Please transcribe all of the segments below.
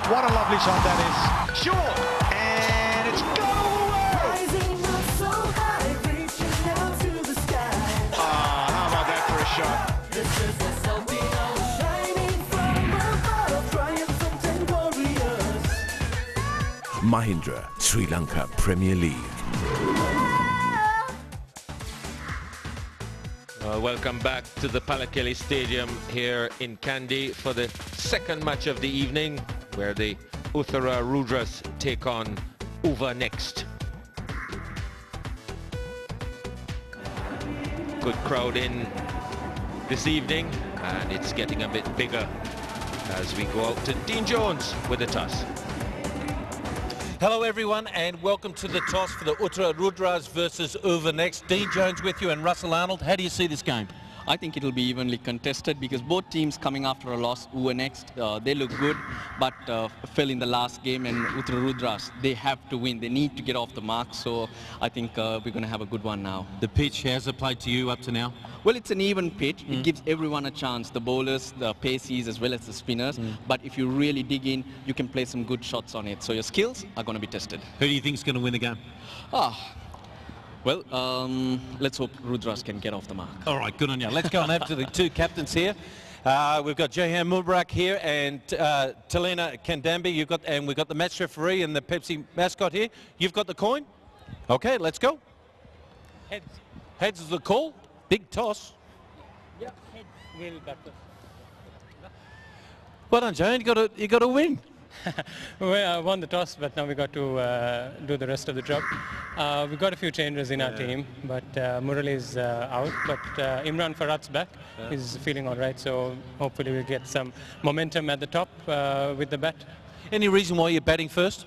What a lovely shot that is. Short, and it's gone away. Ah, how about that for a shot? Mahindra, Sri Lanka Premier League. Welcome back to the Pallekele Stadium here in Kandy for the second match of the evening, where the Uthura Rudras take on Uva next. Good crowd in this evening, and it's getting a bit bigger as we go out to Dean Jones with the toss. Hello everyone and welcome to the toss for the Uthura Rudras versus Uva next. Dean Jones with you and Russell Arnold. How do you see this game? I think it'll be evenly contested because both teams coming after a loss, Uva next, they look good but fell in the last game, and Uthura Rudras, they have to win. They need to get off the mark, so I think we're going to have a good one now. The pitch, how's it played to you up to now? Well, it's an even pitch. It gives everyone a chance, the bowlers, the paceys as well as the spinners, but if you really dig in, you can play some good shots on it. So your skills are going to be tested. Who do you think is going to win the game? Well, let's hope Rudras can get off the mark. All right, good on you. Let's go on over to the two captains here. We've got Jahan Mubarak here and Talina Kandy. We've got the match referee and the Pepsi mascot here. You've got the coin? Okay, let's go. Heads. Heads is the call. Big toss. Yeah, heads will better. Well done, Jahan. You got to win. We won the toss, but now we got to do the rest of the job. We've got a few changes in our team, but Murali is out, but Imran Farhat's back. He's feeling all right, so hopefully we'll get some momentum at the top with the bat. Any reason why you're batting first?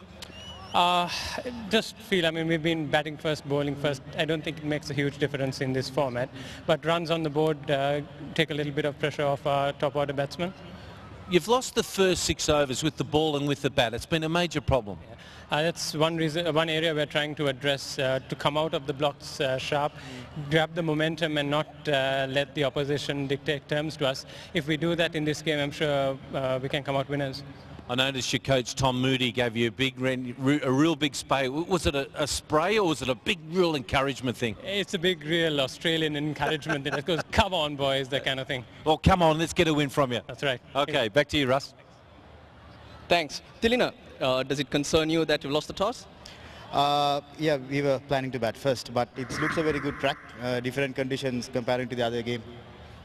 Just feel, I mean, we've been batting first, bowling first. I don't think it makes a huge difference in this format, but runs on the board take a little bit of pressure off our top order batsmen. You've lost the first 6 overs with the ball and with the bat. It's been a major problem. That's one area we're trying to address, to come out of the blocks sharp, grab the momentum and not let the opposition dictate terms to us. If we do that in this game, I'm sure we can come out winners. I noticed your coach Tom Moody gave you a real big spray. Was it a spray or was it a big real encouragement thing? It's a big real Australian encouragement that goes, come on boys, that kind of thing. Well, come on, let's get a win from you. That's right. Okay, back to you, Russ. Thanks. Talina, does it concern you that you've lost the toss? Yeah, we were planning to bat first, but it looks a very good track, different conditions comparing to the other game.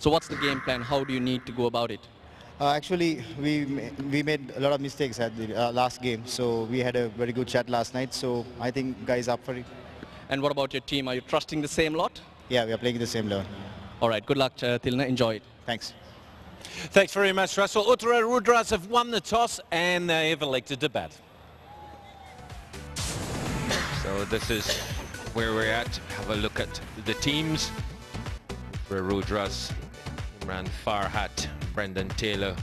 So what's the game plan? How do you need to go about it? Actually, we made a lot of mistakes at the last game, so we had a very good chat last night, so I think guys up for it. And what about your team? Are you trusting the same lot? Yeah, we are playing the same level. All right, good luck, Talina. Enjoy it. Thanks. Thanks very much, Russell. Uthura Rudras have won the toss and they have elected to bat. So this is where we're at. Have a look at the teams. For Rudras, Imran Farhat, Brendan Taylor,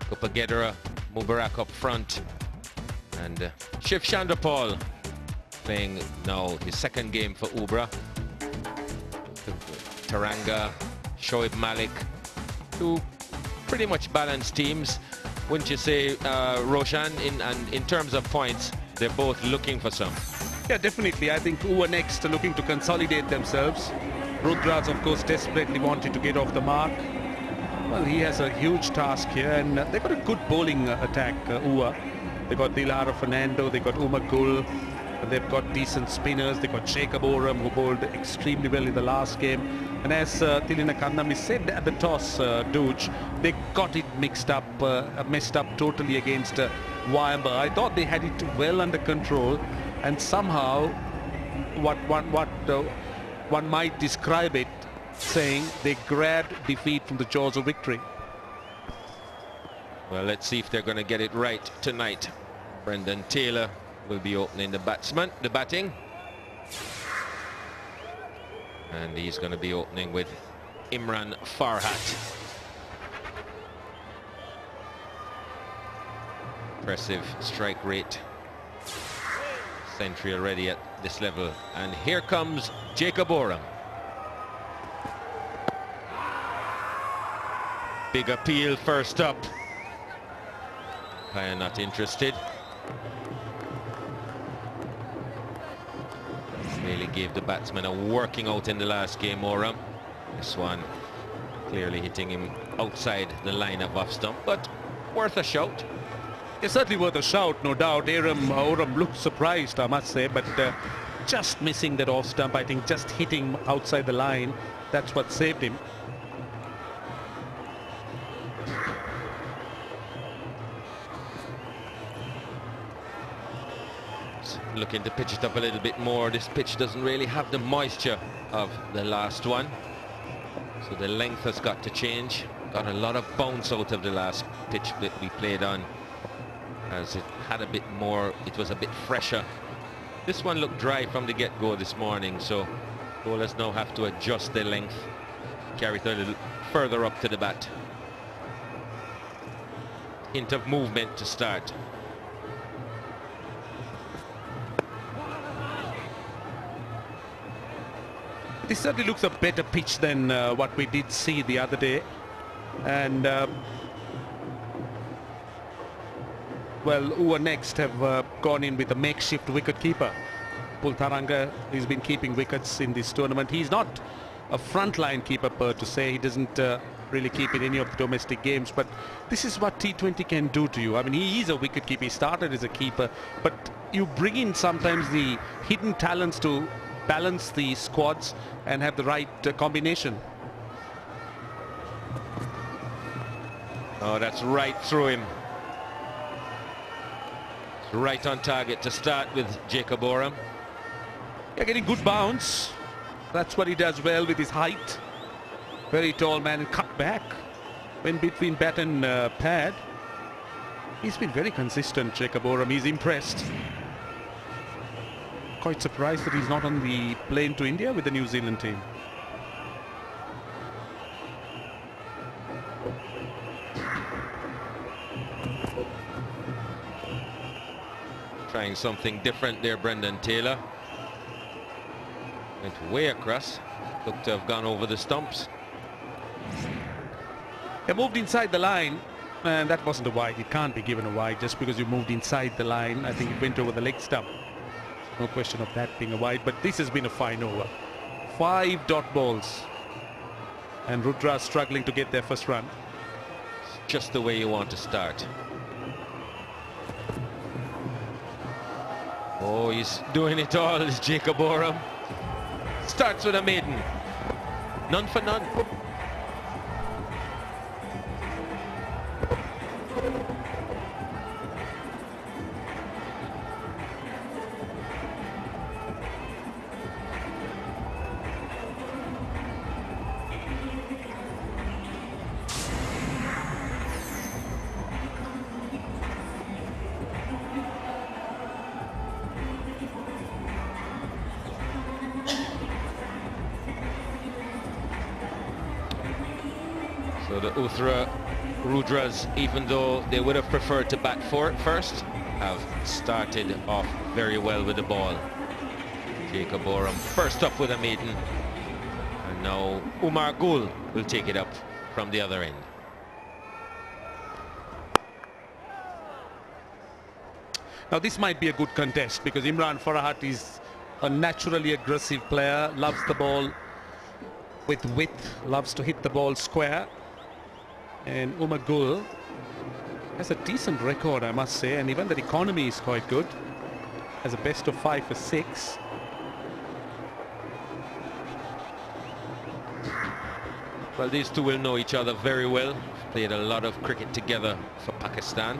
Kupagedera, Mubarak up front, and Shiv Chandapal playing now his second game for Ubra. Taranga, Shoaib Malik, two pretty much balanced teams, wouldn't you say, Roshan? In terms of points, they're both looking for some. Yeah, definitely. I think Uva next are looking to consolidate themselves. Rudras, of course, desperately wanted to get off the mark. Well, he has a huge task here, and they've got a good bowling attack, Uva. They've got Dilara Fernando, they've got Umar Gul, and they've got decent spinners. They've got Jacob Oram, who bowled extremely well in the last game. And as Talina Kandy said at the toss, Dooch, they got it messed up totally against Wyomber. I thought they had it well under control, and somehow one might describe it saying they grabbed defeat from the jaws of victory. Well, let's see if they're going to get it right tonight. Brendan Taylor will be opening the batting. And he's going to be opening with Imran Farhat. Impressive strike rate. Century already at this level. And here comes Jacob Oram. Big appeal first up. umpire not interested. Really gave the batsman a working out in the last game, Oram. This one clearly hitting him outside the line of off stump, but worth a shout. It's certainly worth a shout, no doubt. Oram looked surprised, I must say, but just missing that off stump, I think just hitting outside the line, that's what saved him. Looking to pitch it up a little bit more. This pitch doesn't really have the moisture of the last one, so the length has got to change. Got a lot of bounce out of the last pitch that we played on, as it had a bit more, it was a bit fresher. This one looked dry from the get-go this morning, so bowlers now have to adjust their length, carry it a little further up to the bat. Hint of movement to start. This certainly looks a better pitch than what we did see the other day. And well, Uthura next have gone in with a makeshift wicket keeper. Pultaranga, he's been keeping wickets in this tournament. He's not a frontline keeper per to say. He doesn't really keep in any of the domestic games, but this is what T20 can do to you. I mean, he is a wicket keeper. He started as a keeper, but you bring in sometimes the hidden talents to balance the squads and have the right combination. Oh, that's right through him. It's right on target to start with Jacob Oram. Yeah, getting good bounce. That's what he does well with his height. Very tall man, and cut back when between bat and pad. He's been very consistent, Jacob Oram. He's impressed. Quite surprised that he's not on the plane to India with the New Zealand team. Trying something different there, Brendan Taylor. Went way across. Looked to have gone over the stumps. He moved inside the line, and that wasn't a wide. It can't be given a wide just because you moved inside the line. I think it went over the leg stump. No question of that being a wide, but this has been a fine over. 5 dot balls. And Rudras struggling to get their first run. It's just the way you want to start. Oh, he's doing it all, is Jacob Oram. Starts with a maiden. None for none. So the Uthura Rudras, even though they would have preferred to bat first, have started off very well with the ball. Jacob Oram first up with a maiden, and now Umar Gul will take it up from the other end. Now this might be a good contest because Imran Farhat is a naturally aggressive player, loves the ball with width, loves to hit the ball square. And Umar Gul has a decent record, I must say, and even the economy is quite good. Has a best of 5 for 6. Well, these two will know each other very well. Played a lot of cricket together for Pakistan.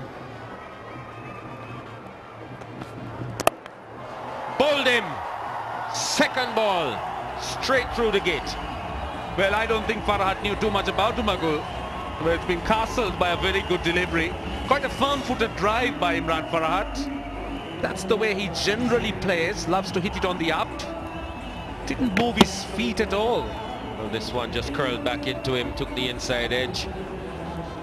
Bowled him! Second ball, straight through the gate. Well, I don't think Farhat knew too much about Umar Gul. Well, it's been castled by a very good delivery. Quite a firm-footed drive by Imran Farhat. That's the way he generally plays. Loves to hit it on the up. Didn't move his feet at all. Well, this one just curled back into him, took the inside edge.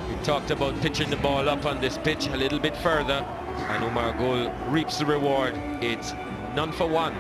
We talked about pitching the ball up on this pitch a little bit further, and Umar Gul reaps the reward. It's none for one.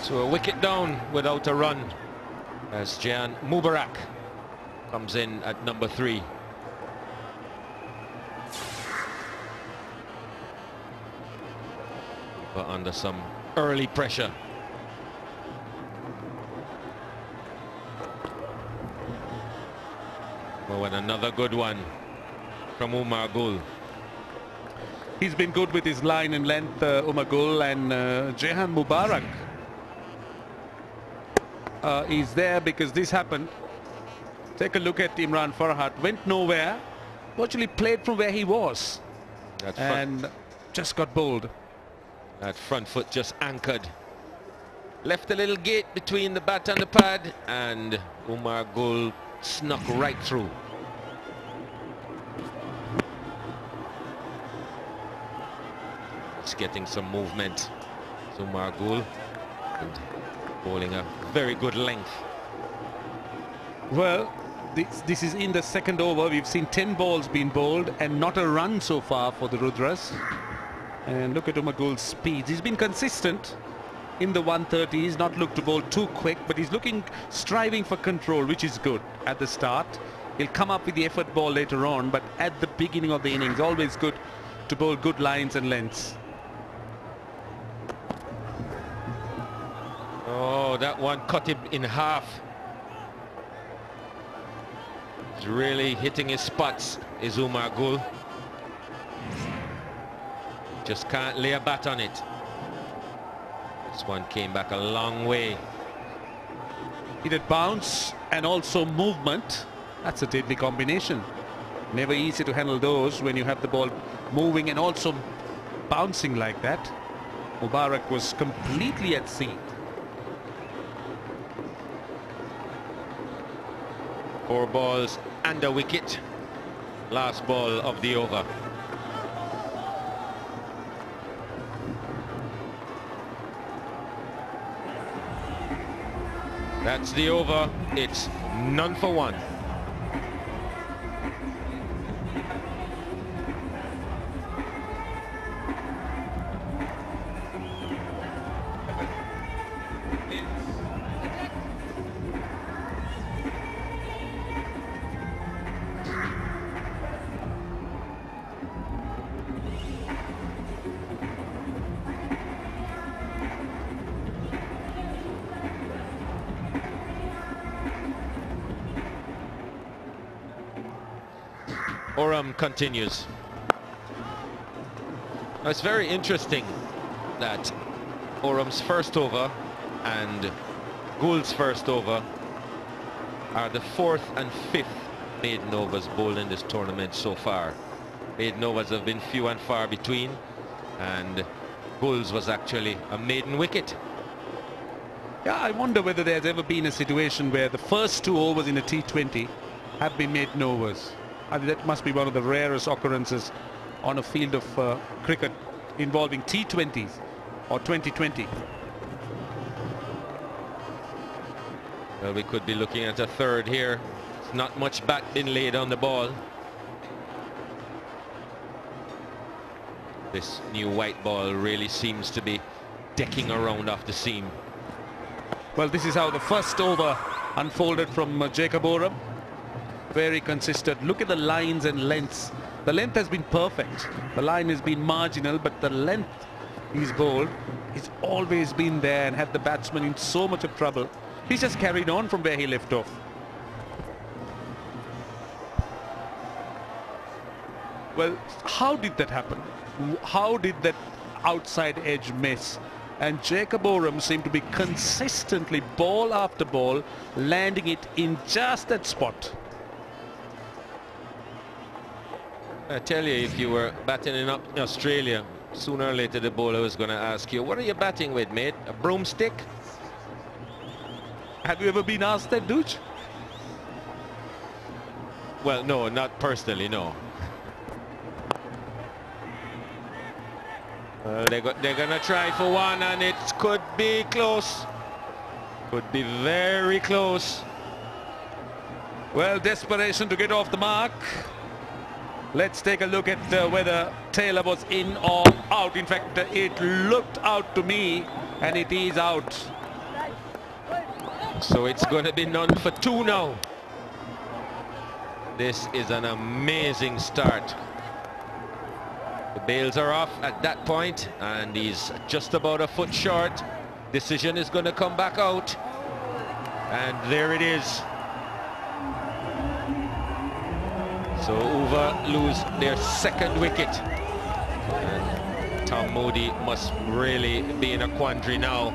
So a wicket down without a run as Jan Mubarak comes in at number 3. But under some early pressure. Oh, and another good one from Umar Gul. He's been good with his line and length, Umar Gul, and Jehan Mubarak is there because this happened. Take a look at Imran Farhat. Went nowhere, virtually played from where he was, and just got bowled. That front foot just anchored. Left a little gate between the bat and the pad, and Umar Gul snuck right through. It's getting some movement. Umar Gul and bowling a very good length. Well, this is in the second over. We've seen 10 balls being bowled and not a run so far for the Rudras. And look at Umar Gul's speed. He's been consistent in the 130. He's not looked to bowl too quick, but he's striving for control, which is good at the start. He'll come up with the effort ball later on, but at the beginning of the innings, always good to bowl good lines and lengths. Oh, that one cut him in half. He's really hitting his spots, is Umar Gul. Just can't lay a bat on it. This one came back a long way. He did bounce and also movement. That's a deadly combination. Never easy to handle those when you have the ball moving and also bouncing like that. Mubarak was completely at sea. 4 balls and a wicket. Last ball of the over. That's the over. It's none for one. Oram continues. Now it's very interesting that Oram's first over and Gul's first over are the 4th and 5th maiden overs bowled in this tournament so far. Maiden overs have been few and far between, and Gul's was actually a maiden wicket. Yeah, I wonder whether there's ever been a situation where the first 2 overs in a T20 have been maiden overs. I mean, that must be one of the rarest occurrences on a field of cricket involving T20s or 2020. Well, we could be looking at a third here. It's not much bat been laid on the ball. This new white ball really seems to be decking around off the seam. Well, this is how the first over unfolded from Jacob Oram. Very consistent. Look at the lines and lengths. The length has been perfect. The line has been marginal, but the length he's bowled, he's always been there and had the batsman in so much of trouble. He's just carried on from where he left off. Well, how did that happen? How did that outside edge miss? And Jacob Oram seemed to be consistently, ball after ball, landing it in just that spot. I tell you, if you were batting in Australia, sooner or later the bowler was going to ask you, what are you batting with, mate? A broomstick? Have you ever been asked that, Dooch? Well, no, not personally, no. Well, they're going to try for one, and it could be close. Could be very close. Well, desperation to get off the mark. Let's take a look at whether Taylor was in or out. In fact, it looked out to me, and it is out. So it's going to be none for two now. This is an amazing start. The bails are off at that point, and he's just about a foot short. Decision is going to come back out, and there it is. So Uva lose their second wicket, and Tom Moody must really be in a quandary now.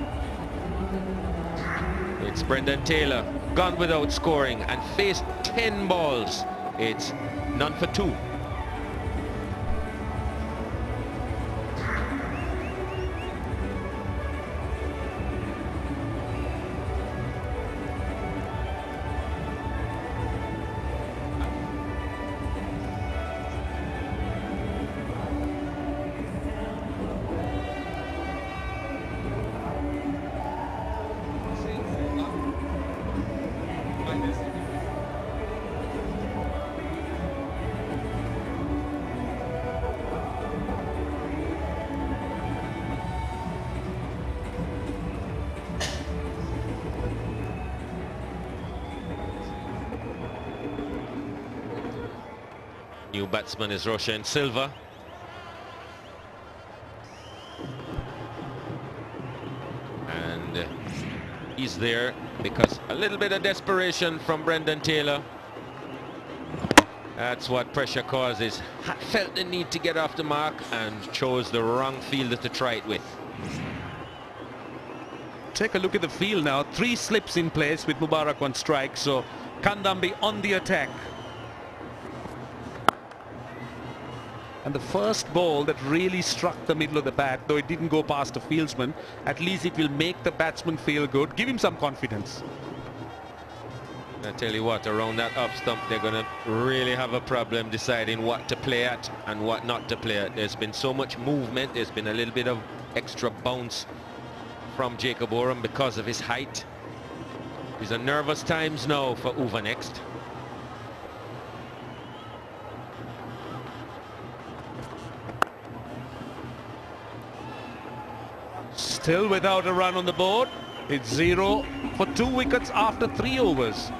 It's Brendan Taylor, gone without scoring and faced 10 balls. It's none for two. New batsman is Roshan Silva. And he's there because a little bit of desperation from Brendan Taylor. That's what pressure causes. Felt the need to get off the mark and chose the wrong fielder to try it with. Take a look at the field now. 3 slips in place with Mubarak on strike. So Kandy on the attack. And the first ball that really struck the middle of the bat, though it didn't go past the fieldsman, at least it will make the batsman feel good, give him some confidence. I tell you what, around that up stump, they're going to really have a problem deciding what to play at and what not to play at. There's been so much movement, there's been a little bit of extra bounce from Jacob Oram because of his height. These are nervous times now for Uva next. Still without a run on the board. It's 0 for 2 wickets after 3 overs.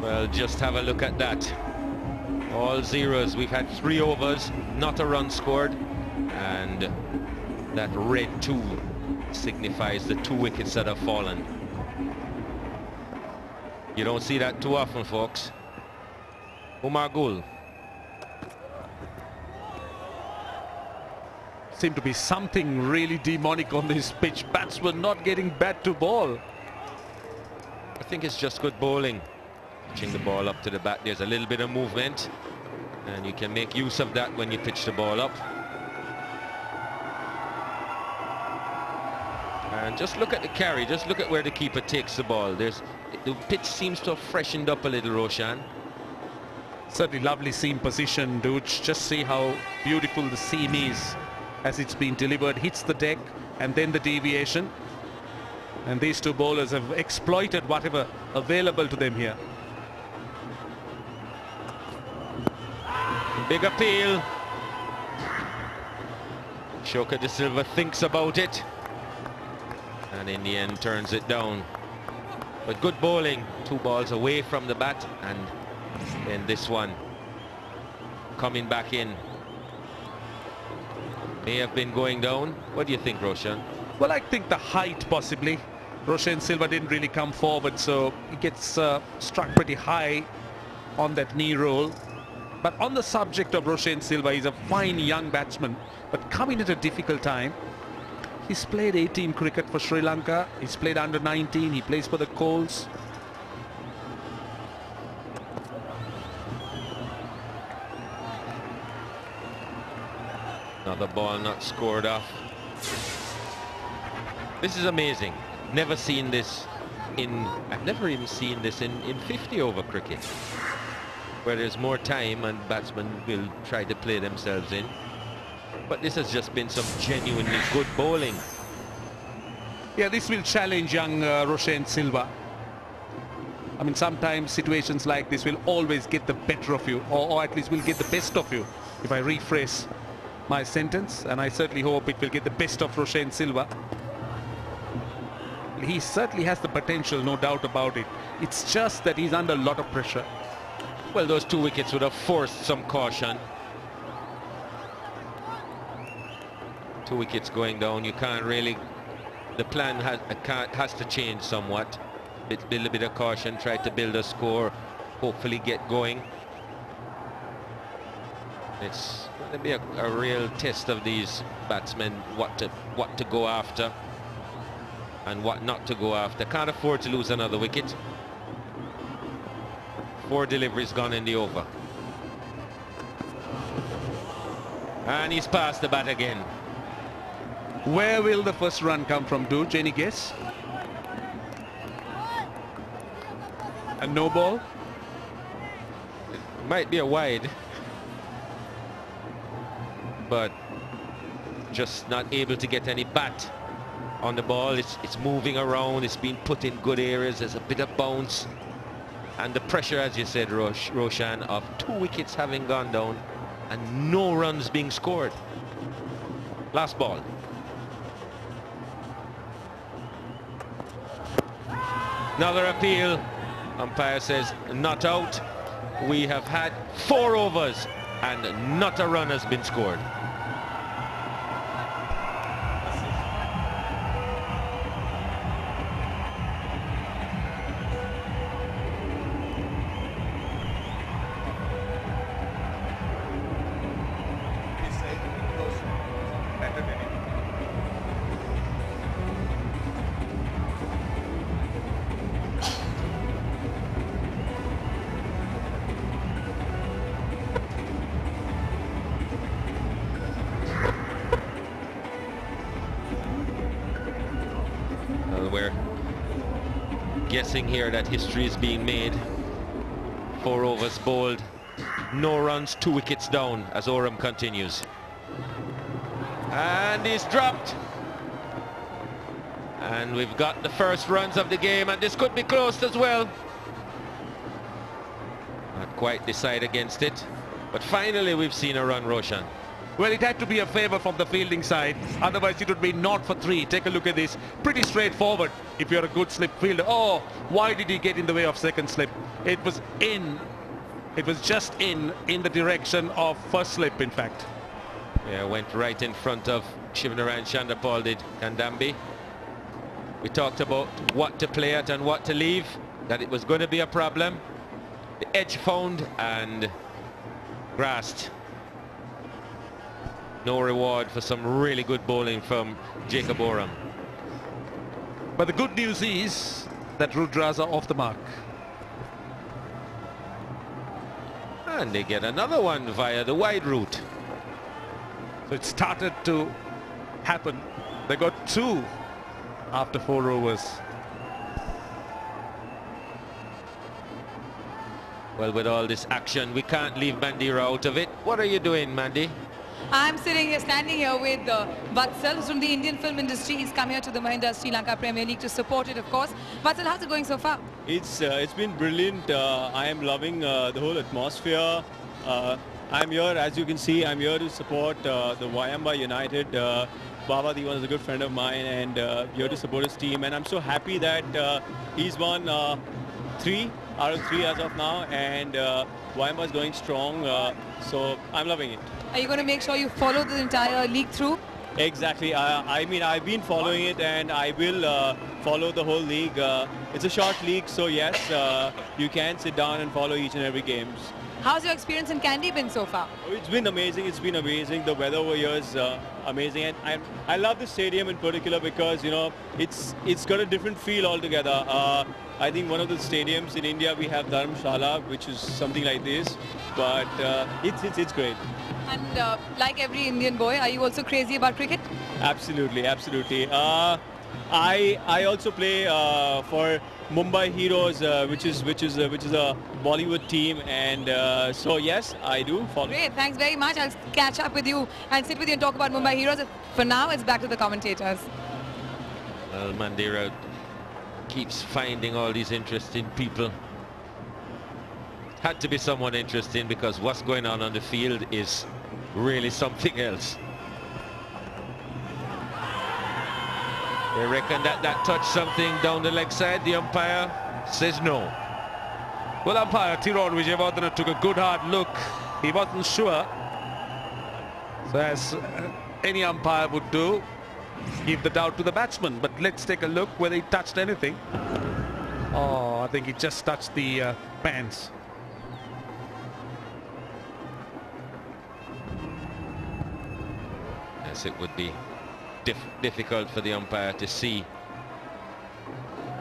Well, just have a look at that. All zeros. We've had 3 overs, not a run scored, and that red 2 signifies the 2 wickets that have fallen. You don't see that too often, folks. Umar Gul. Seemed to be something really demonic on this pitch. Batsmen not getting bat to ball. I think it's just good bowling. Pitching the ball up to the bat, there's a little bit of movement, and you can make use of that when you pitch the ball up. And just look at the carry, just look at where the keeper takes the ball. The pitch seems to have freshened up a little, Roshan. Certainly lovely seam position, Dooch. Just see how beautiful the seam is as it's been delivered. Hits the deck and then the deviation. And these 2 bowlers have exploited whatever available to them here. Big appeal. Shoka De Silva thinks about it, and in the end turns it down. But good bowling. 2 balls away from the bat, and then this one coming back in. May have been going down. What do you think, Roshan? Well, I think the height possibly. Roshan Silva didn't really come forward, so he gets struck pretty high on that knee roll. But on the subject of Roshan Silva, he's a fine young batsman, but coming at a difficult time. He's played 18 cricket for Sri Lanka. He's played under 19. He plays for the Coals. Another ball not scored off. This is amazing. Never seen this I've never even seen this in 50 over cricket, where there's more time and batsmen will try to play themselves in. But this has just been some genuinely good bowling. Yeah, this will challenge young Roshan Silva. I mean, sometimes situations like this will always get the better of you, or at least will get the best of you, if I rephrase my sentence, and I certainly hope it will get the best of Roshan Silva. He certainly has the potential, no doubt about it. It's just that he's under a lot of pressure. Well, those 2 wickets would have forced some caution. 2 wickets going down, you can't really... The plan has to change somewhat. Build a bit of caution, try to build a score, hopefully get going. It's going to be a real test of these batsmen, what to go after and what not to go after. Can't afford to lose another wicket. 4 deliveries gone in the over. And he's passed the bat again. Where will the first run come from, Duj? Any guess? A no ball? It might be a wide, but just not able to get any bat on the ball. It's moving around, it's been put in good areas, there's a bit of bounce, and the pressure, as you said, Roshan, of 2 wickets having gone down and no runs being scored. Last ball. Another appeal. Umpire says not out. We have had 4 overs and not a run has been scored. We're guessing here that history is being made. 4 overs bowled, no runs, 2 wickets down as Oram continues. And he's dropped. And we've got the first runs of the game, and this could be close as well. Not quite decide against it, but finally we've seen a run, Roshan. Well, it had to be a favour from the fielding side, otherwise it would be not for 3. Take a look at this. Pretty straightforward if you're a good slip fielder. Oh, why did he get in the way of second slip? It was in. It was just in the direction of first slip, in fact. Yeah, went right in front of Shivnaran Chanderpaul did, Kandy. We talked about what to play at and what to leave, that it was going to be a problem. The edge found and grasped. No reward for some really good bowling from Jacob Oram. But the good news is that Rudras are off the mark. And they get another one via the wide route. So it started to happen. They got 2 after 4 overs. Well, with all this action, we can't leave Mandira out of it. What are you doing, Mandy? I'm standing here with Vatsal, who's from the Indian film industry. He's come here to the Mahindra Sri Lanka Premier League to support it, of course. Vatsal, how's it going so far? It's been brilliant. I am loving the whole atmosphere. I'm here, as you can see, I'm here to support the Wayamba United. Baba Diwan is a good friend of mine, and here to support his team. And I'm so happy that he's won 3 out of 3 as of now, and Wayamba is going strong. So I'm loving it. Are you going to make sure you follow the entire league through? Exactly. I mean, I've been following it, and I will follow the whole league. It's a short league, so yes, you can sit down and follow each and every game. How's your experience in Kandy been so far? It's been amazing. It's been amazing. The weather over here is amazing, and I love the stadium in particular because, you know, it's got a different feel altogether. I think one of the stadiums in India, we have Dharamshala, which is something like this, but it's great. And like every Indian boy, are you also crazy about cricket? Absolutely, absolutely. I also play for Mumbai Heroes, which is a Bollywood team, and so yes, I do follow. Great, thanks very much. I'll catch up with you and sit with you and talk about Mumbai Heroes. For now, it's back to the commentators. Well, Mandira keeps finding all these interesting people. Had to be someone interesting because what's going on the field is really something else. They reckon that touched something down the leg side. The umpire says no. Well, umpire Tyrone Wijewardena took a good hard look. He wasn't sure. So as any umpire would do, give the doubt to the batsman. But let's take a look whether he touched anything. Oh, I think he just touched the pants. Yes, it would be difficult for the umpire to see.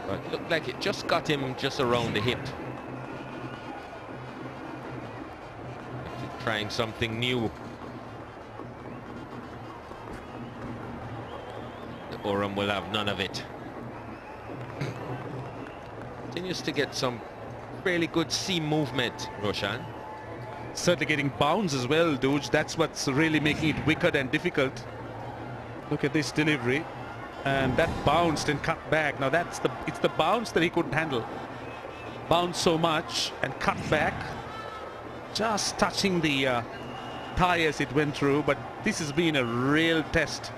But it looked like it just got him just around the hip. Trying something new. The Oram will have none of it. Continues to get some really good seam movement, Roshan. Certainly getting bounce as well, Dooj. That's what's really making it wicked and difficult. Look at this delivery, and that bounced and cut back. Now it's the bounce that he couldn't handle. Bounce so much and cut back, just touching the thigh as it went through. But this has been a real test.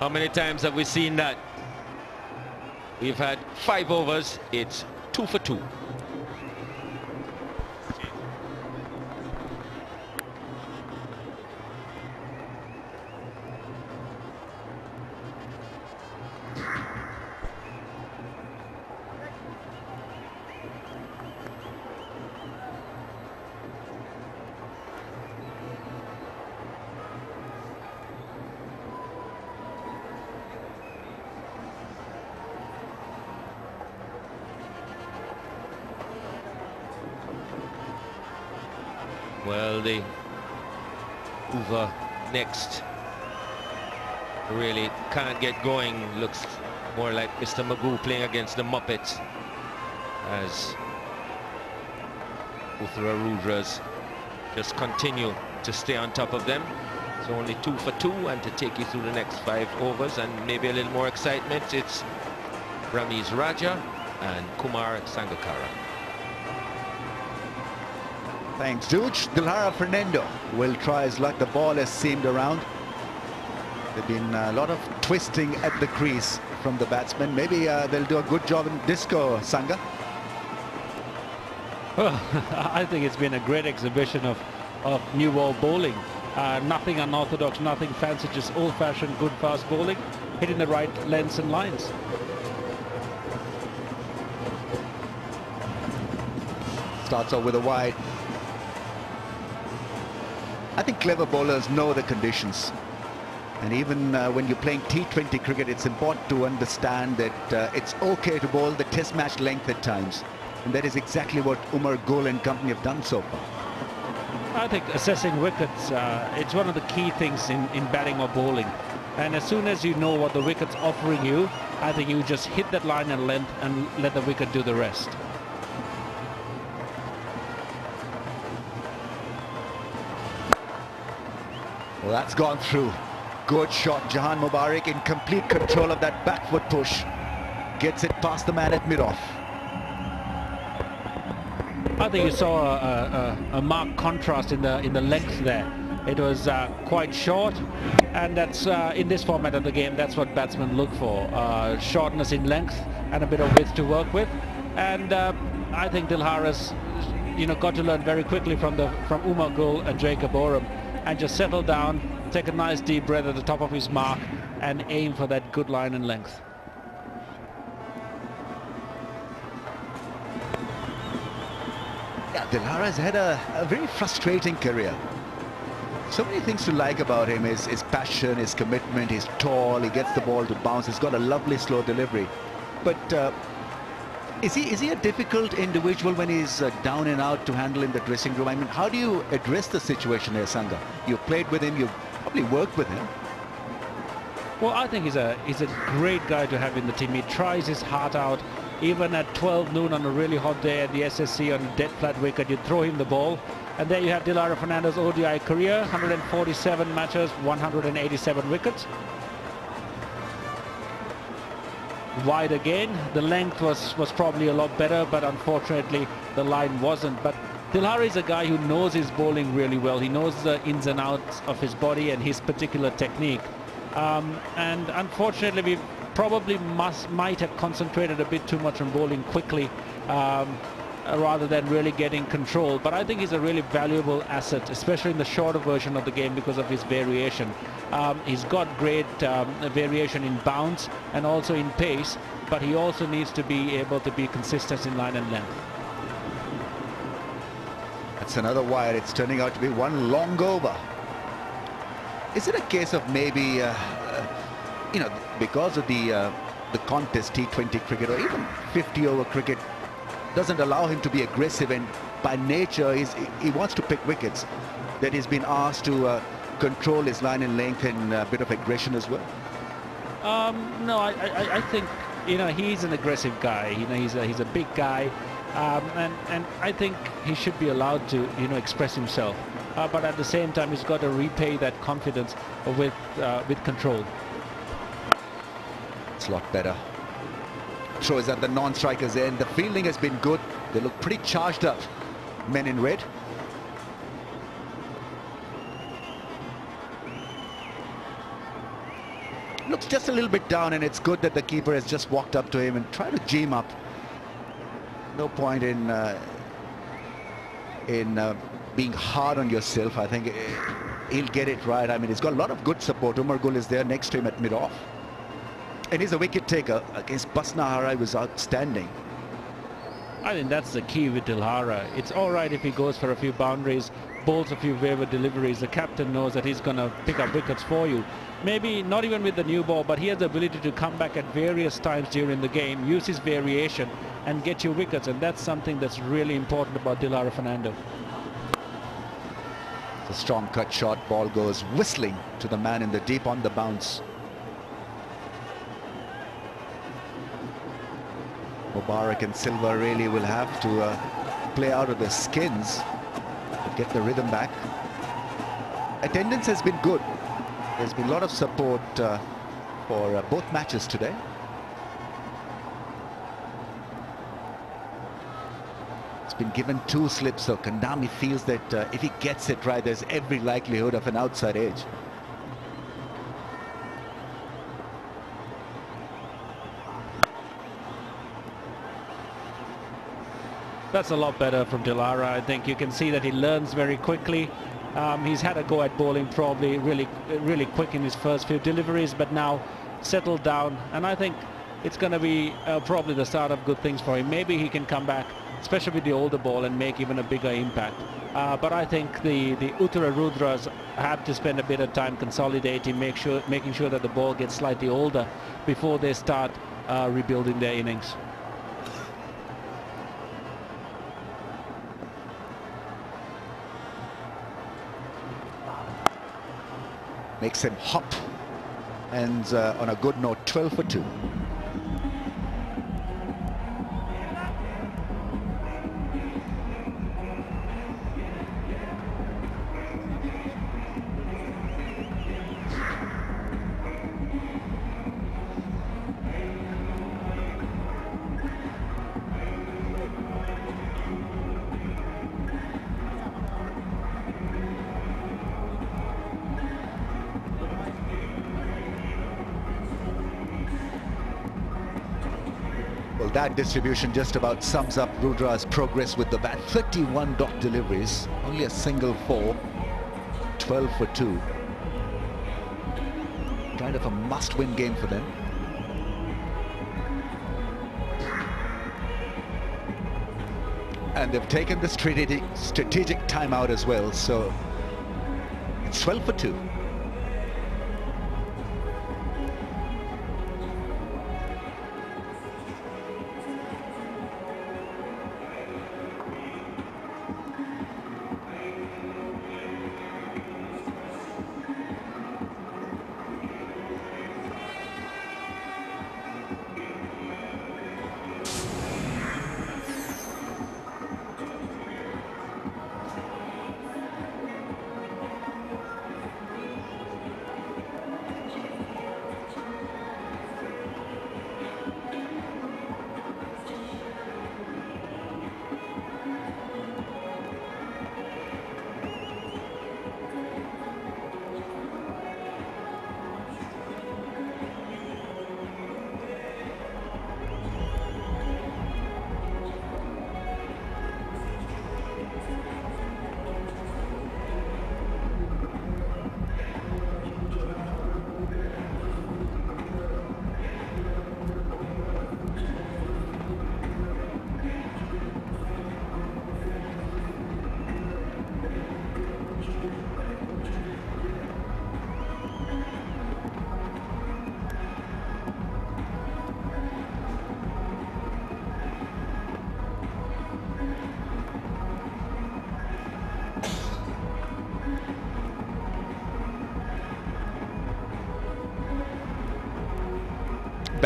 How many times have we seen that? We've had 5 overs. It's 2 for 2. Well, the over next really can't get going. Looks more like Mr. Magoo playing against the Muppets as Uthura Rudras just continue to stay on top of them. It's only 2 for 2, and to take you through the next 5 overs and maybe a little more excitement, it's Ramiz Raja and Kumar Sangakkara. Thanks, Dooj. Dilhara Fernando will try his luck. The ball has seamed around. There's been a lot of twisting at the crease from the batsmen. Maybe they'll do a good job in disco, Sangha. Well, I think it's been a great exhibition of new ball bowling. Nothing unorthodox, nothing fancy, just old-fashioned good fast bowling, hitting the right lengths and lines. Starts off with a wide. I think clever bowlers know the conditions, and even when you're playing T20 cricket, it's important to understand that it's okay to bowl the test match length at times, and that is exactly what Umar Gul and company have done so far. I think assessing wickets, it's one of the key things in batting or bowling, and as soon as you know what the wicket's offering you, I think you just hit that line and length and let the wicket do the rest. Well, that's gone through. Good shot. Jahan Mubarak in complete control of that back foot push. Gets it past the man at mid-off. I think you saw a marked contrast in the length there. It was quite short, and that's in this format of the game, that's what batsmen look for. Shortness in length and a bit of width to work with. And I think Dilhara's got to learn very quickly from Umar Gul and Jacob Oram, and just settle down, take a nice deep breath at the top of his mark and aim for that good line and length. Yeah, Dilhara's had a very frustrating career. So many things to like about him, his passion, his commitment. He's tall, he gets the ball to bounce, he's got a lovely slow delivery. But Is he a difficult individual when he's down and out to handle in the dressing room? I mean, how do you address the situation here, Sangha? You've played with him, you've probably worked with him. Well, I think he's a great guy to have in the team. He tries his heart out. Even at 12 noon on a really hot day at the SSC on a dead flat wicket, you throw him the ball. And there you have Dilara Fernando's ODI career, 147 matches, 187 wickets. Wide again. The length was probably a lot better, but unfortunately the line wasn't. But Dilhara is a guy who knows his bowling really well. He knows the ins and outs of his body and his particular technique. And unfortunately, we probably might have concentrated a bit too much on bowling quickly rather than really getting control. But I think he's a really valuable asset, especially in the shorter version of the game because of his variation. He's got great variation in bounce and also in pace, but he also needs to be able to be consistent in line and length. That's another wide. It's turning out to be one long over. Is it a case of maybe, you know, because of the contest, T20 cricket or even 50-over cricket doesn't allow him to be aggressive, and by nature he wants to pick wickets, that he's been asked to control his line and length and a bit of aggression as well? No, I think, you know, he's an aggressive guy. You know, he's a big guy, and I think he should be allowed to, you know, express himself. But at the same time, he's got to repay that confidence with control. It's a lot better. Throws at the non-strikers end. The fielding has been good. They look pretty charged up, men in red. Looks just a little bit down, and it's good that the keeper has just walked up to him and tried to gee him up. No point in being hard on yourself. I think he'll get it right. I mean, he's got a lot of good support. Umar Gul is there next to him at mid-off. And he's a wicket taker. Against Basnahara, he was outstanding. I think that's the key with Dilhara. It's all right if he goes for a few boundaries, bowls a few waiver deliveries. The captain knows that he's going to pick up wickets for you. Maybe not even with the new ball, but he has the ability to come back at various times during the game, use his variation and get you wickets. And that's something that's really important about Dilara Fernando. The strong cut shot, ball goes whistling to the man in the deep on the bounce. Mubarak and Silva really will have to play out of their skins to get the rhythm back. Attendance has been good. There's been a lot of support for both matches today. It's been given 2 slips, so Kandy feels that if he gets it right, there's every likelihood of an outside edge. That's a lot better from Dilara. I think you can see that he learns very quickly. He's had a go at bowling probably really quick in his first few deliveries, but now settled down, and I think it's going to be probably the start of good things for him. Maybe he can come back, especially with the older ball, and make even a bigger impact. But I think the Uthura Rudras have to spend a bit of time consolidating, making sure that the ball gets slightly older before they start rebuilding their innings. Makes him hop, and on a good note, 12 for 2. Well, that distribution just about sums up Rudra's progress with the bat. 31 dot deliveries, only a single 4, 12 for 2. Kind of a must-win game for them. And they've taken the strategic timeout as well, so it's 12 for 2.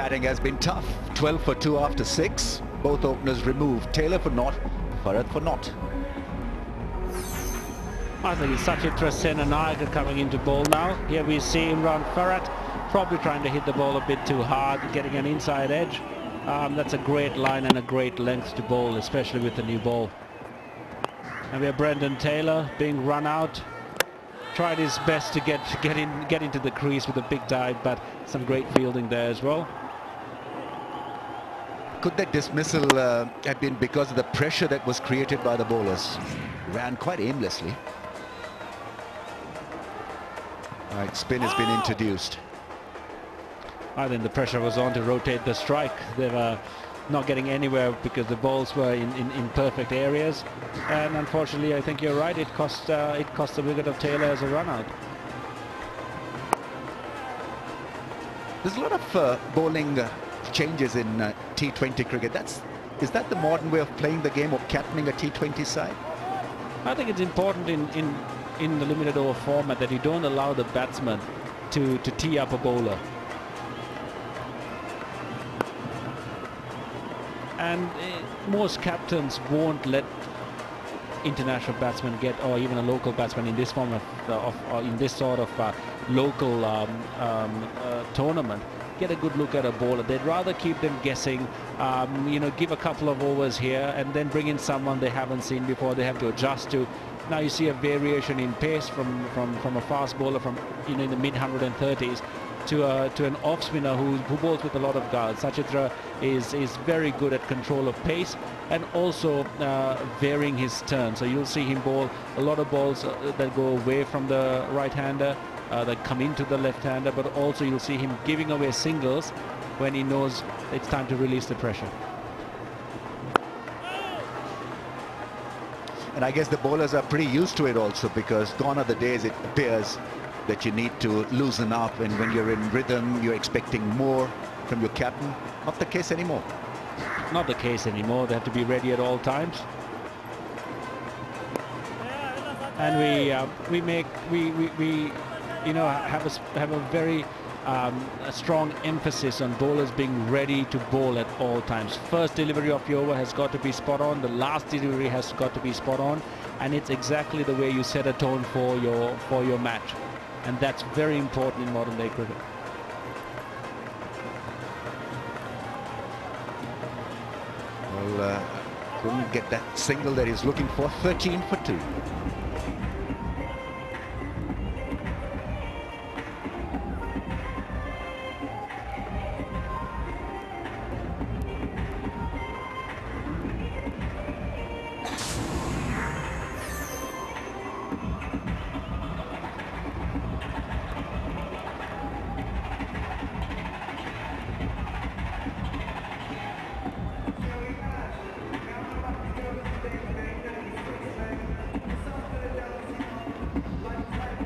batting has been tough. 12 for 2 after 6. Both openers removed. Taylor for naught, Farad for naught. I think it's Uthura Rudras coming into ball now. Here we see Imran Farhat probably trying to hit the ball a bit too hard, getting an inside edge. That's a great line and a great length to bowl, especially with the new ball. And we have Brendan Taylor being run out. Tried his best to get into the crease with a big dive, but some great fielding there as well. Could that dismissal have been because of the pressure that was created by the bowlers? Ran quite aimlessly. Right, spin has been introduced. I think the pressure was on to rotate the strike. They were not getting anywhere because the balls were in perfect areas, and unfortunately I think you're right, it cost the wicket of Taylor as a run out. There's a lot of bowling changes in T20 cricket. Is that the modern way of playing the game, of captaining a T20 side? I think it's important in the limited over format that you don't allow the batsman to tee up a bowler. And most captains won't let international batsmen get, or even a local batsman in this form in this sort of local tournament, get a good look at a bowler. They'd rather keep them guessing, you know, give a couple of overs here and then bring in someone they haven't seen before, they have to adjust to. Now you see a variation in pace from a fast bowler from, you know, in the mid 130s to an off spinner who bowls with a lot of guard. Uthura is very good at control of pace and also varying his turn. So you'll see him bowl a lot of balls that go away from the right-hander, that come into the left-hander, but also you'll see him giving away singles when he knows it's time to release the pressure. And I guess the bowlers are pretty used to it also, because gone are the days it appears that you need to loosen up, and when you're in rhythm you're expecting more from your captain. Not the case anymore. Not the case anymore. They have to be ready at all times. And we you know, have a very a strong emphasis on bowlers being ready to bowl at all times. First delivery of your over has got to be spot on. The last delivery has got to be spot on, and it's exactly the way you set a tone for your match. And that's very important in modern day cricket. Well, couldn't get that single that he's looking for. 13 for 2.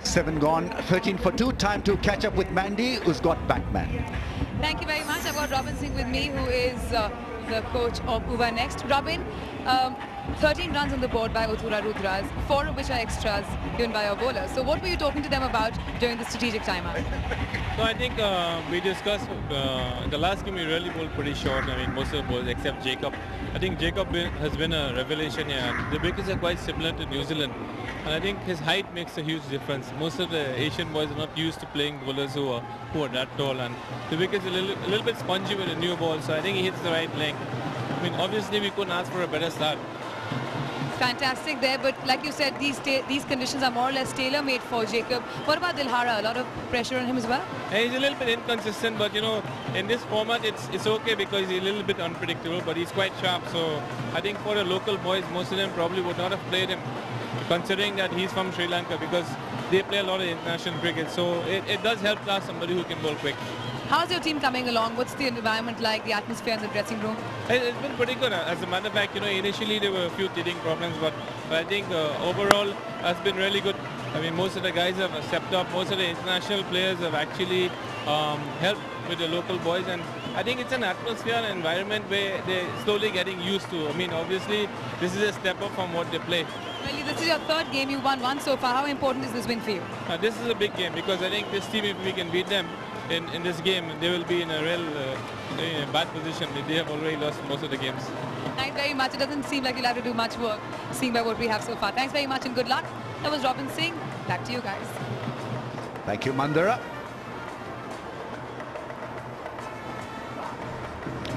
Seven gone, 13 for 2. Time to catch up with Mandy, who's got Batman. Thank you very much. I've got Robin Singh with me, who is the coach of Uva Next. Robin, 13 runs on the board by Uthura Rudras, 4 of which are extras given by our bowlers. So what were you talking to them about during the strategic timeout? So I think we discussed the last game we really bowled pretty short. I mean, most of the balls except Jacob. I think Jacob has been a revelation here. The wickets are quite similar to New Zealand, and I think his height makes a huge difference. Most of the Asian boys are not used to playing bowlers who are that tall, and the wicket's a little bit spongy with a new ball. So I think he hits the right length. I mean, obviously we couldn't ask for a better start. Fantastic there, but like you said, these conditions are more or less tailor-made for Jacob. What about Dilhara? A lot of pressure on him as well? He's a little bit inconsistent, but you know, in this format it's okay because he's a little bit unpredictable, but he's quite sharp. So I think for the local boys, most of them probably would not have played him, considering that he's from Sri Lanka, because they play a lot of international cricket. So it does help to have somebody who can bowl quick. How's your team coming along? What's the environment like, the atmosphere in the dressing room? It's been pretty good. As a matter of fact, you know, initially there were a few teething problems, but I think overall has been really good. I mean, most of the guys have stepped up. Most of the international players have actually helped with the local boys, and I think it's an atmosphere and environment where they're slowly getting used to. I mean, obviously, this is a step up from what they play. Really, this is your third game. You won one so far. How important is this win for you? This is a big game because I think this team, if we can beat them in this game, they will be in a real in a bad position. They have already lost most of the games. Thanks very much. It doesn't seem like you'll have to do much work, seeing by what we have so far. Thanks very much and good luck. That was Robin Singh. Back to you guys. Thank you, Mandara.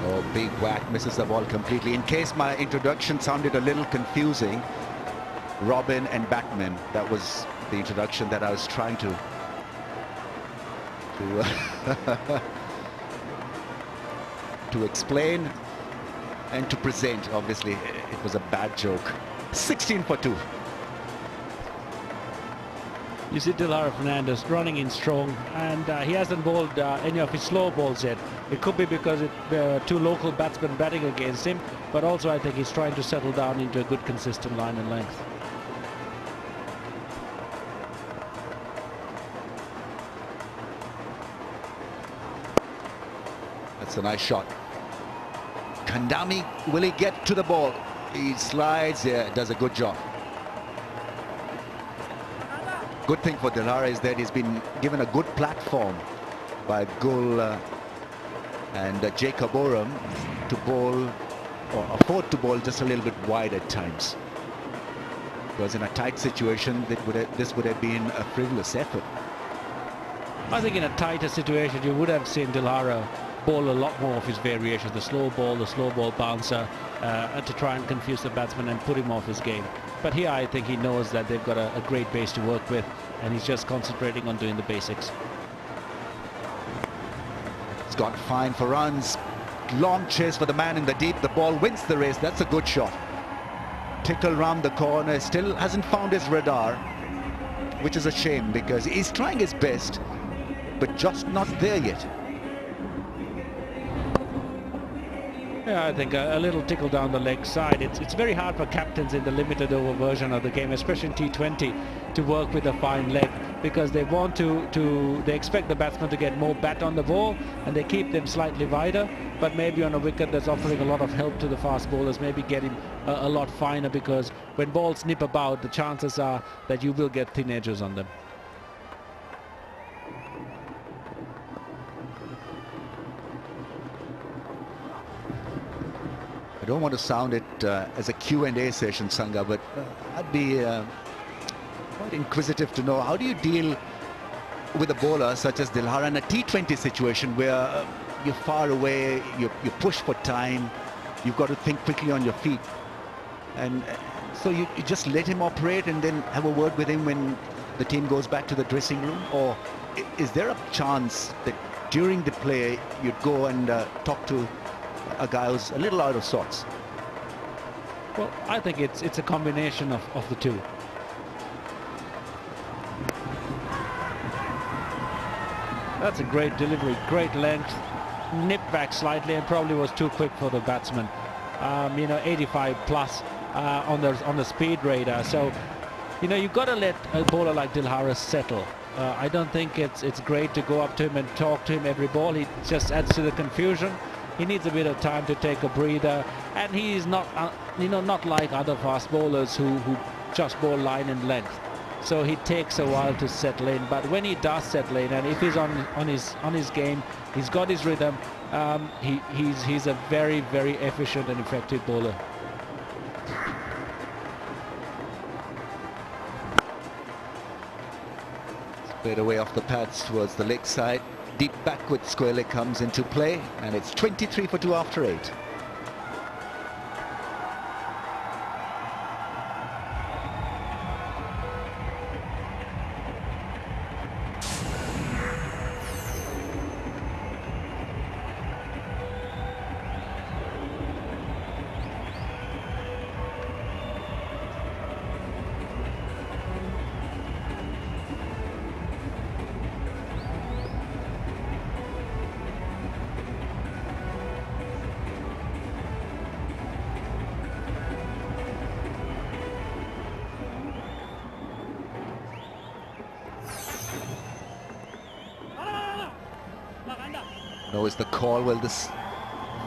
Oh, big whack, misses the ball completely. In case my introduction sounded a little confusing, Robin and Batman, that was the introduction that I was trying to explain and to present. Obviously, it was a bad joke. 16 for 2. You see Dilhara Fernandez running in strong, and he hasn't bowled any of his slow balls yet. It could be because there are 2 local batsmen batting against him, but also I think he's trying to settle down into a good consistent line and length. That's a nice shot. Kandy, will he get to the ball? He slides, yeah, does a good job. Good thing for Dilhara is that he's been given a good platform by Gul and Jacob Oram to bowl, or afford to bowl just a little bit wide at times. Because in a tight situation, this would have been a frivolous effort. I think in a tighter situation, you would have seen Dilhara bowl a lot more of his variations, the slow ball bouncer, to try and confuse the batsman and put him off his game. But here I think he knows that they've got a great base to work with, and he's just concentrating on doing the basics. It's gone fine for runs. Long chase for the man in the deep. The ball wins the race. That's a good shot. Tickle round the corner. Still hasn't found his radar, which is a shame because he's trying his best, but just not there yet. Yeah, I think a little tickle down the leg side. It's very hard for captains in the limited over version of the game, especially in T20, to work with a fine leg, because they want they expect the batsman to get more bat on the ball, and they keep them slightly wider, but maybe on a wicket that's offering a lot of help to the fast bowlers, maybe get him a lot finer, because when balls nip about, the chances are that you will get thin edges on them. I don't want to sound it as a Q&A session, Sangha, but I'd be quite inquisitive to know, how do you deal with a bowler such as Dilhara in a T20 situation where you're far away, you push for time, you've got to think quickly on your feet, and so you just let him operate and then have a word with him when the team goes back to the dressing room? Or is there a chance that during the play you'd go and talk to a guy who's a little out of sorts? Well, I think it's a combination of the two. That's a great delivery, great length, nipped back slightly and probably was too quick for the batsman. You know, 85 plus on the speed radar. So, you know, you've got to let a bowler like Dilhara settle. I don't think it's great to go up to him and talk to him every ball. He just adds to the confusion. He needs a bit of time to take a breather, and he's not, you know, not like other fast bowlers who just bowl line and length. So he takes a while to settle in. But when he does settle in, and if he's on his game, he's got his rhythm. He's a very, very efficient and effective bowler. Straight away off the pads towards the leg side. Deep backward square leg comes into play, and it's 23 for 2 after 8. No, is the call. Well, this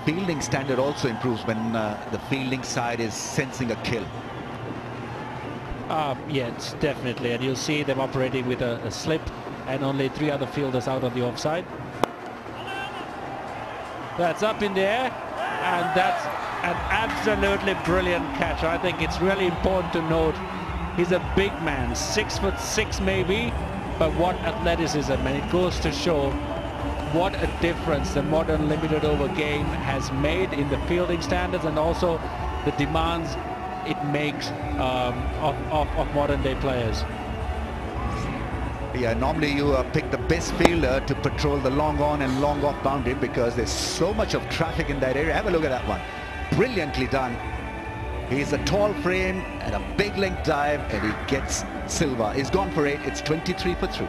fielding standard also improves when the fielding side is sensing a kill. Yes, definitely, and you'll see them operating with a slip and only 3 other fielders out on the offside. That's up in the air, and that's an absolutely brilliant catch. I think it's really important to note he's a big man, 6'6" maybe, but what athleticism, and it goes to show what a difference the modern limited over game has made in the fielding standards and also the demands it makes of modern day players. Yeah, normally you pick the best fielder to patrol the long on and long off boundary because there's so much of traffic in that area. Have a look at that one. Brilliantly done. He's a tall frame and a big length dive, and he gets silver. He's gone for 8. It's 23 for 3.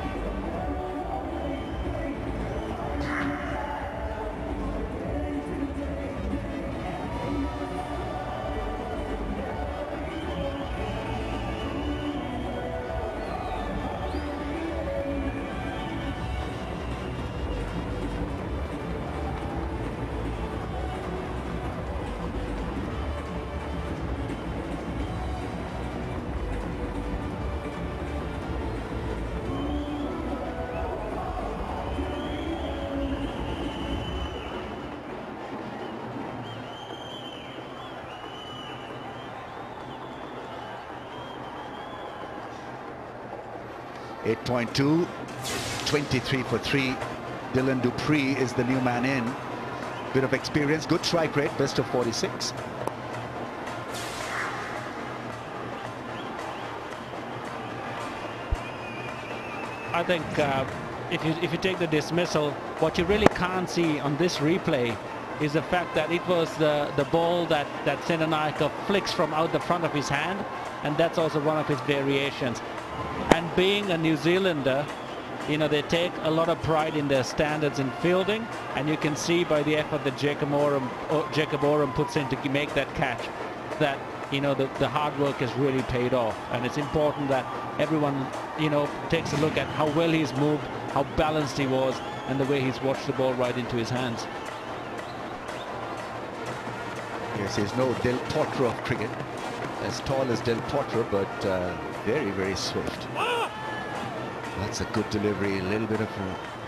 .2, 23 for 3. Dylan Dupree is the new man in. Bit of experience, good strike rate, best of 46. I think if you take the dismissal, what you really can't see on this replay is the fact that it was the ball that Senanaika flicks from out the front of his hand, and that's also one of his variations. And being a New Zealander, you know, they take a lot of pride in their standards in fielding, and you can see by the effort that Jacob Oram puts in to make that catch that, you know, the hard work has really paid off. And it's important that everyone, you know, takes a look at how well he's moved, how balanced he was, and the way he's watched the ball right into his hands. Yes, he's no Del Potro of cricket. As tall as Del Potro, but very, very swift. That's a good delivery, a little bit of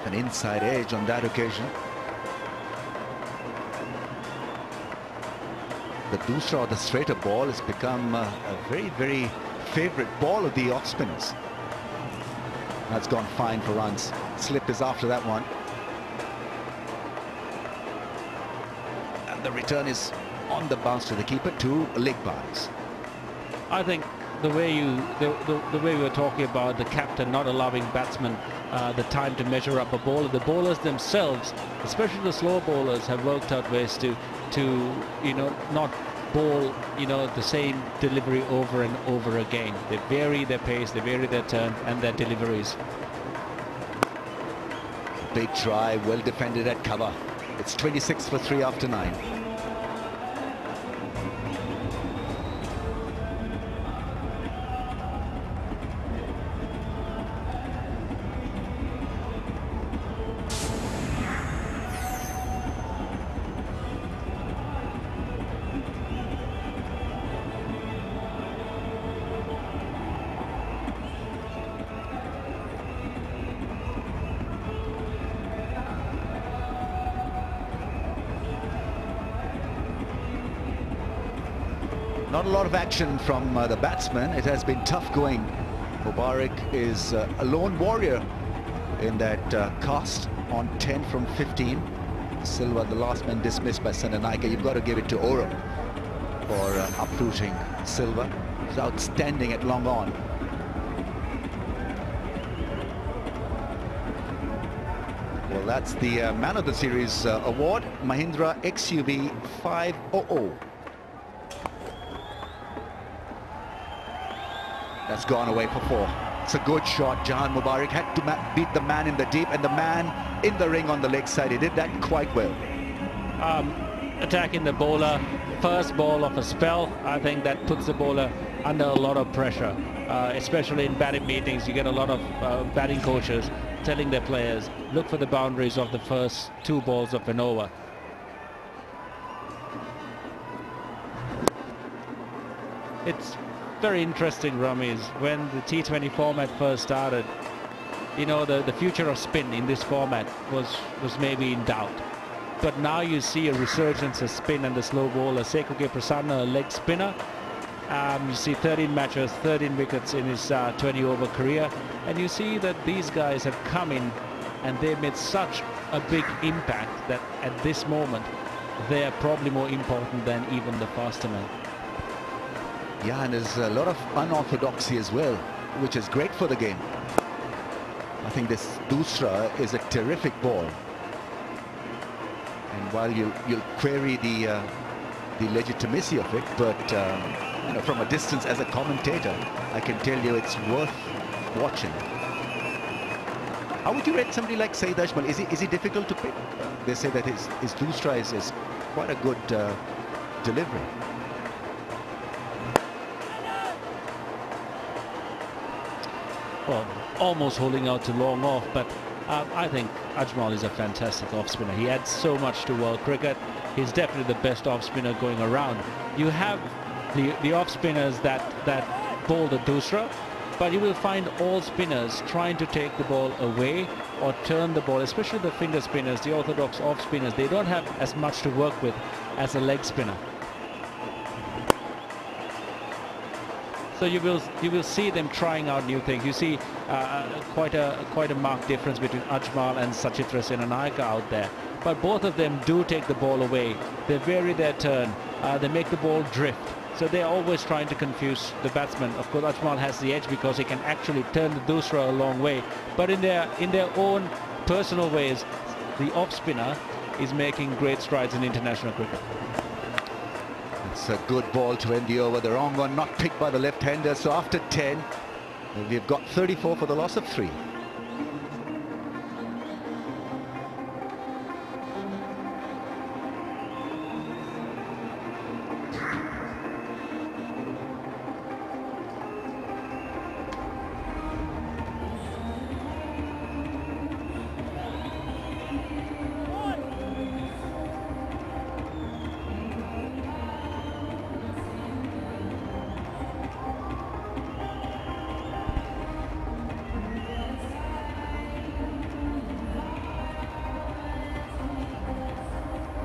an inside edge on that occasion. The doosra, or the straighter ball, has become a very, very favorite ball of the off spinners. That's gone fine for runs. Slip is after that one. And the return is on the bounce to the keeper, 2 leg bounce. I think the way we were talking about the captain not allowing batsmen the time to measure up a ball, the bowlers themselves, especially the slow bowlers, have worked out ways to you know, not bowl, you know, the same delivery over and over again. They vary their pace, they vary their turn and their deliveries. Big try, well defended at cover. It's 26 for 3 after 9. Not a lot of action from the batsman. It has been tough going. Mubarak is a lone warrior in that cast on 10 from 15. Silva, the last man, dismissed by Senanaika. You've got to give it to Oram for uprooting Silva. He's outstanding at long on. Well, that's the Man of the Series award. Mahindra XUV 500. That's gone away for 4. It's a good shot. Jahan Mubarak had to beat the man in the deep and the man in the ring on the leg side. He did that quite well. Attacking the bowler, first ball of a spell, I think that puts the bowler under a lot of pressure. Especially in batting meetings, you get a lot of batting coaches telling their players, look for the boundaries of the first 2 balls of an over. It's very interesting, Ramesh, when the T20 format first started, you know, the future of spin in this format was maybe in doubt. but now you see a resurgence of spin and the slow bowler. Sekuke Prasanna, a leg spinner. You see 13 matches, 13 wickets in his 20-over career, and you see that these guys have come in and they've made such a big impact that at this moment they are probably more important than even the faster men. Yeah, and there's a lot of unorthodoxy as well, which is great for the game. I think this Uthura is a terrific ball, and while you'll query the legitimacy of it, but you know, from a distance as a commentator, I can tell you it's worth watching. How would you rate somebody like Saeed Ajmal? Is he difficult to pick? They say that his Uthura is quite a good delivery. Well, almost holding out to long off, but I think Ajmal is a fantastic off-spinner. He adds so much to world cricket. He's definitely the best off-spinner going around. You have the off-spinners that bowl the Uthura, but you will find all spinners trying to take the ball away or turn the ball, especially the finger spinners, the orthodox off-spinners. They don't have as much to work with as a leg spinner. So you will see them trying out new things. You see quite a marked difference between Ajmal and Sachitra Senanayake out there. But both of them do take the ball away. They vary their turn. They make the ball drift. So they're always trying to confuse the batsman. Of course, Ajmal has the edge because he can actually turn the Uthura a long way. But in their own personal ways, the off-spinner is making great strides in international cricket. It's a good ball to end the over. The wrong one, not picked by the left-hander. So after 10, we've got 34 for the loss of 3.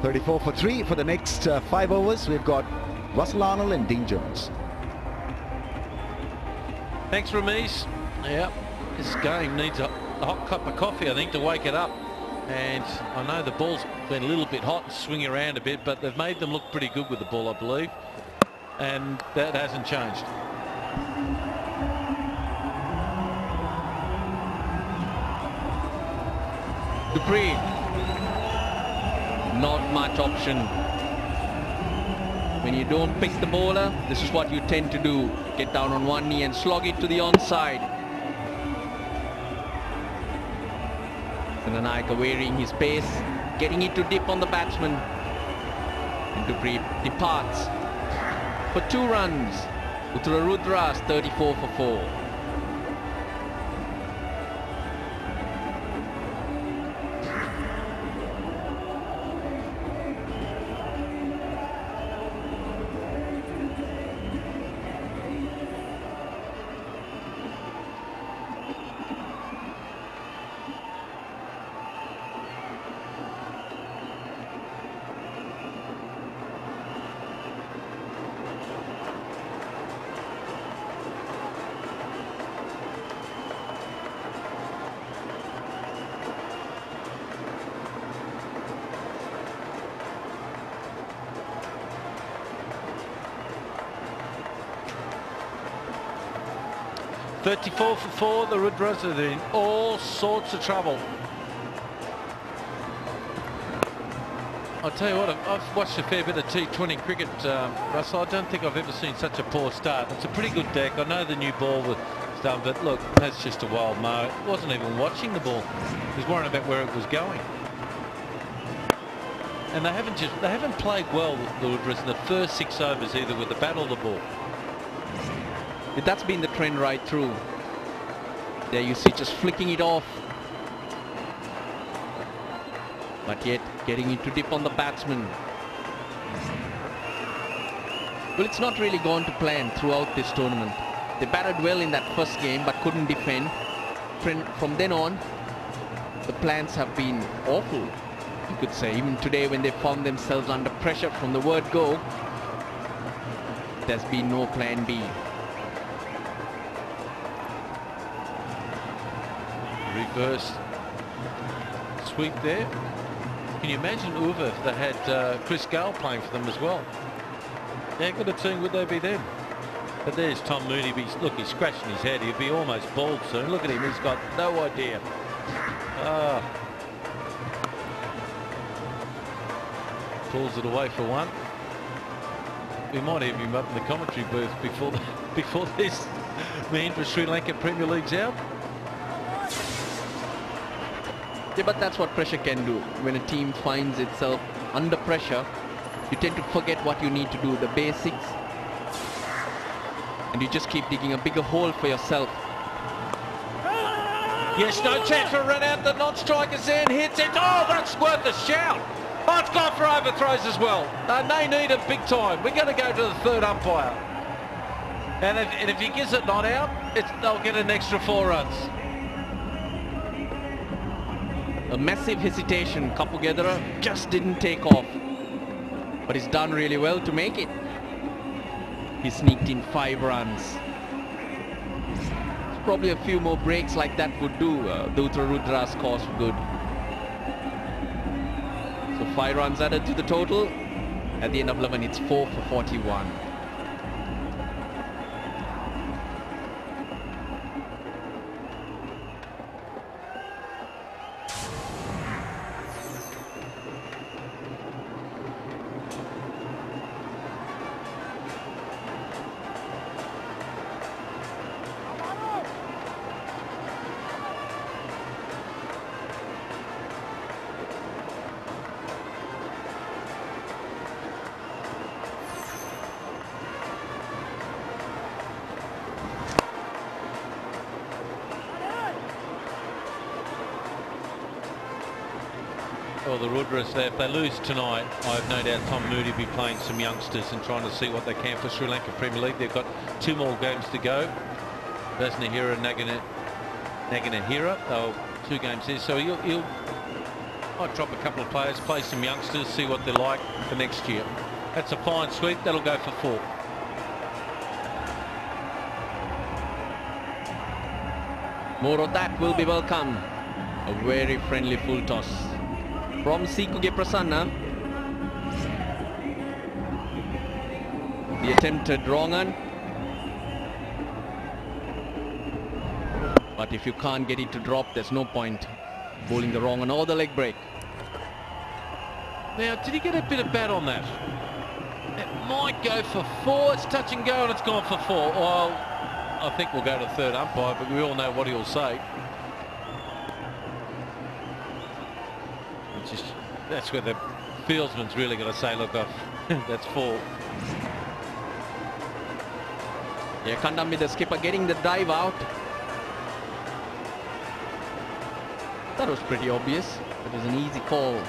.34 for 3 for the next 5 overs. We've got Russell Arnold and Dean Jones. Thanks, Ramesh. Yeah, this game needs a hot cup of coffee, I think, to wake it up. And I know the ball's been a little bit hot and swinging around a bit, but they've made them look pretty good with the ball, I believe. And that hasn't changed. Dupree. Not much option. When you don't pick the bowler, this is what you tend to do. Get down on one knee and slog it to the onside. Senanayake varying his pace, getting it to dip on the batsman. And Dupree departs for 2 runs. Uthura Rudras 34 for 4. .34 for 4, the Rudras are in all sorts of trouble. I'll tell you what, I've watched a fair bit of T20 cricket, Russell. I don't think I've ever seen such a poor start. It's a pretty good deck. I know the new ball was done, but look, that's just a wild mo. He wasn't even watching the ball. He was worrying about where it was going. And they haven't played well, the Rudras, in the first 6 overs, either with the bat or the ball. That's been the trend right through. There you see just flicking it off. But yet getting it to dip on the batsman. Well, it's not really gone to plan throughout this tournament. They batted well in that first game but couldn't defend. From then on, the plans have been awful. you could say. Even today, when they found themselves under pressure from the word go, there's been no plan B. Reverse sweep there. Can you imagine Uva if they had Chris Gale playing for them as well? How good a team would they be then? But there's Tom Mooney. Look, he's scratching his head. He'll be almost bald soon. Look at him. He's got no idea. Pulls it away for one. We might have him up in the commentary booth before this Mahindra Sri Lanka Premier League's out. Yeah, but that's what pressure can do. When a team finds itself under pressure, you tend to forget what you need to do, the basics, and you just keep digging a bigger hole for yourself. Yes, no chance for a run out. The non-striker's in, hits it. Oh, that's worth a shout. Oh, it's gone for overthrows as well. They need it big time. We're going to go to the third umpire. And if he gives it not out, they'll get an extra 4 runs. A massive hesitation. Kapugedera just didn't take off. But he's done really well to make it. He sneaked in 5 runs. Probably a few more breaks like that would do. The Uthura Rudras scores good. So 5 runs added to the total. At the end of 11, it's 4 for 41. Well, the Rudras, if they lose tonight, I have no doubt Tom Moody will be playing some youngsters and trying to see what they can for Sri Lanka Premier League. They've got 2 more games to go. Vasnahira and Naganahira, 2 games there. So he'll might drop a couple of players, play some youngsters, see what they're like for next year. That's a fine sweep. That'll go for 4. More of that will be welcome. A very friendly full toss from Sikuge Prasanna. The attempted wrong un. But if you can't get it to drop, there's no point bowling the wrong one or the leg break. Now, did he get a bit of bat on that? It might go for 4. It's touch and go and it's gone for 4. Well, I think we'll go to the third umpire, but we all know what he'll say. That's where the fieldsman's really going to say, look, that's 4. Yeah, Kandy, the skipper, getting the dive out. That was pretty obvious. It was an easy call.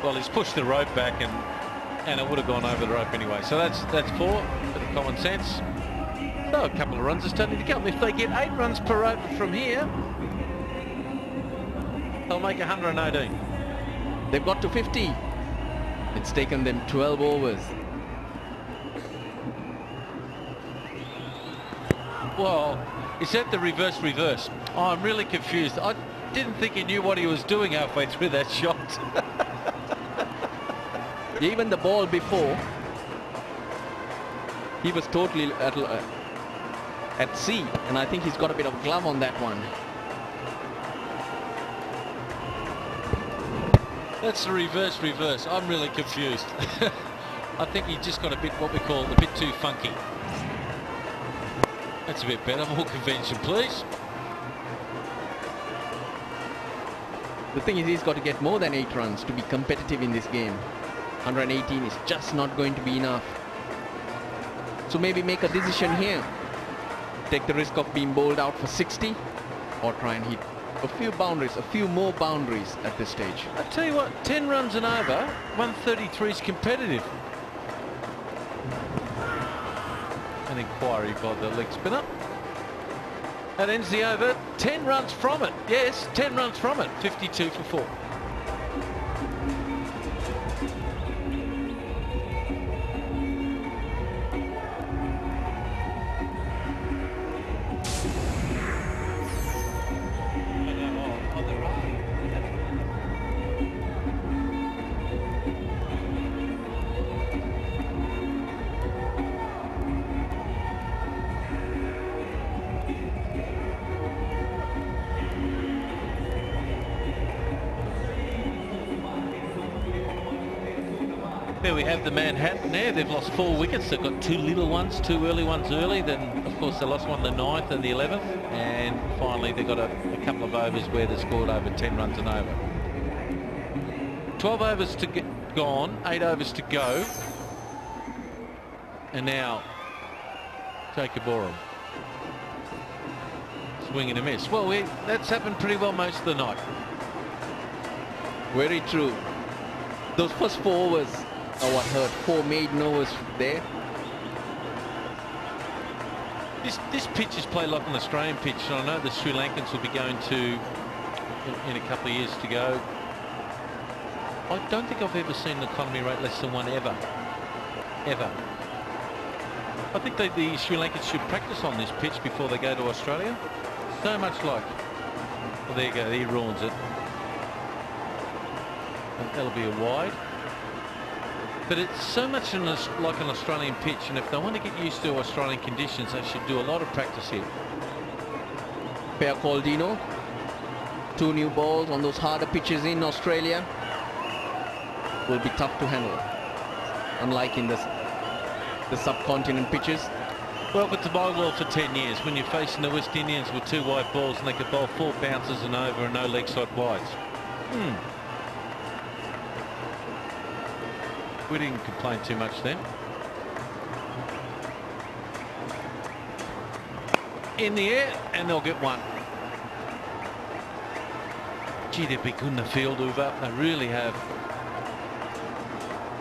Well, he's pushed the rope back and it would have gone over the rope anyway. So that's 4. Bit of common sense. So a couple of runs are starting to come. If they get 8 runs per over from here, they'll make 118. They've got to 50. It's taken them 12 overs. Well, is that the reverse? Oh, I'm really confused. I didn't think he knew what he was doing halfway through that shot. Even the ball before, he was totally at sea, and I think he's got a bit of glove on that one. That's the reverse. I'm really confused. I think he just got a bit, what we call, a bit too funky. That's a bit better, more convention, please. The thing is, he's got to get more than 8 runs to be competitive in this game. 118 is just not going to be enough. So maybe make a decision here. Take the risk of being bowled out for 60, or try and hit a few boundaries, a few more boundaries at this stage. I tell you what, 10 runs and over, 133 is competitive. An inquiry by the leg spinner. That ends the over. 10 runs from it. Yes, 10 runs from it. 52 for 4. There we have the Manhattan there. They've lost 4 wickets. They've got 2 little ones, 2 early ones early. Then, of course, they lost one the 9th and the 11th. And finally, they've got a couple of overs where they scored over 10 runs and over. 12 overs to get gone, 8 overs to go. And now, Jacob Oram. Swing and a miss. Well, that's happened pretty well most of the night. Very true. Those first 4 overs are what hurt. 4 maiden overs there. This pitch is played like an Australian pitch, and I know the Sri Lankans will be going to in a couple of years to go. I don't think I've ever seen an economy rate less than 1 ever. Ever. I think the Sri Lankans should practice on this pitch before they go to Australia. So much like. Well, there you go. He ruins it. And that'll be a wide. But it's so much like an Australian pitch, and if they want to get used to Australian conditions, they should do a lot of practice here. Pair Caldino. 2 new balls on those harder pitches in Australia. Will be tough to handle. Unlike in the subcontinent pitches. Well, but to bowl well for 10 years, when you're facing the West Indians with 2 wide balls and they could bowl 4 bounces and over and no leg side wides. We didn't complain too much then. In the air, and they'll get 1. Gee, they've been good in the field, Uva. They really have.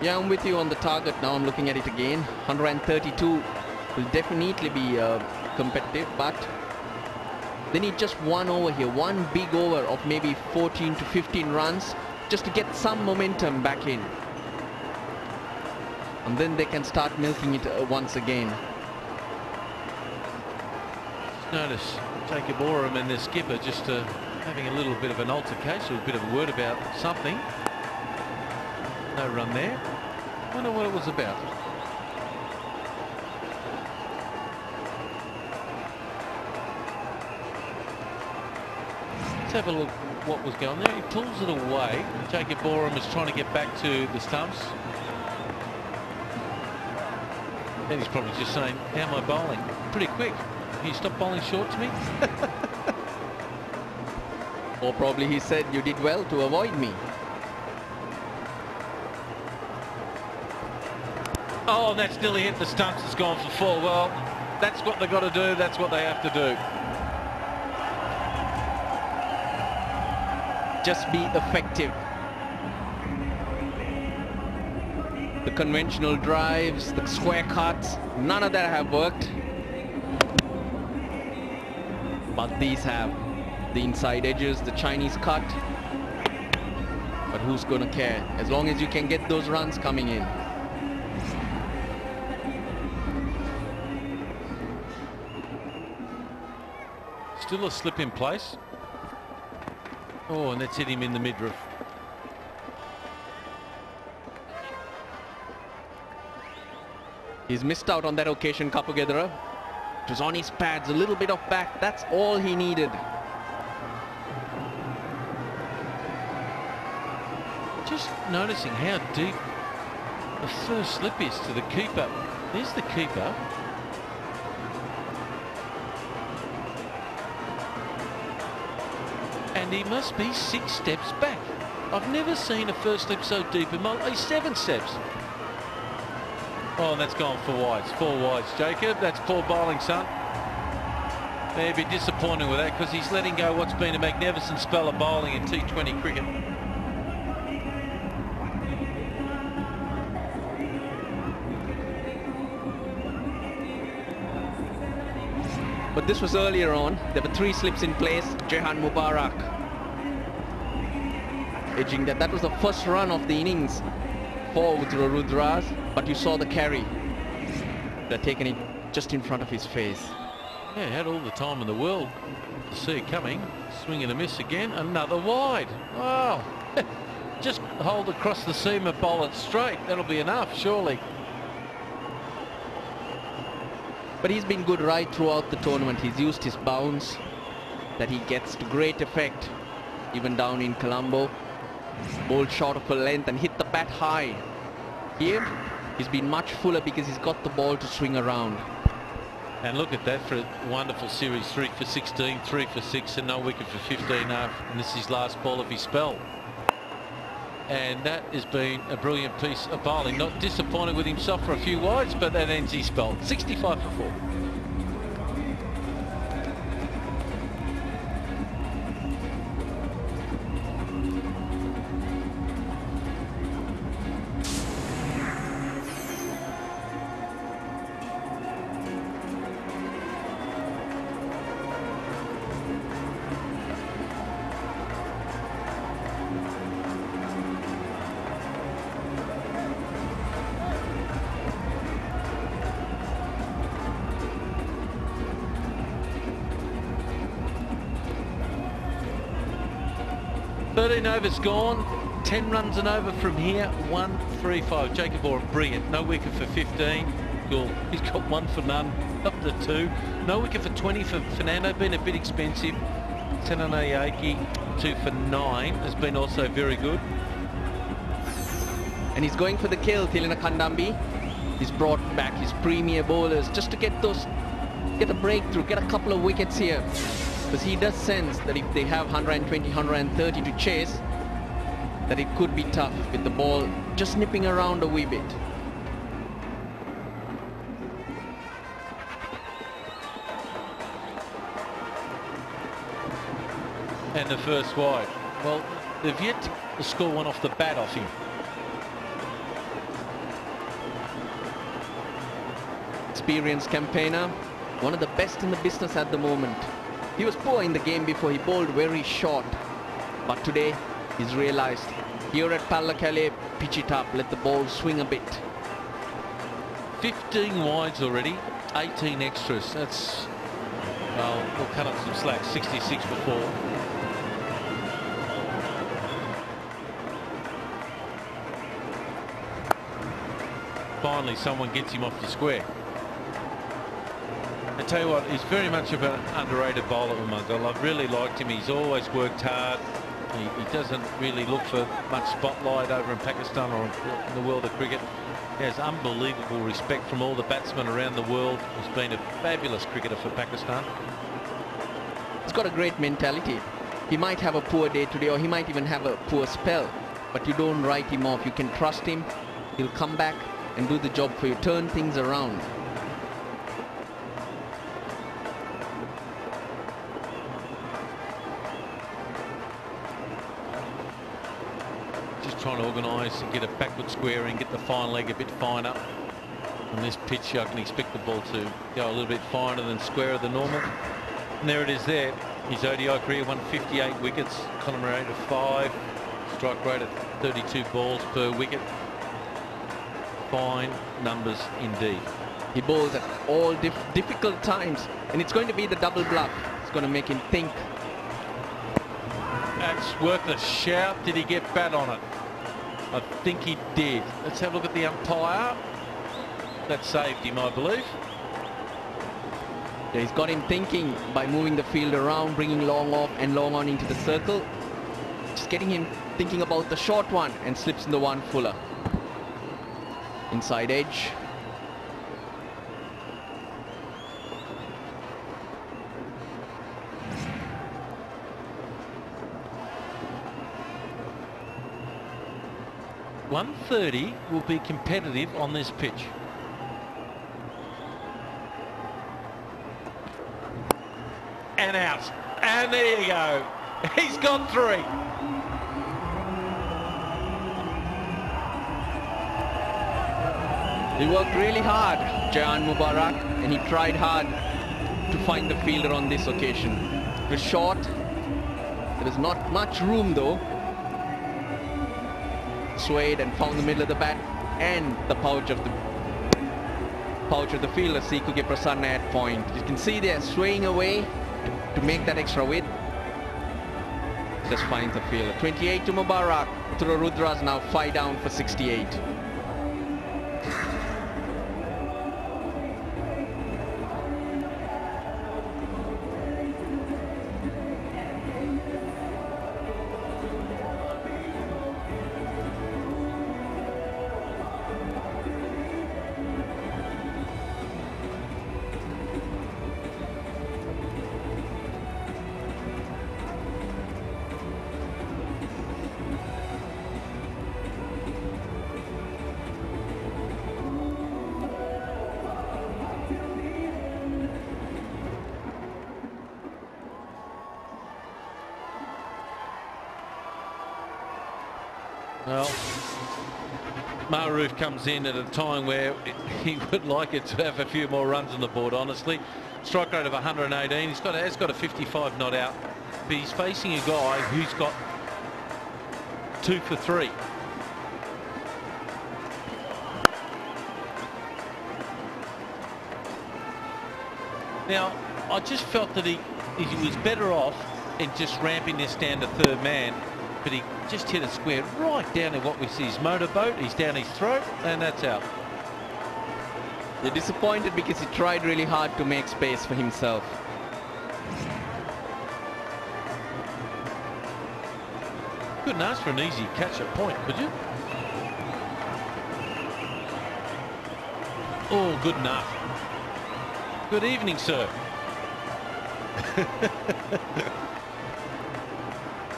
Yeah, I'm with you on the target now. I'm looking at it again. 132 will definitely be competitive, but they need just 1 over here. 1 big over of maybe 14 to 15 runs just to get some momentum back in. And then they can start milking it once again. Notice Jacob Oram and the skipper just having a little bit of an altercation, a bit of a word about something. No run there. I wonder what it was about. Let's have a look what was going there. He pulls it away. Jacob Oram is trying to get back to the stumps. Then he's probably just saying, how am I bowling? Pretty quick. Can you stop bowling short to me? Or probably he said, you did well to avoid me. Oh, that's nearly hit the stumps. It's gone for 4. Well, that's what they've got to do. That's what they have to do. Just be effective. The conventional drives, the square cuts, none of that have worked. But these have. The inside edges, the Chinese cut. But who's going to care? As long as you can get those runs coming in. Still a slip in place. Oh, and that's hit him in the midriff. He's missed out on that occasion, Kapugedera. It was on his pads, a little bit off back. That's all he needed. Just noticing how deep the first slip is to the keeper. There's the keeper. And he must be 6 steps back. I've never seen a first slip so deep in my... He's 7 steps. Oh, and that's gone for wides. 4 wides, Jacob. That's poor bowling, son. They'd be disappointed with that because he's letting go what's been a magnificent spell of bowling in T20 cricket. but this was earlier on. There were 3 slips in place. Jehan Mubarak edging that. That was the first run of the innings for Uthura Rudras, but you saw the carry. They're taking it just in front of his face. Yeah, he had all the time in the world to see it coming. Swing and a miss again. Another wide. Wow. Just hold across the seam and bowl it straight. That'll be enough, surely. But he's been good right throughout the tournament. He's used his bounce that he gets to great effect, even down in Colombo. Bowled short of a length and hit the bat high. Here, he's been much fuller because he's got the ball to swing around. And look at that for a wonderful series. 3 for 16, 3 for 6 and no wicket for 15 half. And this is his last ball of his spell. And that has been a brilliant piece of bowling. Not disappointed with himself for a few wides, but that ends his spell. 65 for 4. Overs gone, 10 runs and over from here, 1-3-5. Jacob Oram, brilliant. No wicket for 15. Cool. He's got 1 for none, up to 2. No wicket for 20 for Fernando, been a bit expensive. Tenanayaki, 2 for 9, has been also very good. And he's going for the kill, Tilina Kandambi. He's brought back his premier bowlers just to get a breakthrough, get a couple of wickets here. Because he does sense that if they have 120, 130 to chase, that it could be tough with the ball just nipping around a wee bit. And the first wide. Well, they've yet to score one off the bat off him. Experienced campaigner, one of the best in the business at the moment. He was poor in the game before, he bowled very short. But today, he's realized, here at Pallekele, pitch it up, let the ball swing a bit. 15 wides already, 18 extras. That's, well, we'll cut up some slack, 66 for 4. Finally, someone gets him off the square. I tell you what, he's very much of an underrated bowler, Umangal. I've really liked him. He's always worked hard. He doesn't really look for much spotlight over in Pakistan or in the world of cricket. He has unbelievable respect from all the batsmen around the world. He's been a fabulous cricketer for Pakistan. He's got a great mentality. He might have a poor day today, or he might even have a poor spell, but you don't write him off. You can trust him. He'll come back and do the job for you, turn things around. Trying to organise and get a backward square and get the fine leg a bit finer. On this pitch, I can expect the ball to go a little bit finer than squarer than normal. And there it is there. His ODI career, 158 wickets, column rate of 5, strike rate at 32 balls per wicket. Fine numbers indeed. He bowls at all difficult times, and it's going to be the double bluff. It's going to make him think. That's worth a shout. Did he get bat on it? I think he did. Let's have a look at the umpire. That saved him, I believe. Yeah, he's got him thinking by moving the field around, bringing long off and long on into the circle. Just getting him thinking about the short one, and slips in the one fuller. Inside edge. .130 will be competitive on this pitch. And out. And there you go. He's got 3. He worked really hard, Jehan Mubarak, and he tried hard to find the fielder on this occasion. It was short. There was not much room though. Swayed and found the middle of the bat and the pouch of the fielder. Sikuke Prasanna at point. You can see they're swaying away to make that extra width. Just finds the fielder. 28 to Mubarak. Uthura Rudras now 5 down for 68. Well, Maroof comes in at a time where he would like it to have a few more runs on the board, honestly. Strike rate of 118. Has got a 55 not out, but he's facing a guy who's got 2 for 3. Now, I just felt that he was better off in just ramping this down to third man, but he just hit a square right down in what we see his motorboat. He's down his throat, and that's out. They're disappointed because he tried really hard to make space for himself. Couldn't ask for an easy catch at point, could you? Oh, good enough. Good evening, sir.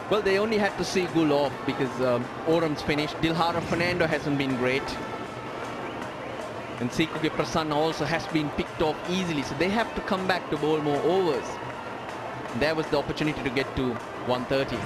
Well, they only had to see Gul off because Orum's finished. Dilhara Fernando hasn't been great. And Sikuke Prasanna also has been picked off easily. So they have to come back to bowl more overs. And there was the opportunity to get to 130.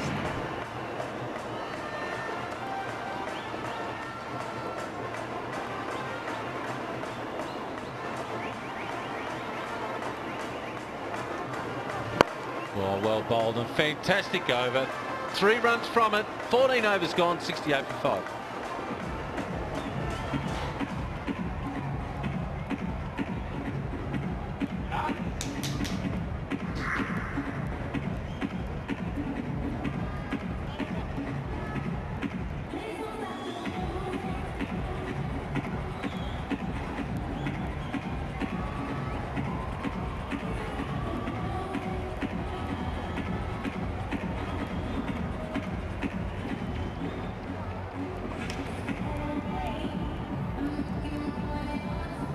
Well bowled and fantastic over. 3 runs from it. 14 overs gone. 68 for 5.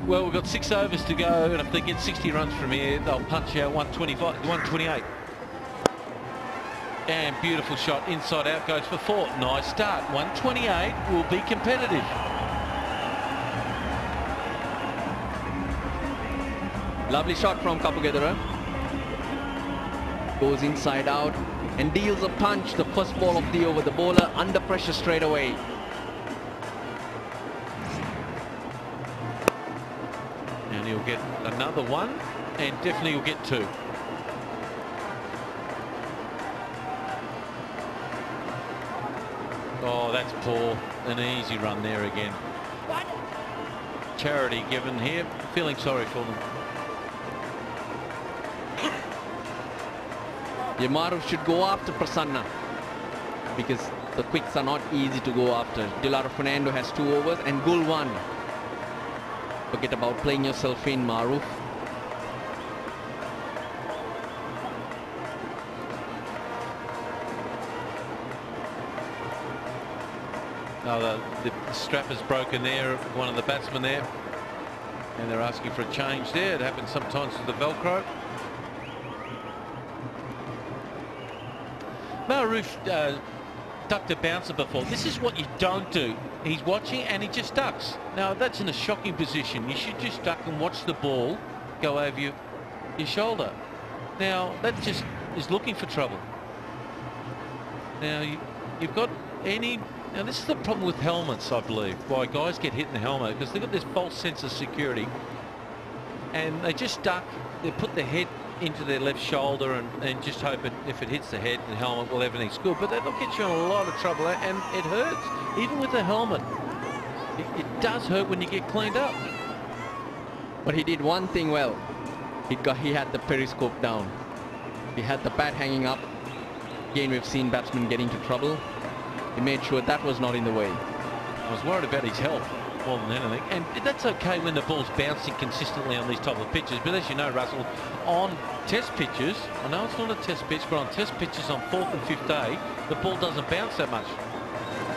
Well, we've got 6 overs to go, and if they get 60 runs from here, they'll punch out 128. And beautiful shot, inside out, goes for 4. Nice start. 128 will be competitive. Lovely shot from Kapugedera. Goes inside out and deals a punch. The first ball of the over. The bowler under pressure straight away. And he'll get another one, and definitely he'll get 2. Oh, that's poor. An easy run there again. Charity given here. Feeling sorry for them. Maroof should go after Prasanna because the quicks are not easy to go after. Dilhara Fernando has 2 overs and Gul 1. Forget about playing yourself in, Maroof. Oh, the strap is broken there, one of the batsmen there. And they're asking for a change there. It happens sometimes with the Velcro. Maroof ducked a bouncer before. This is what you don't do. He's watching and he just ducks. Now that's in a shocking position. You should just duck and watch the ball go over your shoulder. Now that just is looking for trouble. Now you've got any... Now this is the problem with helmets, I believe, why guys get hit in the helmet, because they've got this false sense of security and they just duck, they put their head into their left shoulder and just hope if it hits the head and helmet, well, everything's good. But that'll get you in a lot of trouble, and it hurts. Even with the helmet, it does hurt when you get cleaned up. But he did one thing well. He had the periscope down. He had the bat hanging up. Again, we've seen batsmen get into trouble. He made sure that was not in the way. I was worried about his health more than anything, and that's okay when the ball's bouncing consistently on these type of pitches, but as you know, Russell, on test pitches, I know it's not a test pitch, but on test pitches on 4th and 5th day, the ball doesn't bounce that much,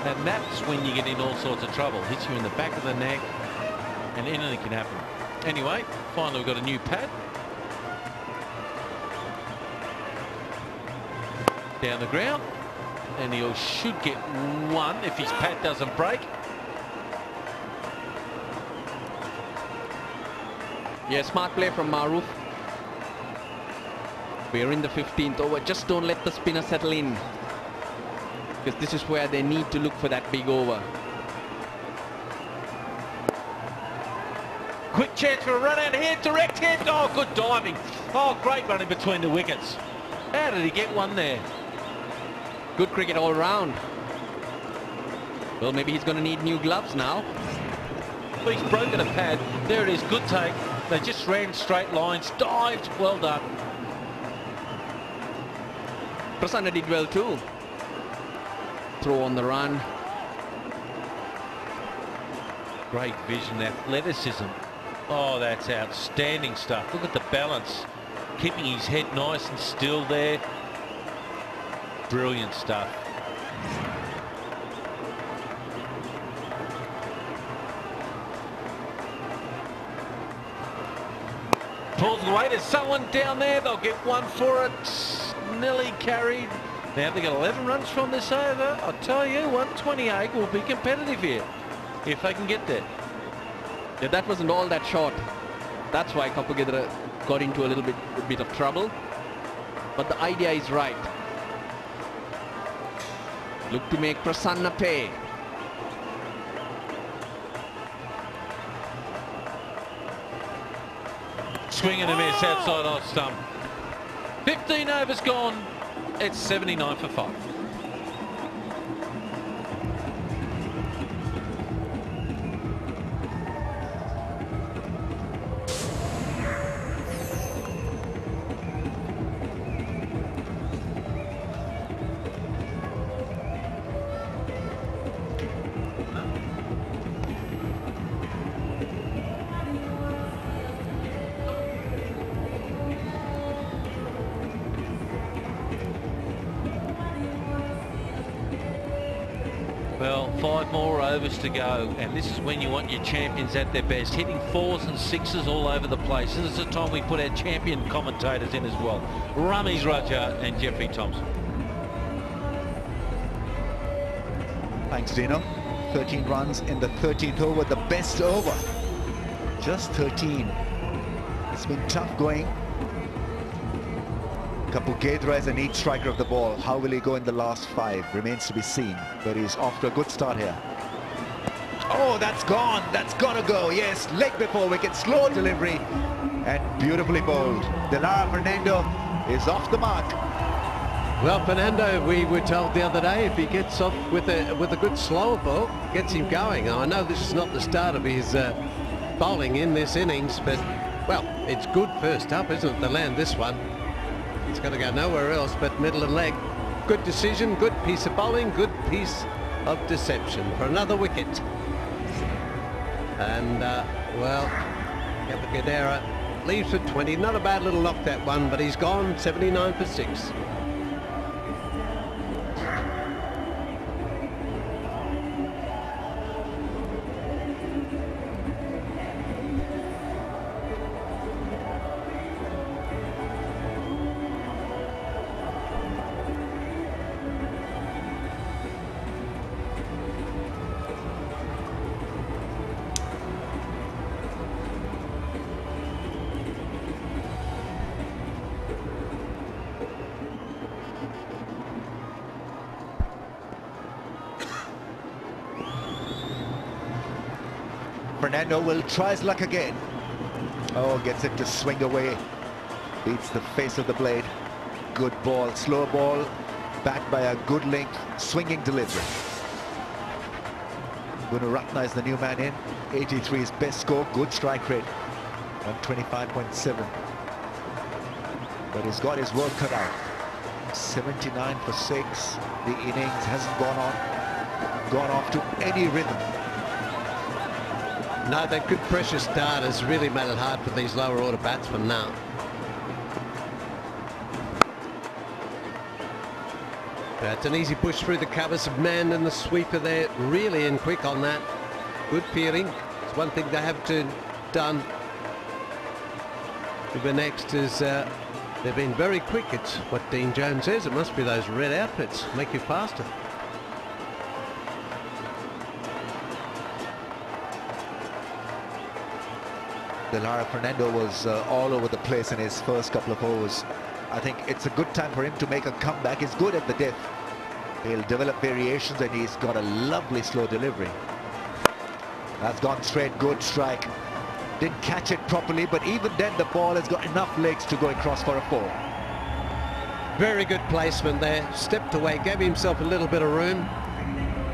and that's when you get in all sorts of trouble. Hits you in the back of the neck, and anything can happen. Anyway, finally we've got a new pad. Down the ground, and he should get one if his pad doesn't break. Yeah, smart play from Maruf. We're in the 15th over. Just don't let the spinner settle in, because this is where they need to look for that big over. Quick chance for a run out here, direct hit. Oh, good diving. Oh, great running between the wickets. How did he get one there? Good cricket all round. Well, maybe he's going to need new gloves now. Well, he's broken a pad. There it is, good take. They just ran straight lines, dived. Well done. Prasanna did well too. Throw on the run. Great vision, athleticism. Oh, that's outstanding stuff. Look at the balance. Keeping his head nice and still there. Brilliant stuff. Pulls away. There's someone down there. They'll get one for it. Nearly carried. Now they got 11 runs from this over. I'll tell you, 128 will be competitive here if they can get there. Yeah, that wasn't all that short. That's why Kapagedra got into a bit of trouble. But the idea is right. Look to make Prasanna pay. Swing and a miss outside off stump. 15 overs gone. It's 79 for 5. Well, 5 more overs to go, and this is when you want your champions at their best, hitting 4s and 6s all over the place. This is the time we put our champion commentators in as well. Ramesh Raja and Jeffrey Thompson. Thanks, Dino. 13 runs in the 13th over, the best over. Just 13. It's been tough going. Kapagedra is a neat striker of the ball. How will he go in the last 5? Remains to be seen, but he's off to a good start here. Oh, that's gone. That's got to go. Yes, leg before wicket, slow delivery, and beautifully bowled. Delara Fernando is off the mark. Well, Fernando, we were told the other day, if he gets off with a good slower ball, gets him going. I know this is not the start of his bowling in this innings, but, well, it's good first up, isn't it, to land this one. It's got to go nowhere else but middle of leg. Good decision, good piece of bowling, good piece of deception for another wicket. And, well, Kapagedra leaves for 20. Not a bad little knock, that one, but he's gone 79 for 6. Fernando will try his luck again. Oh, gets it to swing away. Beats the face of the blade. Good ball, slow ball, backed by a good length, swinging delivery. Uthura is the new man in. 83 is best score, good strike rate. 125.7. But he's got his work cut out. 79 for 6. The innings hasn't gone off to any rhythm. No, that good pressure start has really made it hard for these lower order batsmen now. That's an easy push through the covers of Man and the sweeper there, really in quick on that. Good feeling. It's one thing they have to done. The next is they've been very quick. It's what Dean Jones says. It must be those red outfits make you faster. Lara Fernando was all over the place in his first couple of overs. I think it's a good time for him to make a comeback. He's good at the death. He'll develop variations, and he's got a lovely slow delivery. That's gone straight, good strike. Didn't catch it properly, but even then the ball has got enough legs to go across for a 4. Very good placement there. Stepped away, gave himself a little bit of room.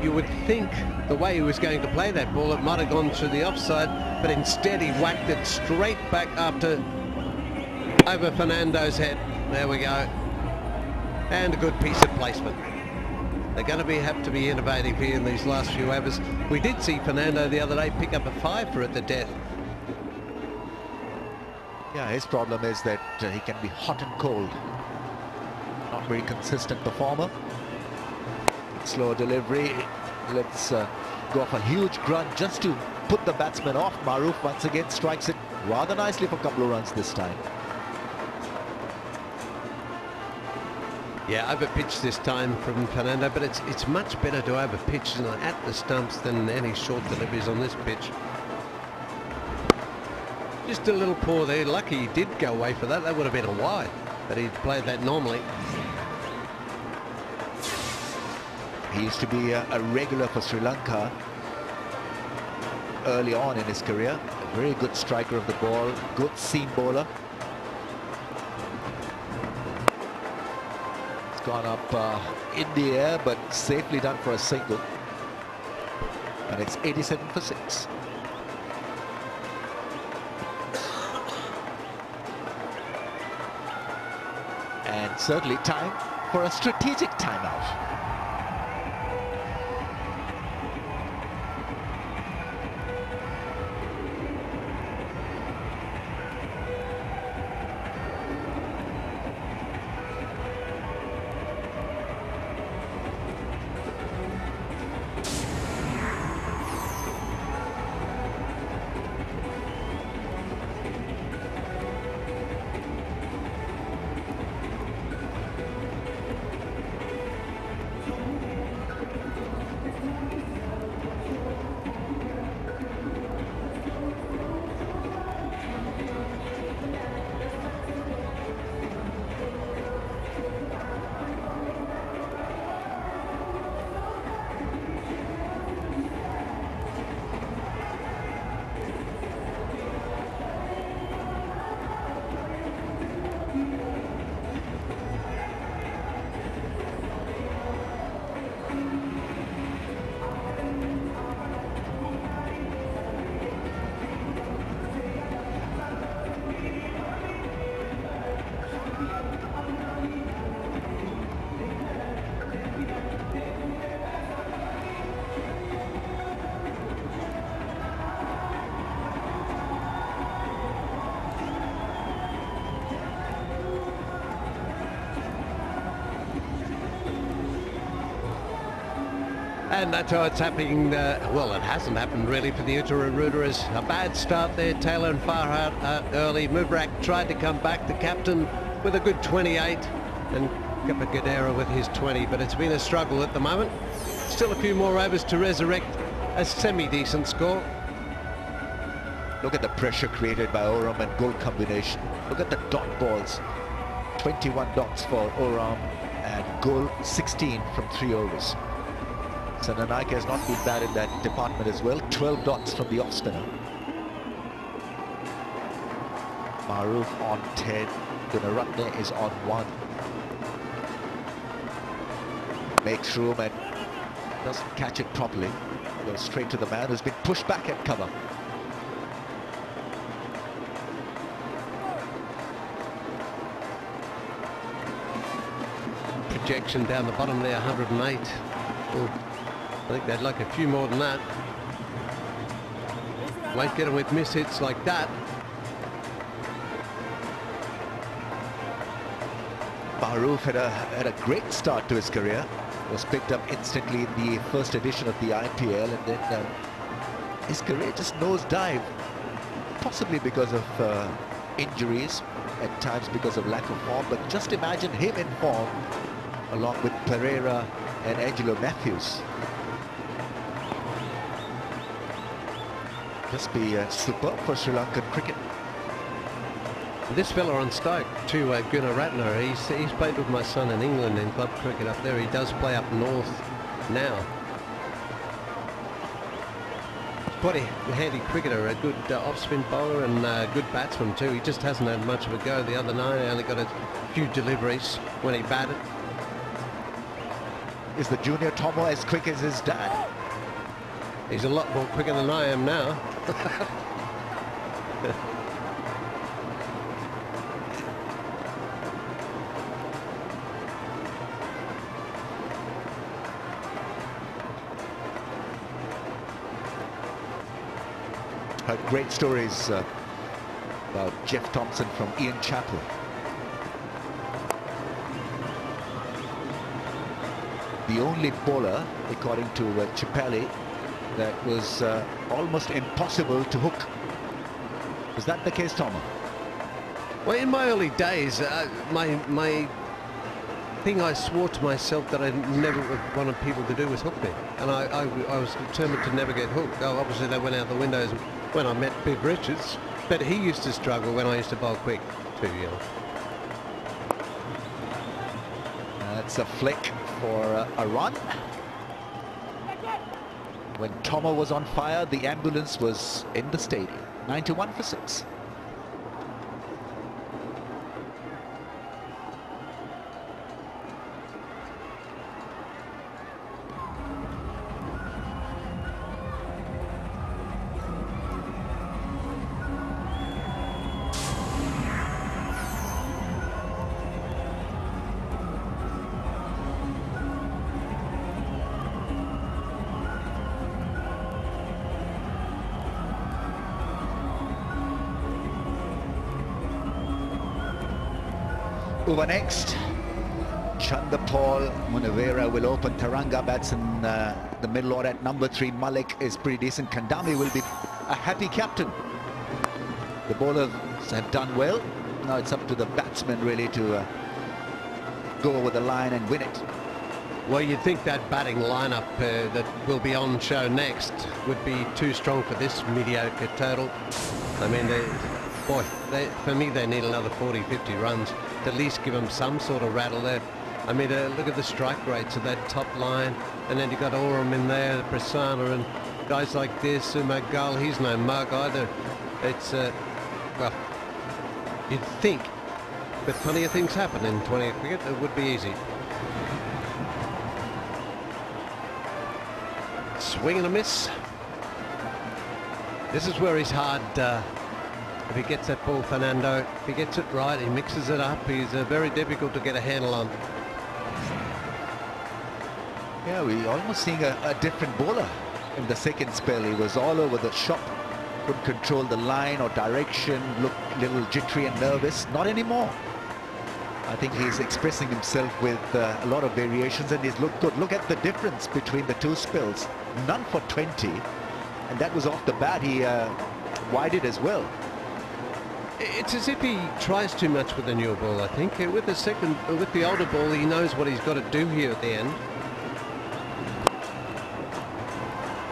You would think the way he was going to play that ball, it might have gone to the offside, but instead he whacked it straight back over Fernando's head. There we go. And a good piece of placement. They're going to have to be innovative here in these last few overs. We did see Fernando the other day pick up a 5 at the death. Yeah, his problem is that he can be hot and cold. Not very consistent performer. Slow delivery. Let's go off a huge grunt just to put the batsman off. Maroof once again strikes it rather nicely for a couple of runs this time. Yeah, overpitch this time from Fernando, but it's much better to overpitch at the stumps than any short deliveries on this pitch. Just a little poor there. Lucky he did go away for that. That would have been a wide, but he'd played that normally. He used to be a regular for Sri Lanka early on in his career. A very good striker of the ball, good seam bowler. It's gone up in the air, but safely done for a single. And it's 87 for 6. And certainly time for a strategic timeout. And that's how it's happening. Well, it hasn't happened really for the Uthura Rudras. A bad start there. Taylor and Farhat early. Mubrak tried to come back. The captain with a good 28 and Gadera with his 20. But it's been a struggle at the moment. Still a few more overs to resurrect a semi-decent score. Look at the pressure created by Oram and goal combination. Look at the dot balls. 21 dots for Oram and goal 16 from 3 overs. Sananaike has not been bad in that department as well. 12 dots from the off spinner. Maruf on 10. Gunaratne is on 1. Makes room and doesn't catch it properly. Goes straight to the man who's been pushed back at cover. Projection down the bottom there, 108. Ooh, I think they'd like a few more than that. Won't get them with miss hits like that. Maruf had a great start to his career. Was picked up instantly in the first edition of the IPL, and then his career just nosedived, possibly because of injuries, at times because of lack of form. But just imagine him in form, along with Pereira and Angelo Matthews. Just be superb for Sri Lankan cricket. This fella on Stoke, too, Gunaratne, he's played with my son in England in club cricket up there. He does play up north now. Quite a handy cricketer, a good off-spin bowler and good batsman too. He just hasn't had much of a go the other night. He only got a few deliveries when he batted. Is the junior Tomo as quick as his dad? He's a lot more quicker than I am now. Heard great stories about Jeff Thompson from Ian Chappell. The only bowler, according to Chappelli, that was almost impossible to hook. Was that the case, Tom? Well, in my early days, my thing I swore to myself that I never wanted people to do was hook me, and I was determined to never get hooked. Oh, obviously they went out the windows when I met Big Richards, but he used to struggle when I used to bowl quick too, you know. That's a flick for a run. When Tomo was on fire, the ambulance was in the stadium. 91 for 6. Over next, Chandapal Munavera will open. Taranga bats in the middle order at number 3. Malik is pretty decent. Kandami will be a happy captain. The bowlers have done well. Now it's up to the batsmen really to go over the line and win it. Well, you'd think that batting lineup that will be on show next would be too strong for this mediocre total. I mean, for me, they need another 40, 50 runs to at least give them some sort of rattle there. I mean, look at the strike rates of that top line, and then you got Oram in there, Prasanna, and guys like this. Umagal, he's no mug either. It's well, you'd think, but plenty of things happen in 20 cricket. It would be easy. Swing and a miss. This is where he's hard. If he gets that ball, Fernando, if he gets it right, he mixes it up. He's very difficult to get a handle on. Yeah, we're almost seeing a different bowler in the second spell. He was all over the shop, couldn't control the line or direction, looked a little jittery and nervous. Not anymore. I think he's expressing himself with a lot of variations, and he's looked good. Look at the difference between the two spells. None for 20, and that was off the bat. He wided as well. It's as if he tries too much with the newer ball, I think. With the older ball, he knows what he's got to do here at the end.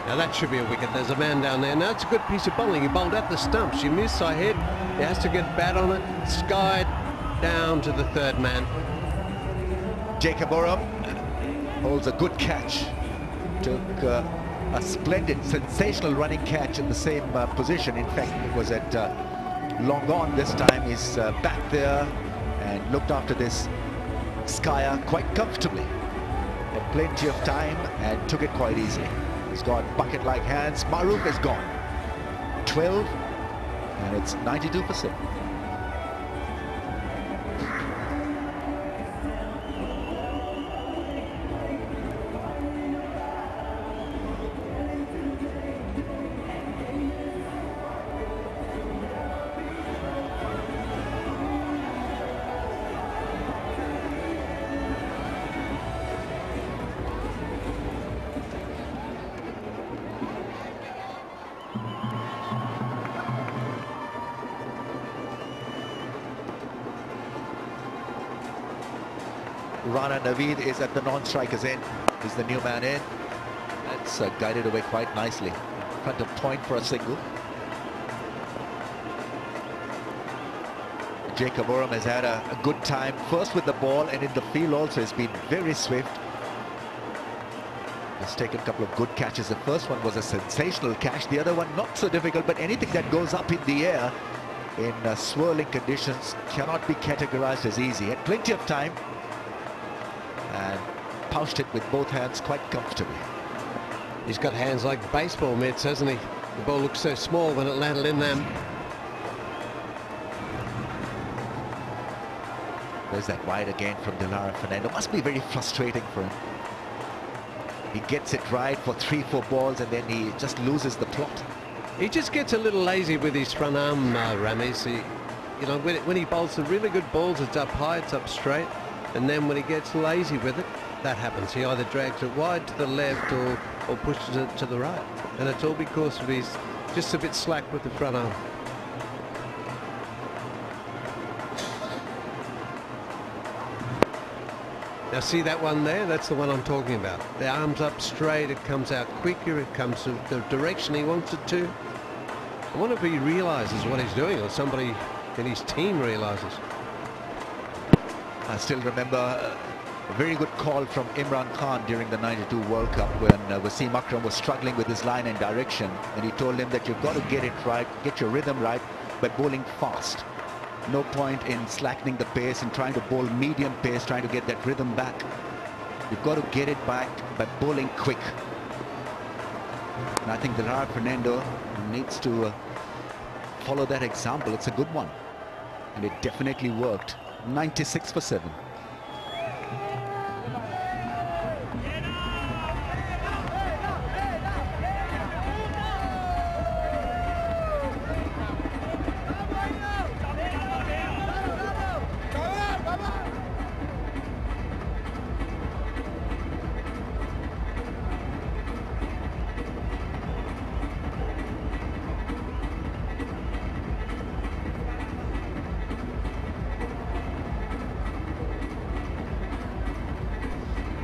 Now that should be a wicket. There's a man down there. Now it's a good piece of bowling. He bowled at the stumps. You miss, I hit. He has to get bat on it. Skied down to the third man. Jacob Oram holds a good catch. Took a splendid, sensational running catch in the same position. In fact, it was at long on this time. He's back there and looked after this skier quite comfortably. Had plenty of time and took it quite easily. He's got bucket-like hands. Maruf is gone. 12, and it's 92%. Rana Naveed is at the non-striker's end. He's the new man in. That's guided away quite nicely. In front of point for a single. Jacob Oram has had a good time, first with the ball and in the field also. Has been very swift. Has taken a couple of good catches. The first one was a sensational catch. The other one not so difficult, but anything that goes up in the air in swirling conditions cannot be categorized as easy. Had plenty of time and poushed it with both hands quite comfortably. He's got hands like baseball mitts, hasn't he? The ball looks so small when it landed in them. There's that wide again from Uthura Fernando. Must be very frustrating for him. He gets it right for 3-4 balls and then he just loses the plot. He just gets a little lazy with his front arm, Ramesh. You know, when he bowls the really good balls, it's up high, it's up straight. And then when he gets lazy with it, that happens. He either drags it wide to the left or pushes it to the right. And it's all because of his just a bit slack with the front arm. Now see that one there? That's the one I'm talking about. The arm's up straight, it comes out quicker, it comes to the direction he wants it to. I wonder if he realises what he's doing, or somebody in his team realises. I still remember a very good call from Imran Khan during the '92 World Cup when Wasim Akram was struggling with his line and direction, and he told him that you've got to get it right, get your rhythm right by bowling fast. No point in slackening the pace and trying to bowl medium pace, trying to get that rhythm back. You've got to get it back by bowling quick. And I think Uthura Fernando needs to follow that example. It's a good one, and it definitely worked. 96 for 7.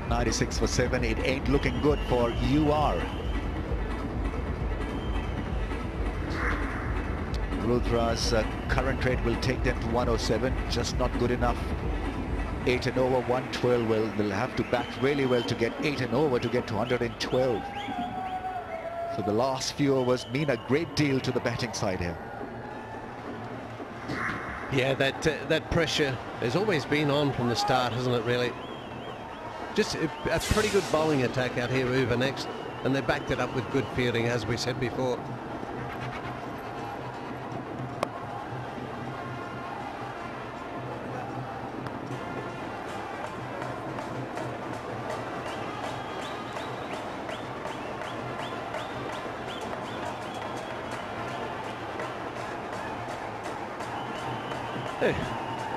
.96 for 7. It ain't looking good for UR. Rudra's current rate will take them to 107, just not good enough. 8 and over, 112. Well, they'll have to bat really well to get 8 and over to get to 112. So the last few overs mean a great deal to the batting side here. Yeah, that pressure has always been on from the start, hasn't it, really? Just a pretty good bowling attack out here over next, and they backed it up with good fielding, as we said before.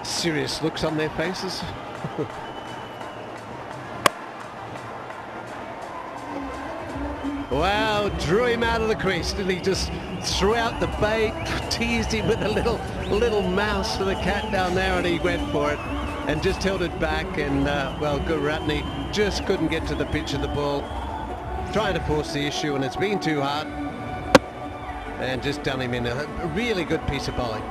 Serious looks on their faces. Wow, drew him out of the crease, and he just threw out the bait, teased him with a little mouse to the cat down there, and he went for it and just held it back. And well, Guratney just couldn't get to the pitch of the ball, trying to force the issue, and it's been too hard, and just done him in. A really good piece of bowling.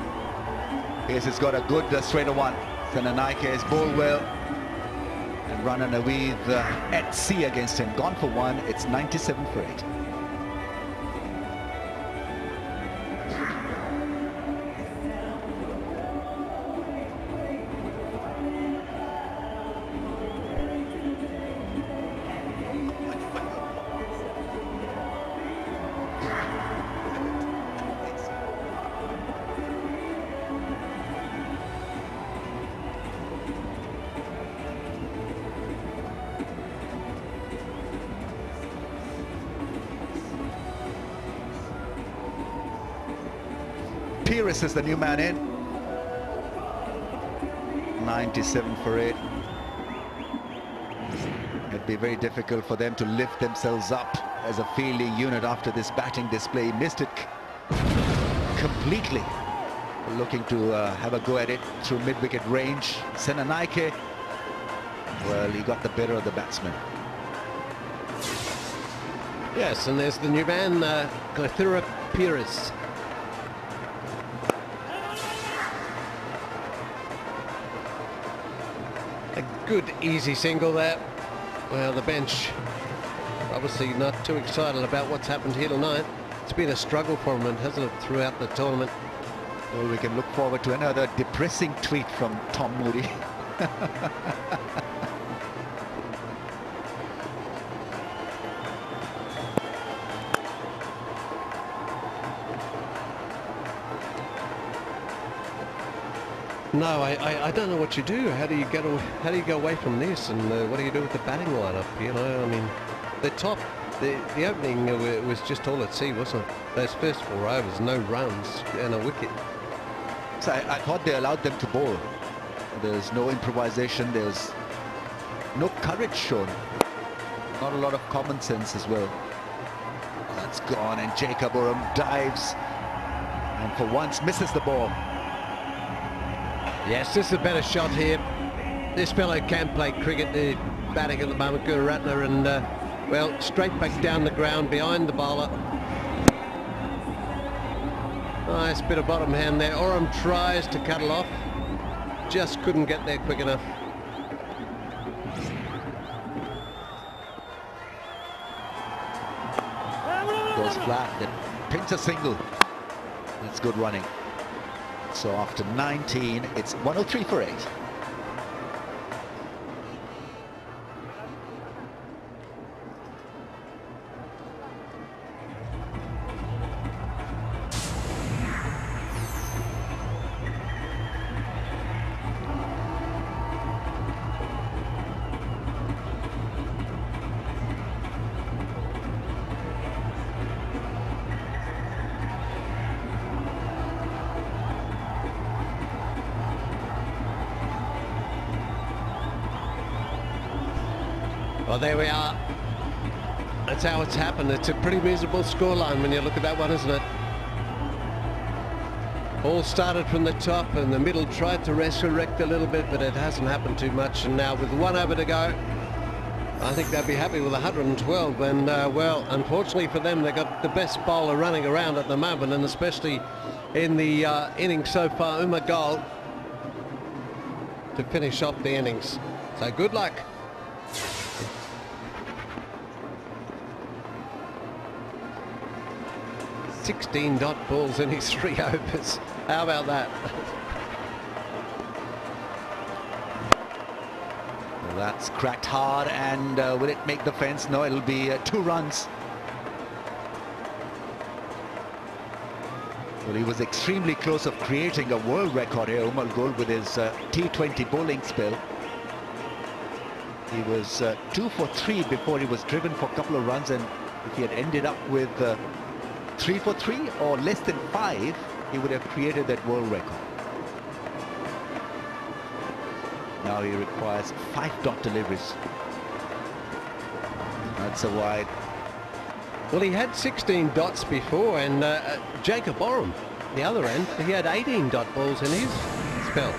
Yes, it's got a good straighter one. Senanaike has bowled well. And Rana Naveed at sea against him. Gone for 1. It's 97 for 8. Pires is the new man in. 97 for 8. It'd be very difficult for them to lift themselves up as a fielding unit after this batting display. He missed it completely. Looking to have a go at it through mid-wicket range. Senanaike, well, he got the better of the batsman. Yes, and there's the new man, Uthura Rudras. A good, easy single there. Well, the bench obviously not too excited about what's happened here tonight. It's been a struggle for him, hasn't it, throughout the tournament? Well, we can look forward to another depressing tweet from Tom Moody. No, I don't know what you do. How do you go away from this, and what do you do with the batting lineup? You know, I mean, the opening was just all at sea, wasn't it? Those first 4 overs, no runs and a wicket. So I thought they allowed them to bowl. There's no improvisation. There's no courage shown. Not a lot of common sense as well. That's gone, and Jacob Oram dives, and for once misses the ball. Yes, this is a better shot here. This fellow can play cricket. The batting at the moment, Uthura Rudras, and well, straight back down the ground behind the bowler. Nice bit of bottom hand there. Oram tries to cut it off. Just couldn't get there quick enough. Goes flat, then pins a single. That's good running. So after 19, it's 103 for 8. Well, there we are. That's how it's happened. It's a pretty miserable scoreline when you look at that one, isn't it? All started from the top, and the middle tried to resurrect a little bit, but it hasn't happened too much. And now with 1 over to go, I think they'll be happy with 112. And, well, unfortunately for them, they've got the best bowler running around at the moment, and especially in the innings so far, Umar to finish off the innings. So good luck. 16 dot balls in his 3 overs. How about that? Well, that's cracked hard, and will it make the fence? No, it'll be 2 runs. Well, he was extremely close of creating a world record here, Umar Gul, with his T20 bowling spell. He was 2 for 3 before he was driven for a couple of runs, and if he had ended up with 3 for 3 or less than 5, he would have created that world record. Now he requires 5 dot deliveries. That's a wide. Well, he had 16 dots before, and Jacob Oram, the other end, he had 18 dot balls in his spell.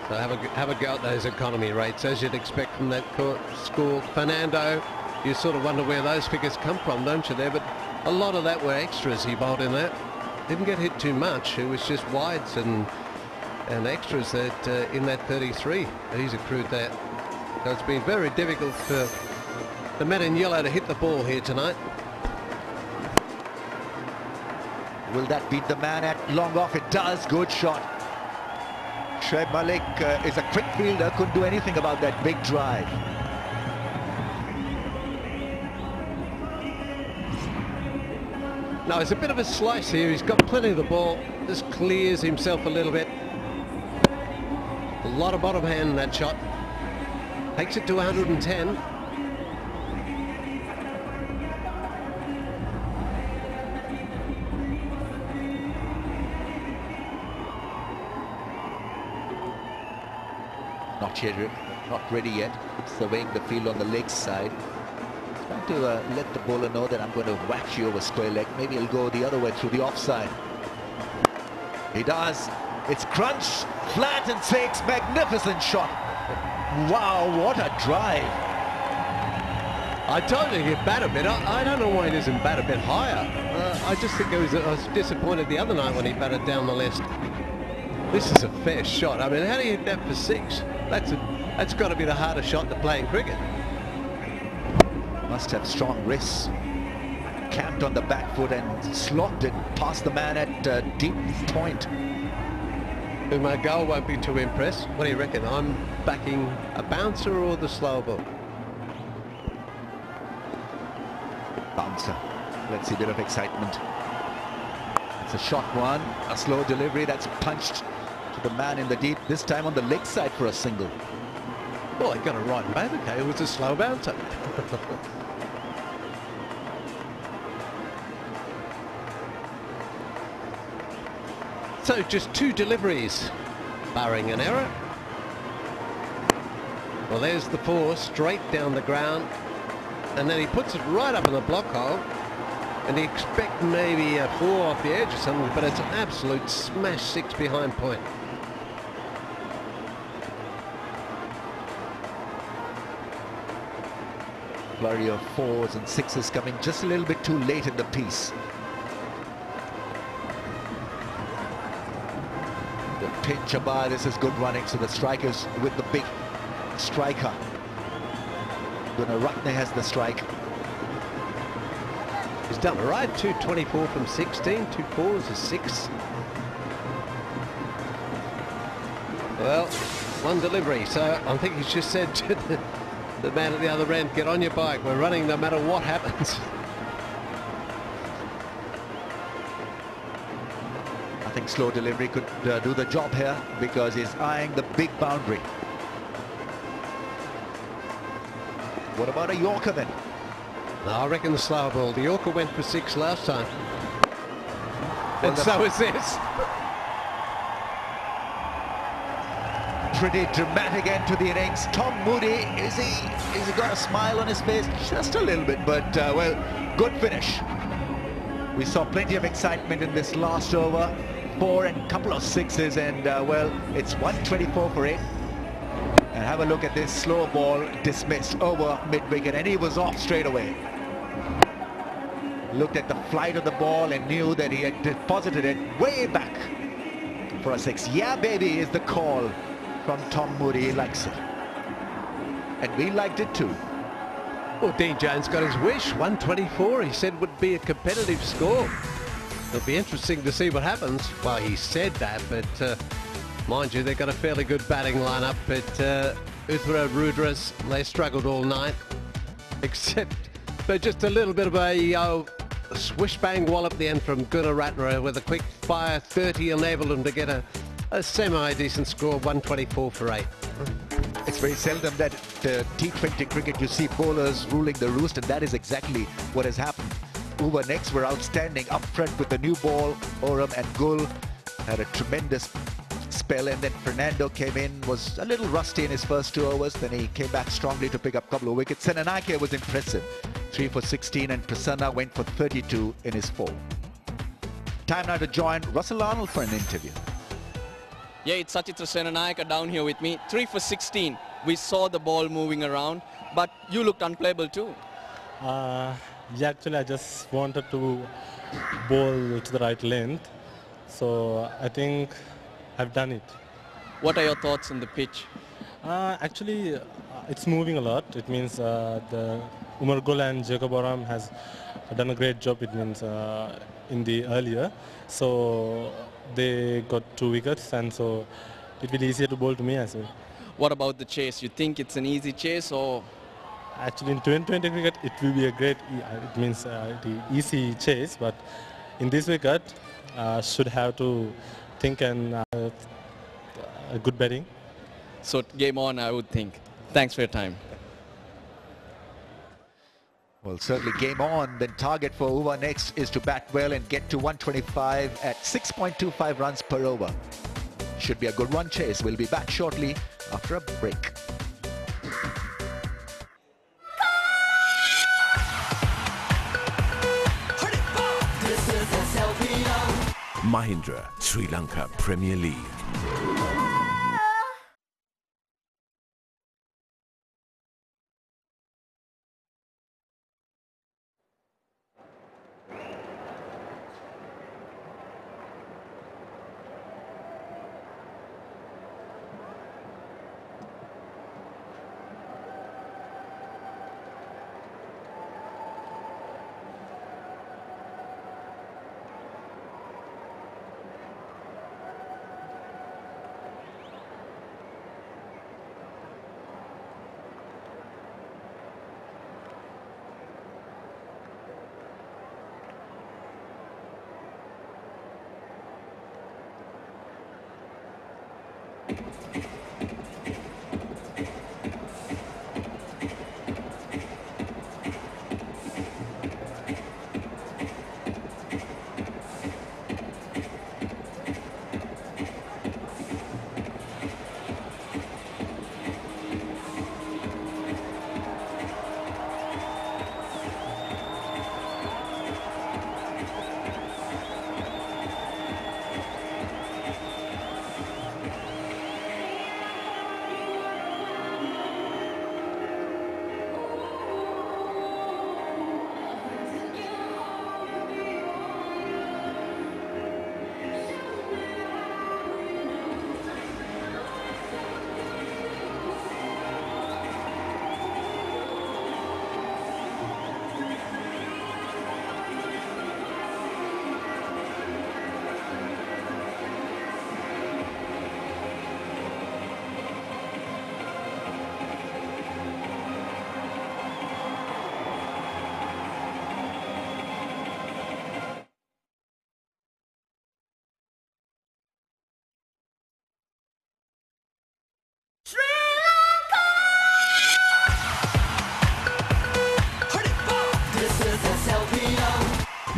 So have a go at those economy rates, as you'd expect from that score. Fernando, you sort of wonder where those figures come from, don't you, there? But a lot of that were extras he bowled in that. Didn't get hit too much. It was just wides and extras that in that 33 that he's accrued that. So it's been very difficult for the men in yellow to hit the ball here tonight. Will that beat the man at long off? It does. Good shot. Shoaib Malik is a quick fielder, couldn't do anything about that big drive. Now, it's a bit of a slice here. He's got plenty of the ball. Just clears himself a little bit. A lot of bottom hand in that shot. Takes it to 110. Chedrick, not ready yet, surveying the field on the leg side. Trying to let the bowler know that I'm going to whack you over square leg. Maybe he'll go the other way through the offside. He does. It's crunch, flat and six, magnificent shot. Wow, what a drive. I told you he'd bat a bit. I don't know why he doesn't bat a bit higher. I just think I was disappointed the other night when he batted down the list. This is a fair shot. I mean, how do you hit that for six? That's got to be the hardest shot to play in cricket. Must have strong wrists. Camped on the back foot and slogged it past the man at deep point. Umar won't be too impressed. What do you reckon? I'm backing a bouncer or the slower ball? Bouncer. Let's see a bit of excitement. It's a short one, a slow delivery that's punched to the man in the deep, this time on the leg side for a single. Well, he got it right back. Okay, it was a slow bouncer. So just 2 deliveries, barring an error. Well, there's the 4 straight down the ground, and then he puts it right up in the block hole, and you expect maybe a 4 off the edge or something, but it's an absolute smash 6 behind point. Flurry of 4s and 6s coming just a little bit too late in the piece. The pinch by, this is good running, so the strikers with the big striker. Gunaratne has the strike. He's done all right. 224 from 16, 2 4s, a 6. Well, 1 delivery, so I think he's just said to the man at the other end, get on your bike, we're running no matter what happens. I think slow delivery could do the job here because he's eyeing the big boundary. What about a Yorker then? No, I reckon the slower ball. The Yorker went for 6 last time. And so is this. Pretty dramatic end to the innings. Tom Moody, is he got a smile on his face? Just a little bit, but well, good finish. We saw plenty of excitement in this last over. 4 and a couple of 6s, and well, it's 124 for 8. And have a look at this slow ball dismissed over mid-wicket, and he was off straight away. Looked at the flight of the ball and knew that he had deposited it way back for a 6. Yeah, baby, is the call from Tom Moody. He likes it. And we liked it too. Well, Dean Jones got his wish. 124, he said would be a competitive score. It'll be interesting to see what happens. Well, he said that, but mind you, they've got a fairly good batting lineup, but Uthura Rudras, they struggled all night, except for just a little bit of a swish-bang wallop at the end from Gunaratne with a quick fire 30 enabled him to get a semi-decent score, 124 for 8. It's very seldom that the T20 cricket you see bowlers ruling the roost, and that is exactly what has happened. Uva next were outstanding up front with the new ball. Oram and Gul had a tremendous spell, and then Fernando came in, was a little rusty in his first 2 overs, then he came back strongly to pick up a couple of wickets. Senanayake was impressive, 3 for 16, and Prasanna went for 32 in his 4. Time now to join Russell Arnold for an interview. Yeah, it's Sachitra Senanayake down here with me. 3 for 16. We saw the ball moving around, but you looked unplayable too. Yeah, actually, I just wanted to bowl to the right length, so I think I've done it. What are your thoughts on the pitch? Actually, it's moving a lot. It means the Umar Gul and Jacob Oram has done a great job. It means in the earlier, so they got 2 wickets, and so it will be easier to bowl to me as well. What about the chase? You think it's an easy chase, or? Actually, in 2020 cricket, it will be a great, it means the easy chase, but in this wicket, should have to think and a good batting. So game on, I would think. Thanks for your time. Well, certainly game on. The target for Uva next is to bat well and get to 125 at 6.25 runs per over. should be a good one. Chase will be back shortly after a break. Mahindra, Sri Lanka Premier League.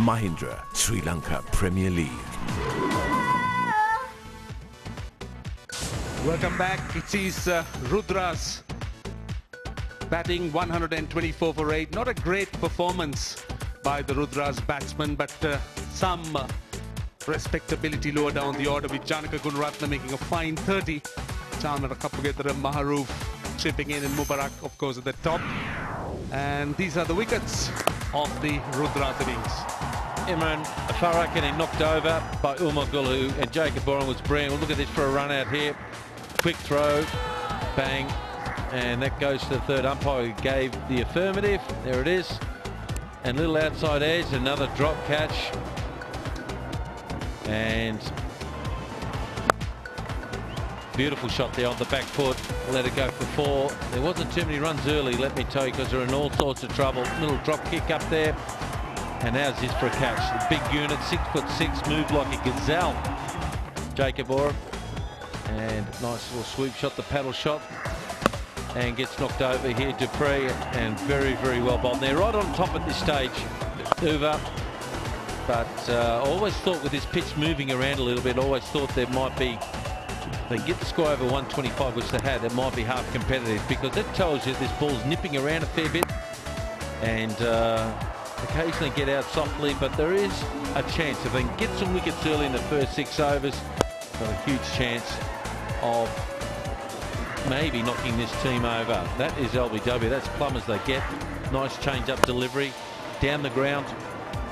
Mahindra, Sri Lanka Premier League. Welcome back. It is Rudras batting 124 for 8. Not a great performance by the Rudras batsman, but some respectability lower down the order with Janaka Gunratna making a fine 30. Chandra Kapugedara Maharoof chipping in and Mubarak, of course, at the top. And these are the wickets of the Rudras innings. Imran Farah getting knocked over by Umagulu, and Jacob Boran was brilliant. Well, look at this for a run out here. Quick throw, bang, and that goes to the third umpire who gave the affirmative. There it is. And little outside edge, another drop catch. And beautiful shot there on the back foot. Let it go for 4. There wasn't too many runs early, let me tell you, because they're in all sorts of trouble. Little drop kick up there. And how's this for a catch? The big unit, 6'6", moved like a gazelle. Jacob Boran. And nice little sweep shot, the paddle shot. And gets knocked over here, Dupree. And very, very well bowled. They're right on top at this stage, Uva. But I always thought with this pitch moving around a little bit, I always thought there might be, they get the score over 125, which they had, it might be half competitive, because that tells you this ball's nipping around a fair bit. And occasionally get out softly, but there is a chance if they can get some wickets early in the first 6 overs, got a huge chance of maybe knocking this team over. That is LBW, that's plumb as they get. Nice change-up delivery, down the ground,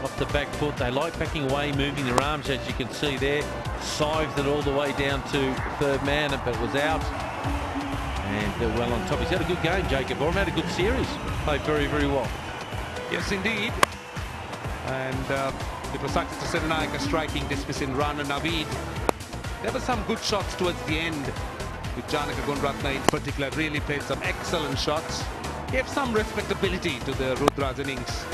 off the back foot. They like backing away, moving their arms, as you can see there. Sived it all the way down to third man, but it was out. And they're well on top. He's had a good game, Jacob Boran, had a good series. Played very, very well. Yes, indeed. And it was Sakshita Serenayaka striking dismiss in run, and Naveed. There were some good shots towards the end, with Janaka Gunratna in particular. Really played some excellent shots. Gave some respectability to the Rudras innings,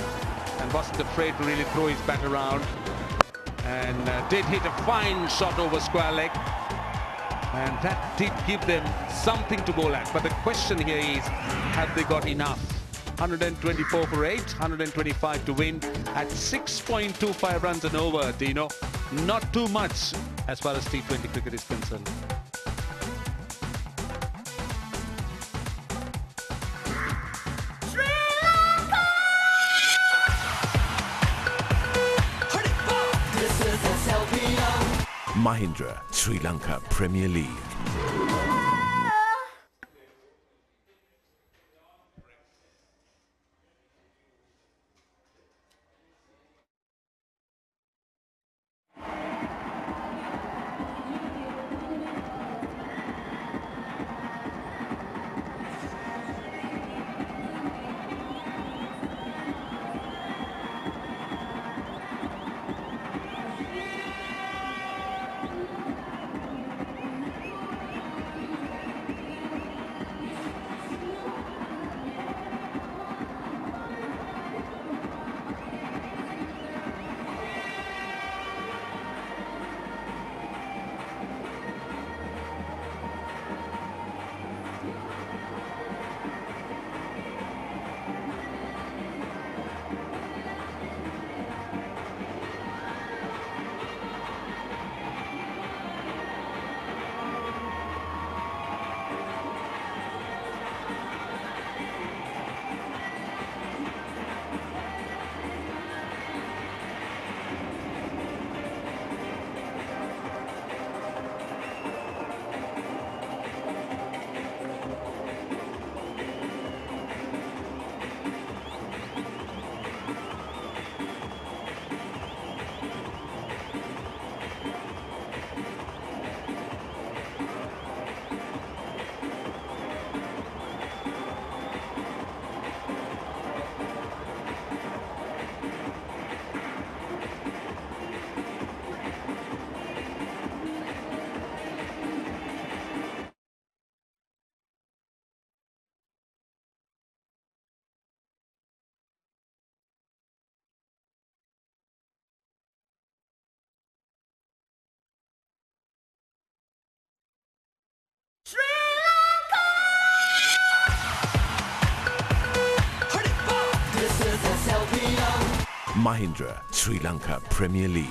and wasn't afraid to really throw his bat around. And did hit a fine shot over square leg. And that did give them something to bowl at. But the question here is, have they got enough 124 for 8, 125 to win at 6.25 runs and over, Dino. Not too much as far as T20 cricket is concerned. Mahindra, Sri Lanka Premier League. Mahindra, Sri Lanka Premier League.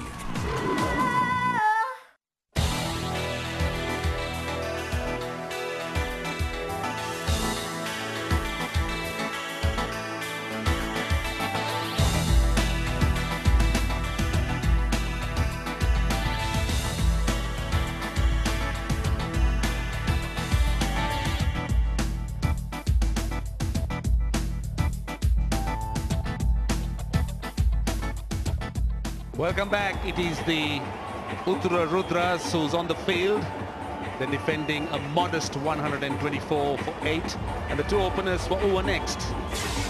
Welcome back. It is the Uthura Rudras who's on the field. They're defending a modest 124 for 8. And the two openers for over next,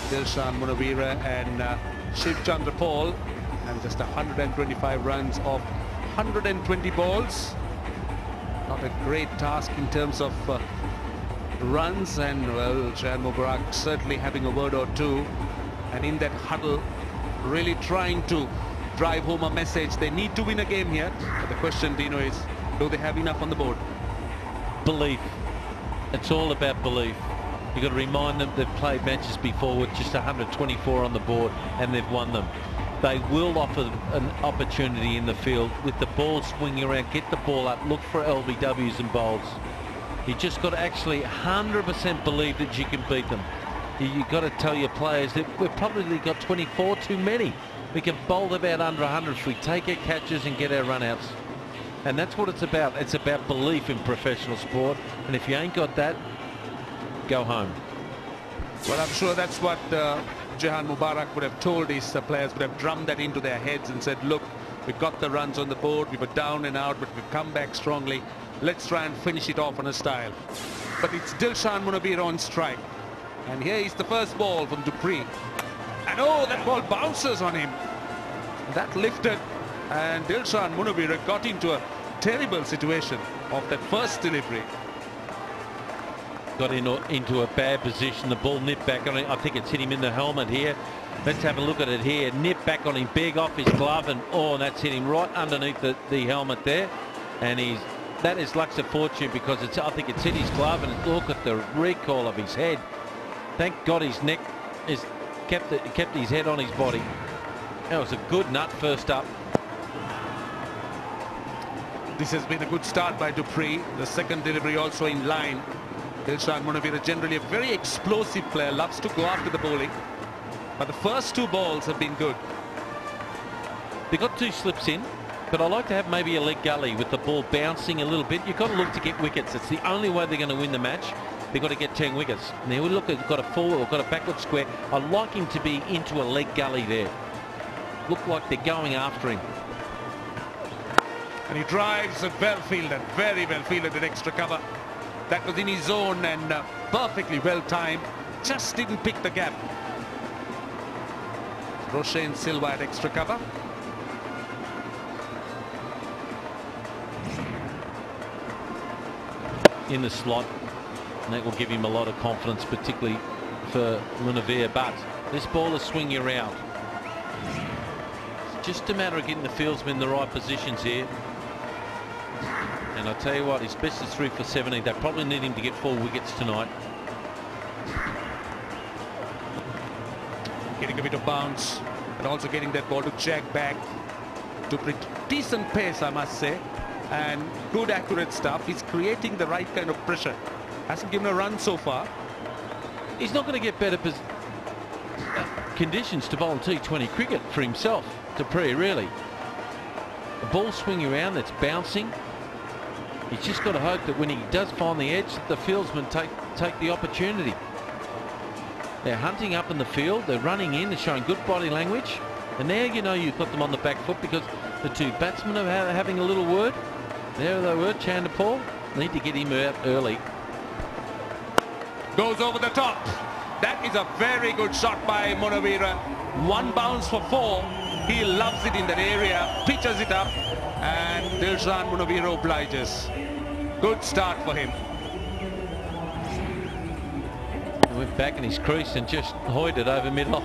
Dilshan Munawira and Shiv Chandra Paul. And just 125 runs of 120 balls. Not a great task in terms of runs. And, well, Shahan Mubarak certainly having a word or two. And in that huddle, really trying to drive home a message. They need to win a game here. But the question, Dino, is do they have enough on the board? Belief. It's all about belief. You've got to remind them they've played matches before with just 124 on the board and they've won them. They will offer an opportunity in the field with the ball swinging around. Get the ball up. Look for LBWs and bowls. You just got to actually 100% believe that you can beat them. You've got to tell your players that we've probably got 24 too many. We can bowl about under 100 if we take our catches and get our run-outs. And that's what it's about. It's about belief in professional sport. And if you ain't got that, go home. Well, I'm sure that's what Shahan Mubarak would have told his players, would have drummed that into their heads and said, look, we've got the runs on the board. We were down and out, but we've come back strongly. Let's try and finish it off on a style. But it's Dilshan Munawira on strike. And here is the first ball from Dupree. And oh, that ball bounces on him. That lifted, and Dilshan Munawira got into a terrible situation of that first delivery. Got into a bad position. The ball nipped back on him. I think it's hit him in the helmet here. Let's have a look at it here. Nipped back on him big off his glove, and oh, that's hit him right underneath the helmet there. And that is luck of fortune because I think it's hit his glove, and look at the recoil of his head. Thank God his neck He's kept his head on his body. That was a good nut first up. This has been a good start by Dupree. The second delivery also in line. Dilshan Munawira, generally a very explosive player, loves to go after the bowling. But the first 2 balls have been good. They got 2 slips in, but I like to have maybe a leg gully with the ball bouncing a little bit. You've got to look to get wickets. It's the only way they're going to win the match. They've got to get 10 wickets. Now we look at got a forward or got a backward square. I like him to be into a leg gully there. Look like they're going after him. And he drives a well fielded, very well fielded at extra cover. That was in his zone and perfectly well timed. Just didn't pick the gap. Roshan Silva at extra cover. In the slot, and that will give him a lot of confidence, particularly for Munawira. But this ball is swinging around. It's just a matter of getting the fieldsmen in the right positions here. And I'll tell you what, his best is 3 for 17. They probably need him to get 4 wickets tonight. Getting a bit of bounce and also getting that ball to jag back. Dupree, decent pace, I must say, and good accurate stuff. He's creating the right kind of pressure. Hasn't given a run so far. He's not going to get better conditions to bowl T20 cricket for himself, Dupree, really. The ball swinging around, that's bouncing. He's just got to hope that when he does find the edge, that the fieldsmen take the opportunity. They're hunting up in the field, they're running in, they're showing good body language. And now you know you've got them on the back foot because the 2 batsmen are having a little word. There they were, Chanderpaul. Need to get him out early. Goes over the top. That is a very good shot by Munawira. 1 bounce for 4. He loves it in that area, pitches it up, and Dilshan Munawira obliges. Good start for him. He went back in his crease and just hoyed it over mid-off.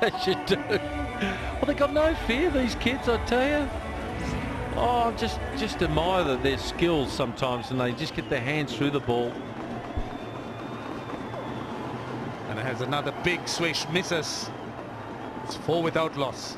They should do. Well, they've got no fear, these kids, I tell you. Oh, just admire their skills sometimes, and they just get their hands through the ball. And it has another big swish, misses. It's 4 without loss.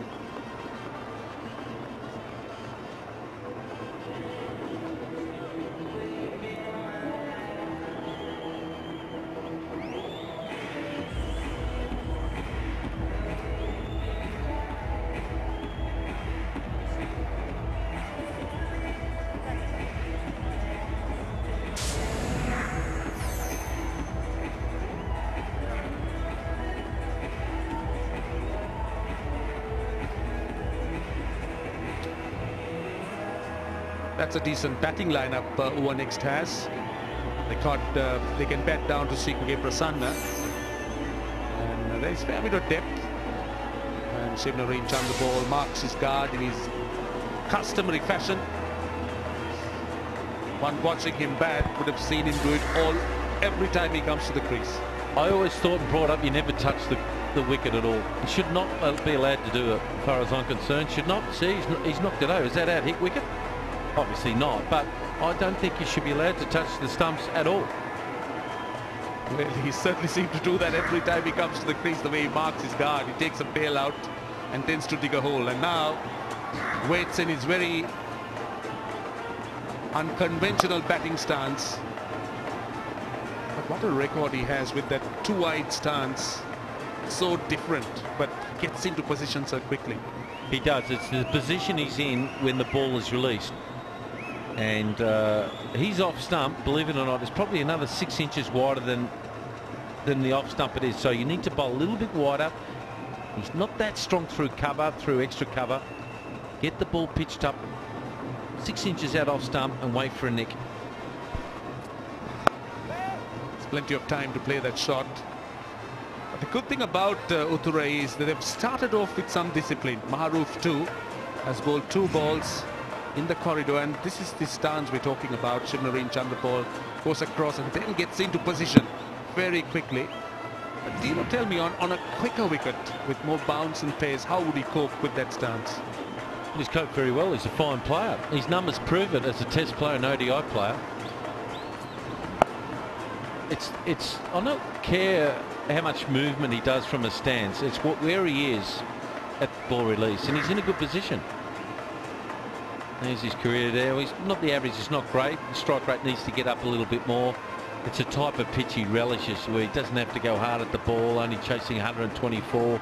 That's a decent batting lineup Uva Next has. They can bat down to Sikughe Prasanna. And there is a fair bit of depth. And Shivnarine Chanderpaul marks his guard in his customary fashion. One watching him bat would have seen him do it every time he comes to the crease. I always thought and brought up you never touch the wicket at all. You should not be allowed to do it, as far as I'm concerned. Should not. See, he's knocked it over. Is that out hit wicket? Obviously not, but I don't think you should be allowed to touch the stumps at all. Well, he certainly seems to do that every time he comes to the crease, the way he marks his guard. He takes a bail out and tends to dig a hole. And now waits in his very unconventional batting stance. But what a record he has with that 2-wide stance. So different, but gets into position so quickly. He does. It's the position he's in when the ball is released. And he's off stump, believe it or not. It's probably another 6 inches wider than the off stump it is. So you need to bowl a little bit wider. He's not that strong through cover, through extra cover. Get the ball pitched up 6 inches out off stump and wait for a nick. There's plenty of time to play that shot. But the good thing about Uthura is that they've started off with some discipline. Maharoof too has bowled 2 balls in the corridor, and this is the stance we're talking about. Shivnarine Chanderpaul goes across and then gets into position very quickly. But Dino, tell me, on a quicker wicket with more bounce and pace, how would he cope with that stance? He's coped very well. He's a fine player. His numbers prove it as a test player and ODI player. I don't care how much movement he does from a stance. It's where he is at ball release, and he's in a good position. There's his career there. He's not the average, it's not great. The strike rate needs to get up a little bit more. It's a type of pitch he relishes where he doesn't have to go hard at the ball, only chasing 124.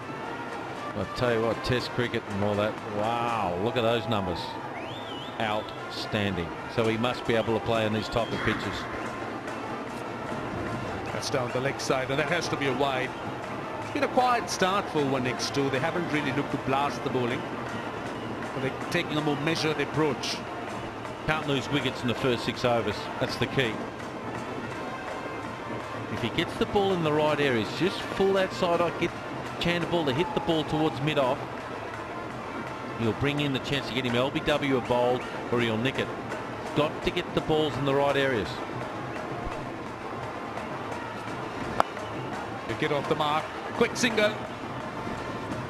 I'll tell you what, Test cricket and all that, wow, look at those numbers. Outstanding. So he must be able to play on these type of pitches. That's down the leg side, and that has to be a wide. It's been a quiet start for over next two. They haven't really looked to blast the bowling, but they're taking a more measured approach. Can't lose wickets in the first 6 overs. That's the key. If he gets the ball in the right areas, just full that side out, get chance ball to hit the ball towards mid-off. He'll bring in the chance to get him LBW a bowl, or he'll nick it. Got to get the balls in the right areas. They get off the mark. Quick single.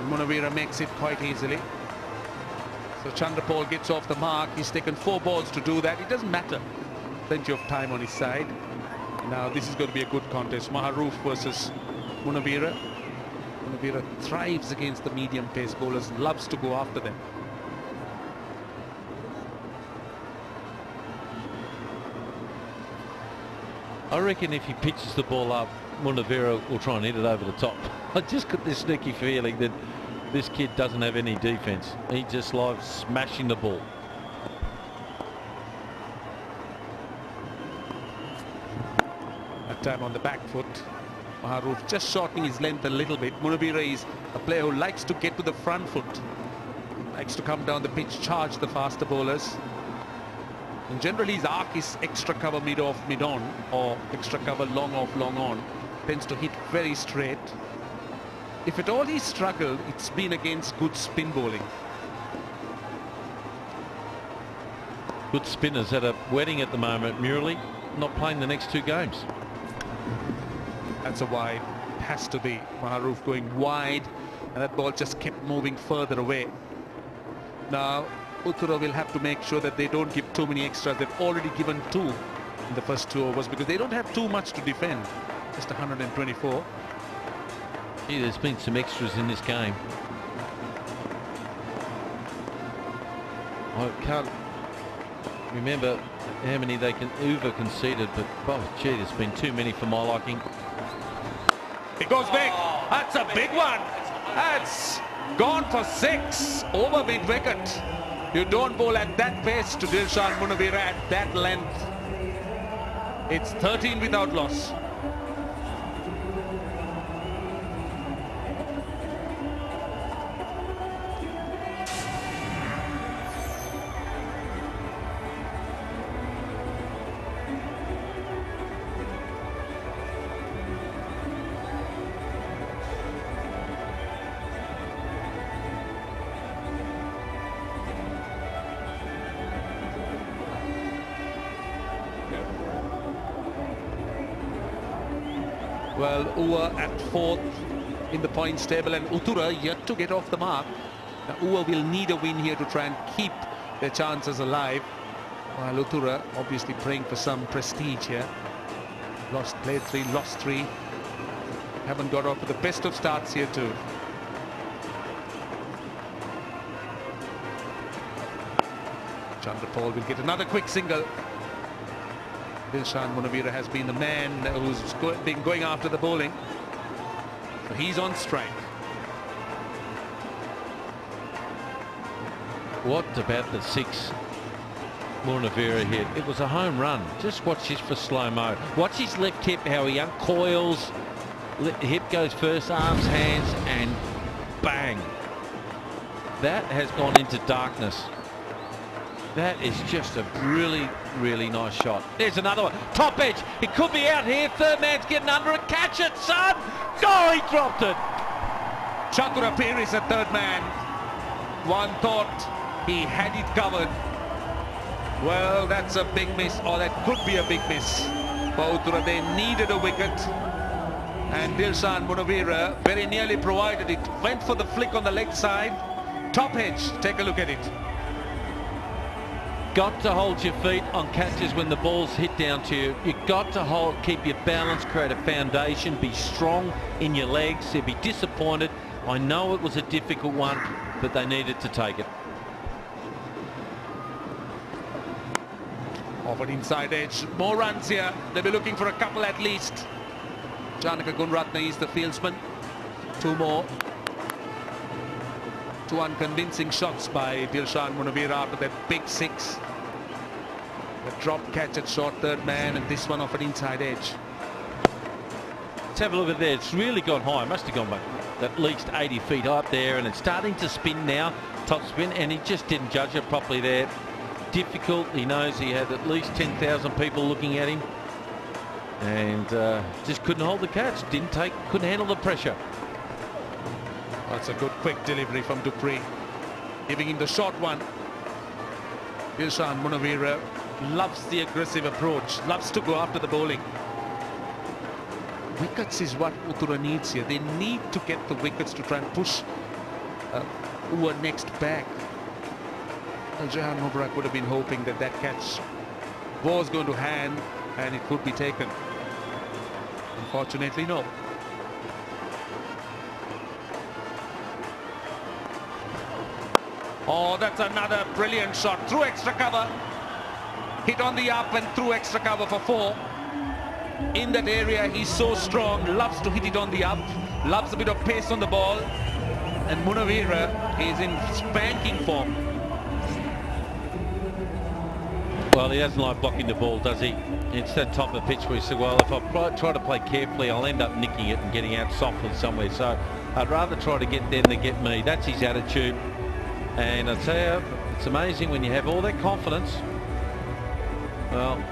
Munawira makes it quite easily. So Chandrapal gets off the mark. He's taken 4 balls to do that. It doesn't matter. Plenty of time on his side. Now this is going to be a good contest. Maharoof versus Munawira. Munawira thrives against the medium pace bowlers, loves to go after them. I reckon if he pitches the ball up, Munawira will try and hit it over the top. I just got this sneaky feeling that this kid doesn't have any defence. He just loves smashing the ball. That time on the back foot. Maharoof just shortening his length a little bit. Munawira is a player who likes to get to the front foot. Likes to come down the pitch, charge the faster bowlers. And generally his arc is extra cover mid-off, mid-on, or extra cover long off, long on. Tends to hit very straight. If at all he's struggled, it's been against good spin bowling. Good spinners at a wedding at the moment. Murali not playing the next 2 games. That's a wide. It has to be. Maharoof going wide, and that ball just kept moving further away. Now Uthura will have to make sure that they don't give too many extras. They've already given 2 in the first 2 overs because they don't have too much to defend. Just 124. Yeah, there's been some extras in this game. I can't remember how many they can Uva conceded, but oh gee, there's been too many for my liking. It goes big. That's a big one. That's gone for 6 over mid-wicket. You don't bowl at that pace to Dilshan Munawira at that length. It's 13 without loss. Well, Uva at 4th in the points table, and Uthura yet to get off the mark. Now, Uva will need a win here to try and keep their chances alive, while Uthura obviously praying for some prestige here. Played 3, lost 3. Haven't got off to the best of starts here too. Chandrapal will get another quick single. Dilshan Munawira has been the man who's been going after the bowling. So he's on strike. What about the 6 Munawira hit? It was a home run. Just watch this for slow-mo. Watch his left hip, how he uncoils. Hip goes first, arms, hands, and bang. That has gone into darkness. That is just a really, really nice shot. There's another one. Top edge. It could be out here. Third man's getting under it. Catch it, son. Oh, he dropped it. Chakura Peer is a third man. One thought he had it covered. Well, that's a big miss, or that could be a big miss. For Uthura, they needed a wicket. And Dilshan Munawira very nearly provided it. Went for the flick on the leg side. Top edge. Take a look at it. got to hold your feet on catches when the ball's hit down to you. You've got to keep your balance, create a foundation, be strong in your legs. They'd be disappointed. I know it was a difficult one, but they needed to take it. Off an inside edge. More runs here. They'll be looking for a couple at least. Janaka Gunratne is the fieldsman. 2 more. 2 unconvincing shots by Dilshan Munawira after that big 6. The drop catch at short third man, and this one off an inside edge. Let's have a look at there. It's really gone high. It must have gone back at least 80 feet up there, and it's starting to spin now, top spin, and he just didn't judge it properly there. Difficult. He knows he had at least 10,000 people looking at him, and just couldn't hold the catch. Couldn't handle the pressure. That's a good quick delivery from Dupree, giving him the short one. Dilshan Munawira loves the aggressive approach, loves to go after the bowling. Wickets is what Uthura needs here. They need to get the wickets to try and push Uva next back. Jahan Mubrak would have been hoping that that catch was going to hand and it could be taken. Unfortunately, no. Oh, that's another brilliant shot through extra cover. Hit on the up and through extra cover for 4. In that area, he's so strong, loves to hit it on the up, loves a bit of pace on the ball. And Munawira is in spanking form. Well, he doesn't like blocking the ball, does he? It's that top of the pitch where he said, well, if I try to play carefully, I'll end up nicking it and getting out softly somewhere. So I'd rather try to get them than get me. That's his attitude. And I tell you, it's amazing when you have all that confidence. Well,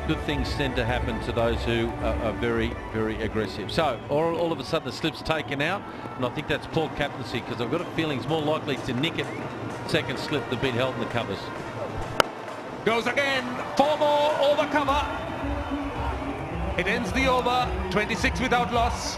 good things tend to happen to those who are very, very aggressive. So all of a sudden the slip's taken out, and I think that's poor captaincy, because I've got a feeling he's more likely to nick it second slip than be held in the covers. Goes again, 4 more over cover. It ends the over, 26 without loss.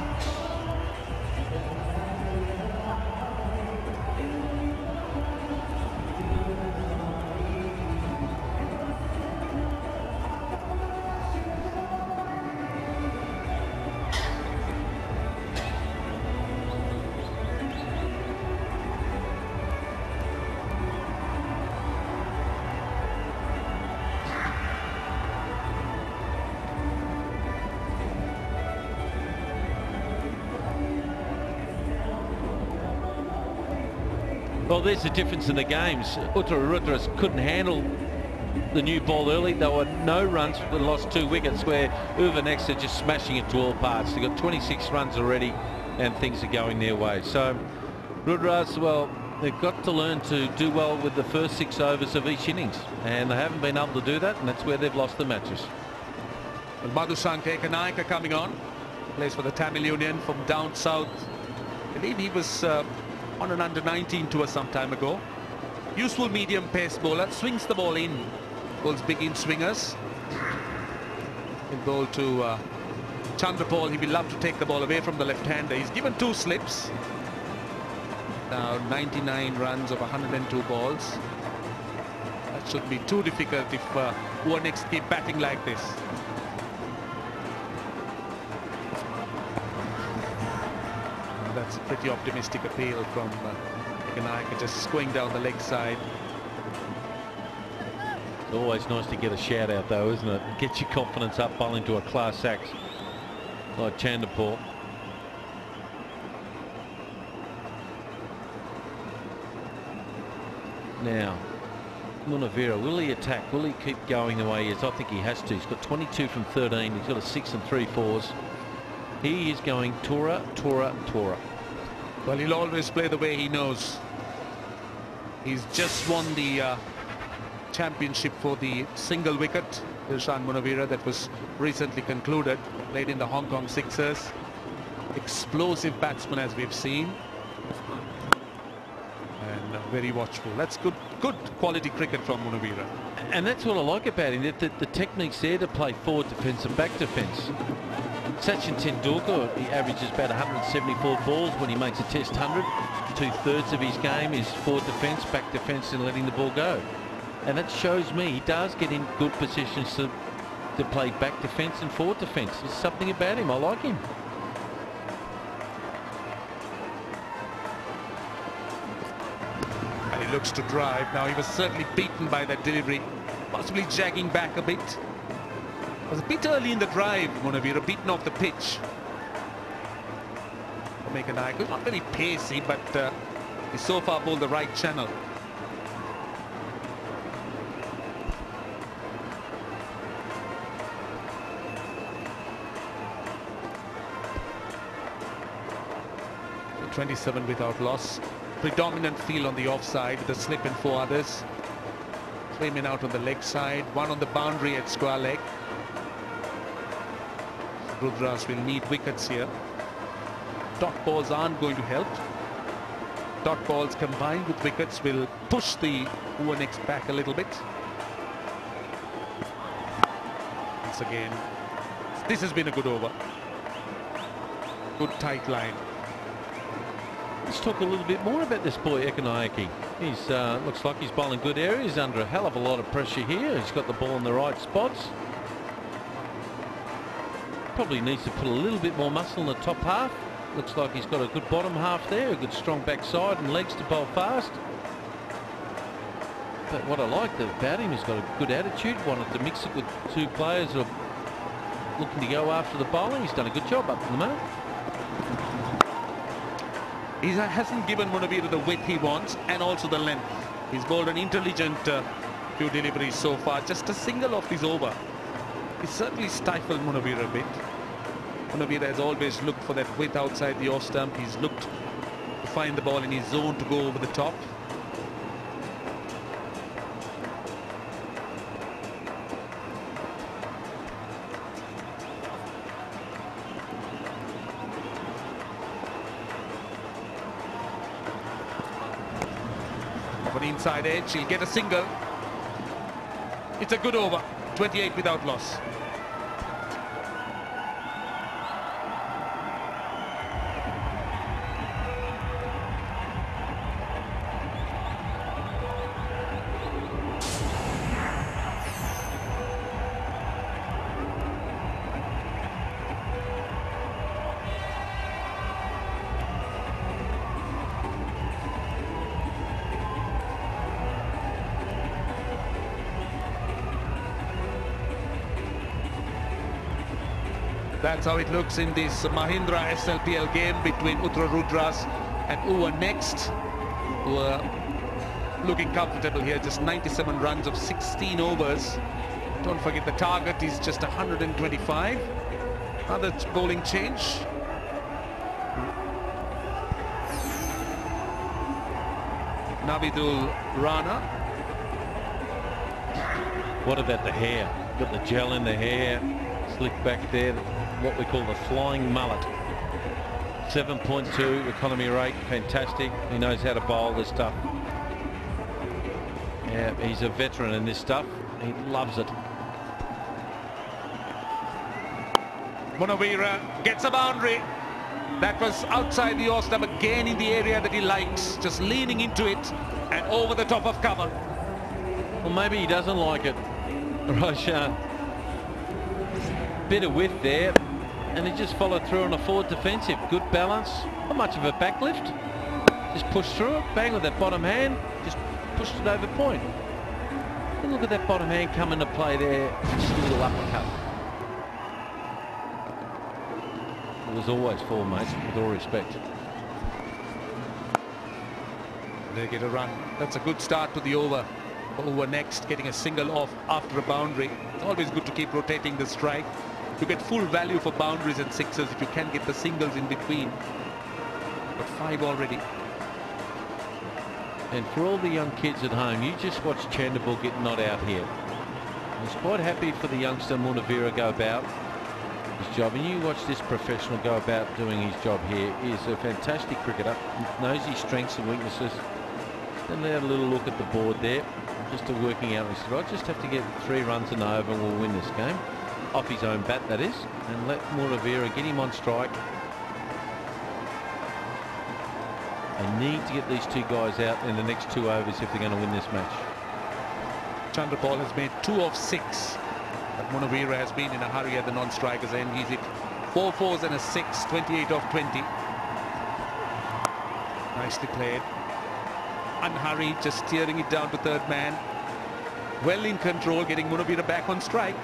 Well, there's the difference in the games. Uthura Rudras couldn't handle the new ball early. There were no runs, but lost 2 wickets, where Uva next are just smashing it to all parts. They've got 26 runs already, and things are going their way. So Rudras, well, they've got to learn to do well with the first 6 overs of each innings, and they haven't been able to do that, and that's where they've lost the matches. And Madhusanke Kanaika coming on. Plays for the Tamil Union from down south. I believe he was on an under-19 tour some time ago. Useful medium pace bowler, swings the ball in, bowls big in swingers. He'll bowl to Chandrapal. He will love to take the ball away from the left-hander. He's given 2 slips. Now 99 runs of 102 balls. That shouldn't be too difficult if Uva next keep batting like this. That's a pretty optimistic appeal from Kandy, just going down the leg side. It's always nice to get a shout out though, isn't it? Get your confidence up bowling to a class act like Chandrapal. Now, Munawira, will he attack? Will he keep going the way he is? I think he has to. He's got 22 from 13. He's got a 6 and 3/4s. He is going Tora, Tora, Tora. Well, he'll always play the way he knows. He's just won the championship for the single wicket, Dilshan Munawira, that was recently concluded. Played in the Hong Kong Sixers. Explosive batsman, as we've seen. And very watchful. That's good quality cricket from Munawira. And that's what I like about him, that the technique's there to play forward defence and back defence. Sachin Tendulkar, he averages about 174 balls when he makes a test 100. 2/3 of his game is forward defence, back defence and letting the ball go. And that shows me he does get in good positions to play back defence and forward defence. There's something about him. I like him. And he looks to drive. Now, he was certainly beaten by that delivery, possibly jagging back a bit. It was a bit early in the drive, Munawira, beaten off the pitch. Make an eye. Not very pacey, but he's so far bowled the right channel. So 27 without loss. Predominant field on the offside with a slip and 4 others. 3 men out on the leg side, 1 on the boundary at square leg. Rudras will need wickets here. Dot balls aren't going to help. Dot balls combined with wickets will push the next back a little bit. Once again, this has been a good over. Good tight line. Let's talk a little bit more about this boy, Ekanayake. He's looks like he's bowling good area. He's under a hell of a lot of pressure here. He's got the ball in the right spots. Probably needs to put a little bit more muscle in the top half. Looks like he's got a good bottom half there, a good strong backside and legs to bowl fast. But what I like about him, he's got a good attitude, wanted to mix it with 2 players who are looking to go after the bowling. He's done a good job up to the moment. He hasn't given Munawira the width he wants and also the length. He's bowled an intelligent few deliveries so far. Just a single off this over. He certainly stifled Munawira a bit. Munawira has always looked for that width outside the off stump. He's looked to find the ball in his zone to go over the top. Off an inside edge, he'll get a single. It's a good over, 28 without loss. That's how it looks in this Mahindra SLPL game between Uthura Rudras and Uthura Next, who are looking comfortable here. Just 97 runs of 16 overs. Don't forget the target is just 125. Another bowling change. Navidul Rana. What about the hair? Got the gel in the hair, slick back there. What we call the flying mullet. 7.2 economy rate, fantastic. He knows how to bowl this stuff. Yeah, he's a veteran in this stuff. He loves it. Munawira gets a boundary. That was outside the off stump, again in the area that he likes, just leaning into it and over the top of cover. Well, maybe he doesn't like it, Roshan. Bit of width there, and he just followed through on a forward defensive. Good balance, not much of a backlift. Just pushed through it, bang with that bottom hand, just pushed it over point. And look at that bottom hand come into play there, just a little uppercut. It was always four, mate, with all respect. They get a run. That's a good start to the over. Over next, getting a single off after a boundary. It's always good to keep rotating the strike. You get full value for boundaries and sixes if you can get the singles in between. But 5 already. And for all the young kids at home, you just watch Chandival get not out here. I was quite happy for the youngster Munawira go about his job, and you watch this professional go about doing his job here. He is a fantastic cricketer, knows his strengths and weaknesses. Then they had a little look at the board there, just to working out. He said, I just have to get 3 runs and over and we'll win this game. Off his own bat, that is, and let Munawira get him on strike. They need to get these 2 guys out in the next 2 overs if they're going to win this match. Chandrapal has made 2 of 6. But Munawira has been in a hurry at the non-strikers end. He's hit 4 fours and a 6, 28 of 20. Nicely played. Unhurried, just steering it down to third man. Well in control, getting Munawira back on strike.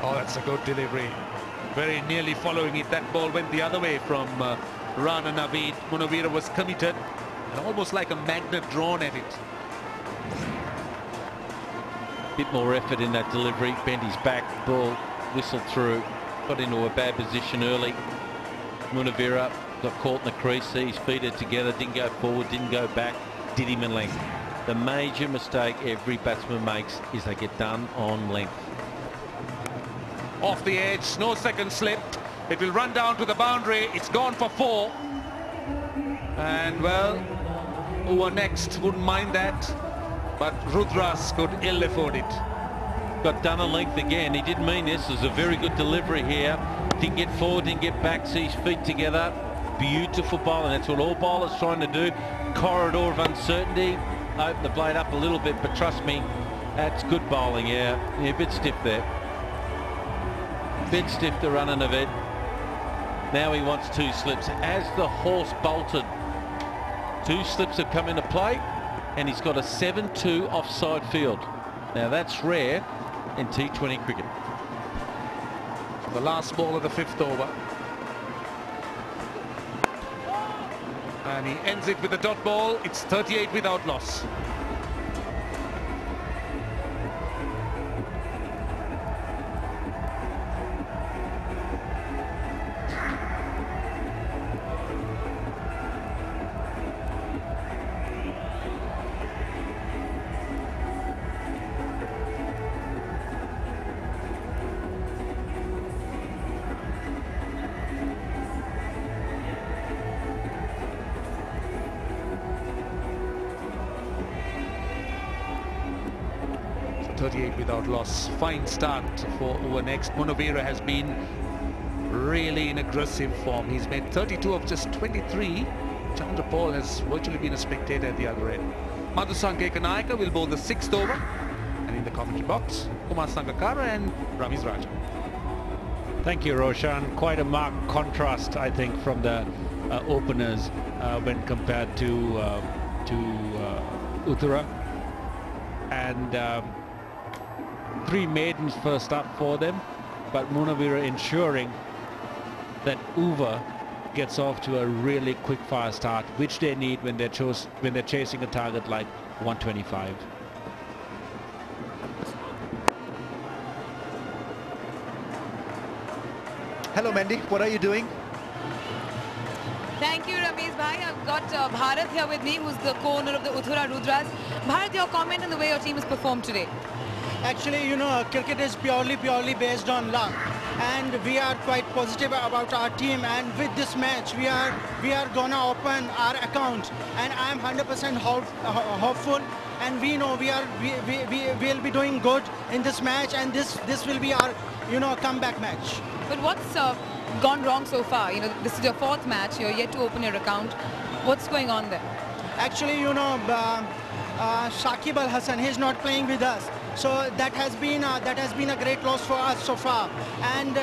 Oh, that's a good delivery. Very nearly following it. That ball went the other way from Rana Naveed. Munawira was committed and almost like a magnet drawn at it. Bit more effort in that delivery. Bent his back, ball whistled through. Got into a bad position early. Munawira got caught in the crease. His feet are together. Didn't go forward, didn't go back. Did him in length. The major mistake every batsman makes is they get done on length. Off the edge, no second slip. It will run down to the boundary. It's gone for 4. And well, over next wouldn't mind that. But Rudras could ill afford it. Got done on length again. He didn't mean this. It was a very good delivery here. Didn't get forward, didn't get back, see his feet together. Beautiful bowling. That's what all bowlers trying to do. Corridor of uncertainty. Open the blade up a little bit, but trust me, that's good bowling. Yeah, a bit stiff there. Bit stiff to run an event. Now he wants 2 slips. As the horse bolted, 2 slips have come into play, and he's got a 7-2 offside field. Now that's rare in T20 cricket. The last ball of the 5th over. And he ends it with a dot ball. It's 38 without loss. So 38 without loss. Fine start for over next. Munawira has been really in aggressive form. He's made 32 of just 23. Chandrapal has virtually been a spectator at the other end. Madhusanka Ekanaika will bowl the 6th over. And in the commentary box, Kumar Sangakkara and Ramiz Raja. Thank you, Roshan. Quite a marked contrast, I think, from the openers when compared to Uthura. And 3 maidens first up for them, but Munawira ensuring that Uva gets off to a really quick fire start, which they need when they're chasing a target like 125. Hello, Mandy. What are you doing? Thank you, Ramesh Bhai. I've got Bharat here with me, who's the co-owner of the Uthura Rudras. Bharat, your comment on the way your team has performed today? Actually, you know, cricket is purely based on luck, and we are quite positive about our team. And with this match, we are gonna open our account, and I'm 100% hopeful. And we know we will be doing good in this match, and this will be our, you know, comeback match. But what's gone wrong so far? You know, this is your 4th match. You're yet to open your account. What's going on there? Actually, you know, Shakib Al Hasan, he's not playing with us. So that has been a great loss for us so far. And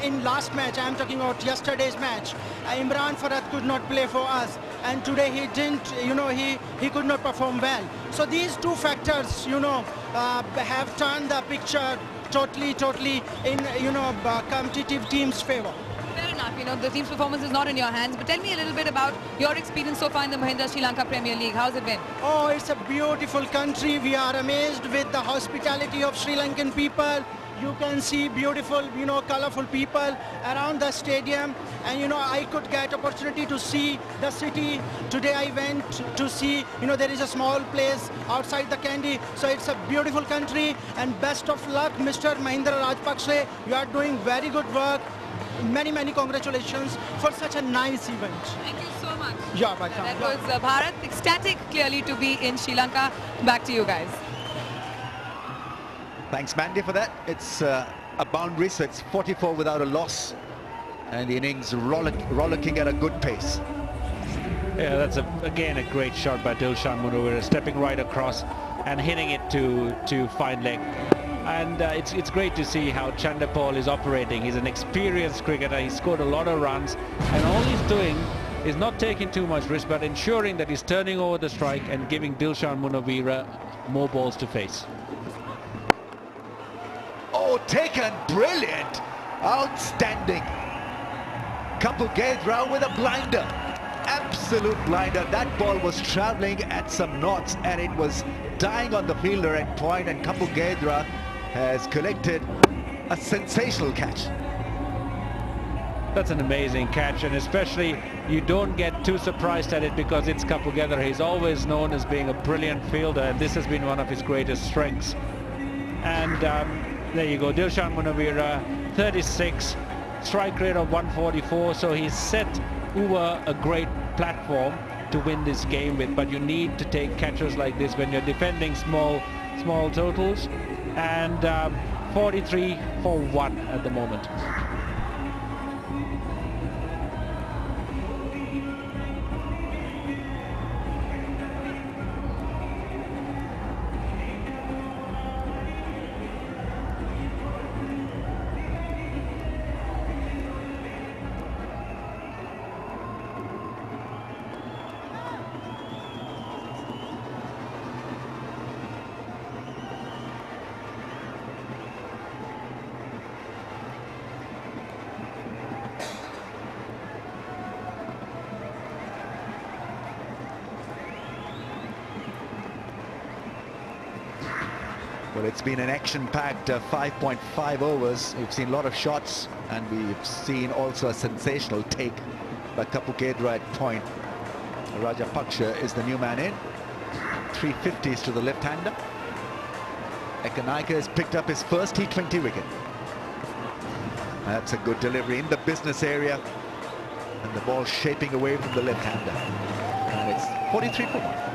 in last match, I'm talking about yesterday's match, Imran Farhat could not play for us, and today he didn't. You know, he could not perform well. So these 2 factors, you know, have turned the picture totally in, you know, competitive team's favor. Fair enough. You know, the team's performance is not in your hands, but tell me a little bit about your experience so far in the Mahindra Sri Lanka Premier League. How's it been? Oh, it's a beautiful country. We are amazed with the hospitality of Sri Lankan people. you can see beautiful, colorful people around the stadium. And, I could get opportunity to see the city. Today I went to see, there is a small place outside the Kandy. So it's a beautiful country. And best of luck, Mr. Mahindra Rajapakse. You are doing very good work. Many, many congratulations for such a nice event. Thank you so much. Yeah, bye. That was Bharat, ecstatic clearly to be in Sri Lanka. Back to you guys. Thanks, Mandy, for that. It's a boundary, so it's 44 without a loss. And the innings rollicking at a good pace. Yeah, that's again a great shot by Dilshan Munawira, stepping right across and hitting it to fine leg. And it's great to see how Chandapal is operating. He's an experienced cricketer. He scored a lot of runs, and all he's doing is not taking too much risk, but ensuring that he's turning over the strike and giving Dilshan Munawira more balls to face. Oh, taken, brilliant, outstanding. Kapugedra with a blinder, absolute blinder. That ball was traveling at some knots and it was dying on the fielder at point, and Kapugedra has collected a sensational catch. That's an amazing catch, and especially you don't get too surprised at it because it's Kapugedra. He's always known as being a brilliant fielder, and this has been one of his greatest strengths. And there you go, Dilshan Munawira, 36, strike rate of 144, so he's set Uva a great platform to win this game with, but you need to take catches like this when you're defending small totals, and 43 for 1 at the moment. Well, it's been an action-packed 5.5 overs. We've seen a lot of shots, and we've seen also a sensational take by Kapugedra at point. Rajapaksa is the new man in. 350s to the left-hander. Ekanaika has picked up his first T20 wicket. That's a good delivery in the business area, and the ball shaping away from the left-hander. And it's 43 for 1.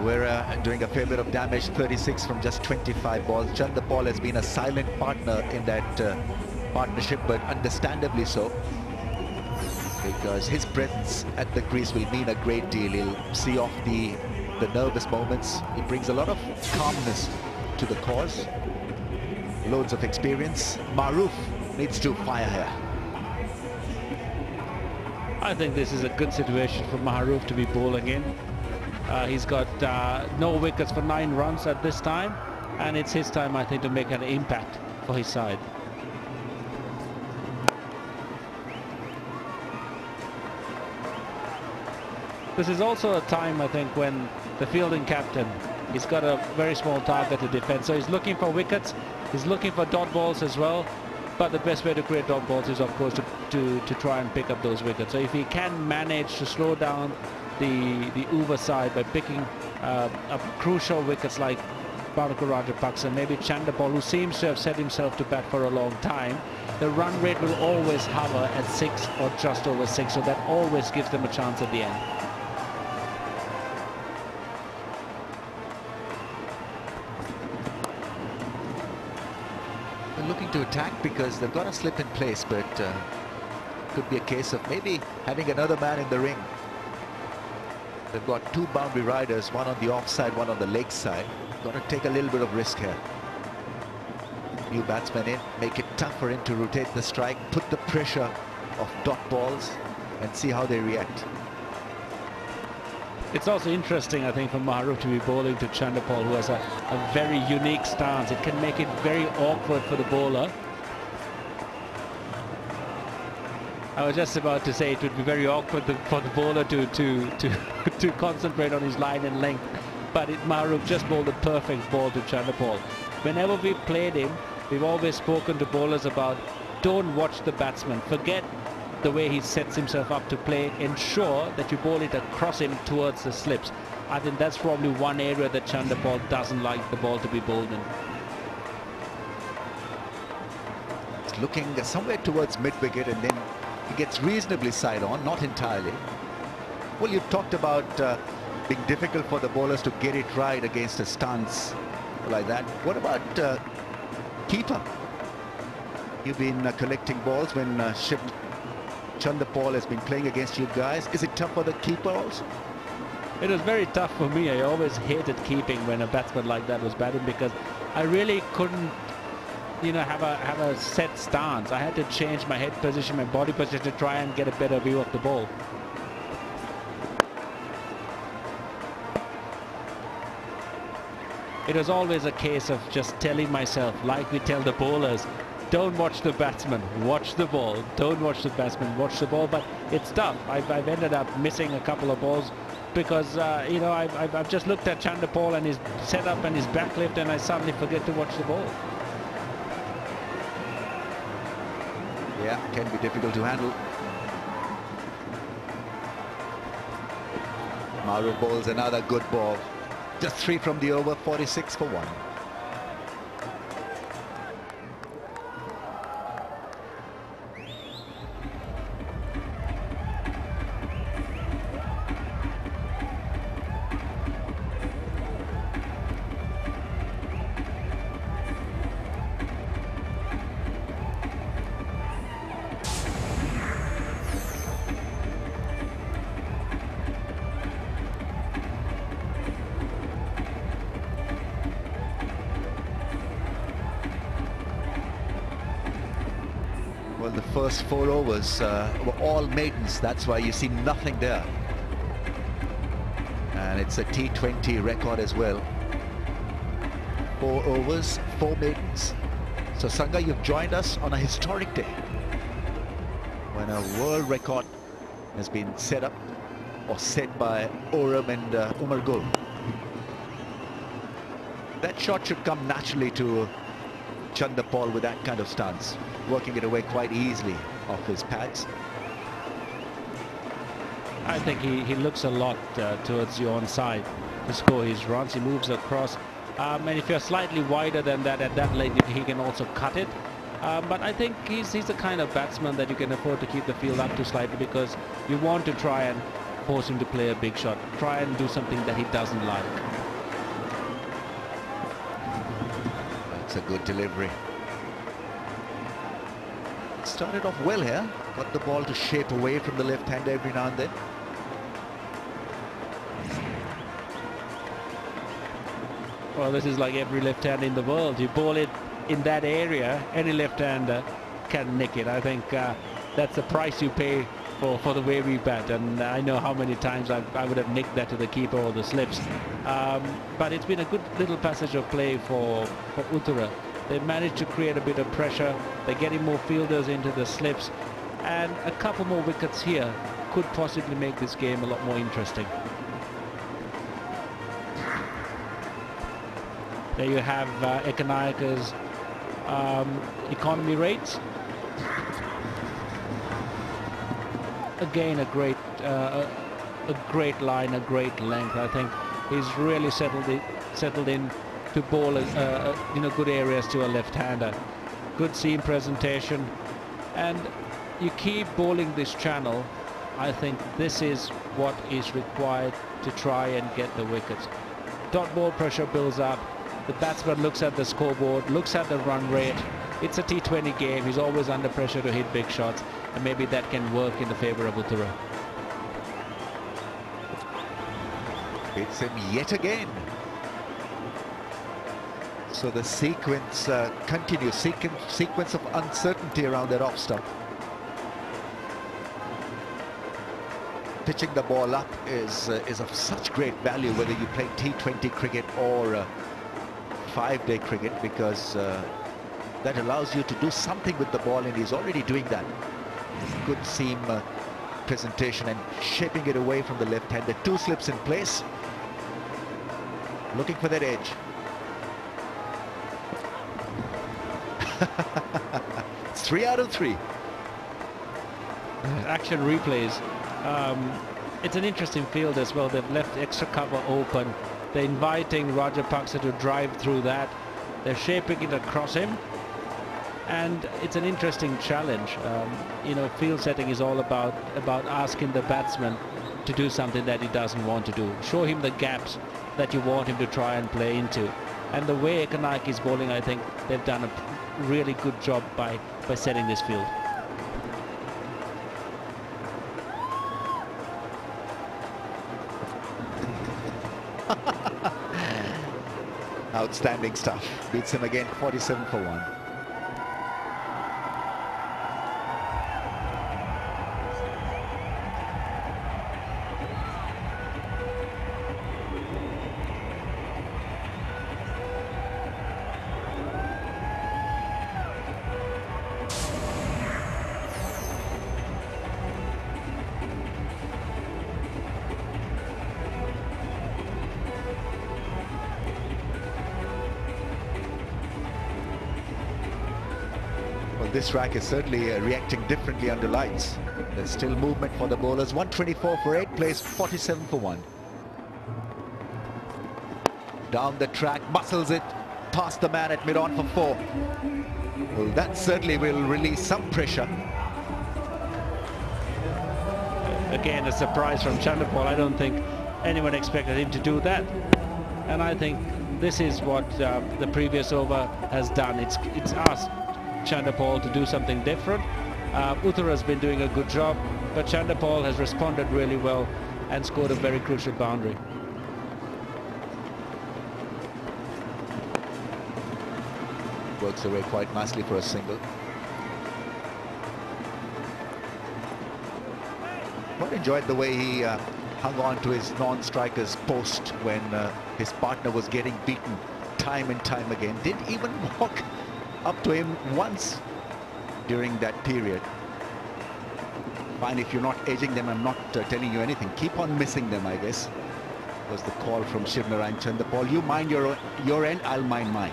We're doing a fair bit of damage, 36 from just 25 balls. Chandapal has been a silent partner in that partnership, but understandably so, because his presence at the crease will mean a great deal. He'll see off the nervous moments. He brings a lot of calmness to the cause. Loads of experience. Maroof needs to fire here. I think this is a good situation for Maroof to be bowling in. He's got no wickets for 9 runs at this time, and it's his time, I think, to make an impact for his side. This is also a time, I think, when the fielding captain, he's got a very small target to defend, so he's looking for wickets, he's looking for dot balls as well, but the best way to create dot balls is, of course, to try and pick up those wickets. So if he can manage to slow down the Uva side by picking up crucial wickets like Uthura Rudras and maybe Chandapal, who seems to have set himself to bat for a long time, the run rate will always hover at 6 or just over 6, so that always gives them a chance at the end. They're looking to attack because they've got a slip in place, but could be a case of maybe having another man in the ring. They've got two boundary riders, one on the offside, one on the leg side. Got to take a little bit of risk here. New batsman in, make it tough for him to rotate the strike, put the pressure of dot balls and see how they react. It's also interesting, I think, for Maharoof to be bowling to Chanderpaul, who has a very unique stance. It can make it very awkward for the bowler. I was just about to say it would be very awkward for the bowler to concentrate on his line and length, but Maharoof just bowled a perfect ball to Chanderpaul. Whenever we've played him, we've always spoken to bowlers about don't watch the batsman, forget the way he sets himself up to play, ensure that you bowl it across him towards the slips. I think that's probably one area that Chanderpaul doesn't like the ball to be bowled in. It's looking somewhere towards mid-wicket and then he gets reasonably side on, not entirely. Well, you talked about being difficult for the bowlers to get it right against a stance like that. What about keeper? You've been collecting balls when Chanderpaul has been playing against you guys. Is it tough for the keeper also? It was very tough for me. I always hated keeping when a batsman like that was batting because I really couldn't, you know, have a set stance. I had to change my head position, my body position to try and get a better view of the ball. It was always a case of just telling myself, like we tell the bowlers, don't watch the batsman, watch the ball. Don't watch the batsman, watch the ball. But it's tough. I've ended up missing a couple of balls because, you know, I've just looked at Chanderpaul and his setup and his backlift and I suddenly forget to watch the ball. Yeah, can be difficult to handle. Maharoof bowls another good ball. Just 3 from the over, 46 for 1. Well, the first 4 overs were all maidens. That's why you see nothing there. And it's a T20 record as well. 4 overs, 4 maidens. So Sangha, you've joined us on a historic day when a world record has been set up or set by Oram and Umar Gul. That shot should come naturally to Chanderpaul with that kind of stance, working it away quite easily off his pads. I think he looks a lot towards your onside to score his runs. He moves across, and if you're slightly wider than that at that lane, he can also cut it. But I think he's the kind of batsman that you can afford to keep the field up to slightly because you want to try and force him to play a big shot, try and do something that he doesn't like. That's a good delivery. Started off well here, got the ball to shape away from the left hand every now and then. Well, this is like every left-hand in the world. You bowl it in that area, any left-hander can nick it. I think that's the price you pay for the way we bat, and I know how many times I would have nicked that to the keeper or the slips. But it's been a good little passage of play for Uthura. They've managed to create a bit of pressure. They're getting more fielders into the slips, and a couple more wickets here could possibly make this game a lot more interesting. There you have Ekanayaka's economy rates. Again, a great line, a great length. I think he's really settled in to bowl good areas to a left-hander. Good seam presentation, and you keep bowling this channel. I think this is what is required to try and get the wickets. Dot ball pressure builds up. The batsman looks at the scoreboard, looks at the run rate. It's a T20 game. He's always under pressure to hit big shots, and maybe that can work in the favor of Uthura. Hits him yet again. So the sequence continues, sequence of uncertainty around that off stump. Pitching the ball up is of such great value, whether you play T20 cricket or 5-day cricket, because that allows you to do something with the ball, and he's already doing that. Good seam presentation and shaping it away from the left hand. The 2 slips in place, looking for that edge. It's 3 out of 3. Action replays. It's an interesting field as well. They've left extra cover open. They're inviting Rajapaksa to drive through that. They're shaping it across him. And it's an interesting challenge. You know, field setting is all about asking the batsman to do something that he doesn't want to do. Show him the gaps that you want him to try and play into. And the way Kandy is bowling, I think they've done a really good job by setting this field. Outstanding stuff. Beats him again, 47 for 1. This rack is certainly reacting differently under lights. There's still movement for the bowlers. 124 for 8, plays 47 for 1. Down the track, muscles it past the man at mid-on for 4. Well, that certainly will release some pressure. Again, a surprise from Chanderpaul. I don't think anyone expected him to do that. And I think this is what the previous over has done. It's asked Chanderpaul to do something different. Uthura has been doing a good job, but Chanderpaul has responded really well and scored a very crucial boundary. Works away quite nicely for a single. Quite enjoyed the way he hung on to his non-striker's post when his partner was getting beaten time and time again. Didn't even walk up to him once during that period. Fine, if you're not edging them, I'm not telling you anything. Keep on missing them, I guess, was the call from Shiv Narayan Chanderpaul. You mind your end, I'll mind mine.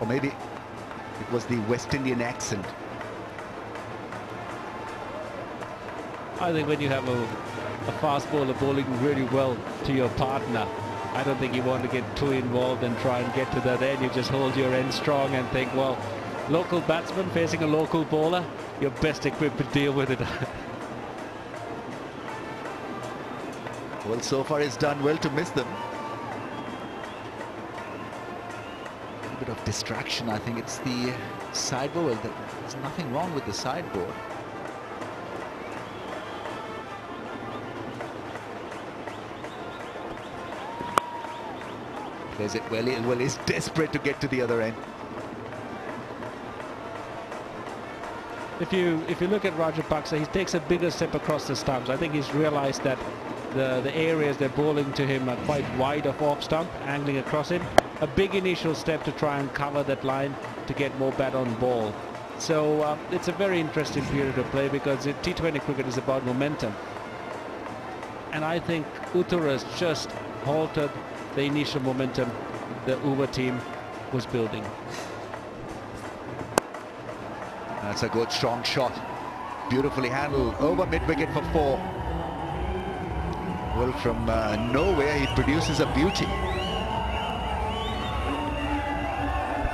Or maybe it was the West Indian accent. I think when you have a fast bowler bowling really well to your partner, I don't think you want to get too involved and try and get to that end. You just hold your end strong and think, well, local batsman facing a local bowler, you're best equipped to deal with it. Well, so far it's done well to miss them. A bit of distraction. I think it's the sideboard. There's nothing wrong with the sideboard. Plays it well. Well, he's desperate to get to the other end. If you look at Rajapaksa, he takes a bigger step across the stumps. I think he's realized that the areas they're bowling to him are quite wide of off stump, angling across him. A big initial step to try and cover that line to get more bat on ball. So it's a very interesting period of play, because T20 cricket is about momentum. And I think Uthura has just halted the initial momentum the Uber team was building. That's a good strong shot. Beautifully handled over mid-wicket for 4. Well, from nowhere he produces a beauty.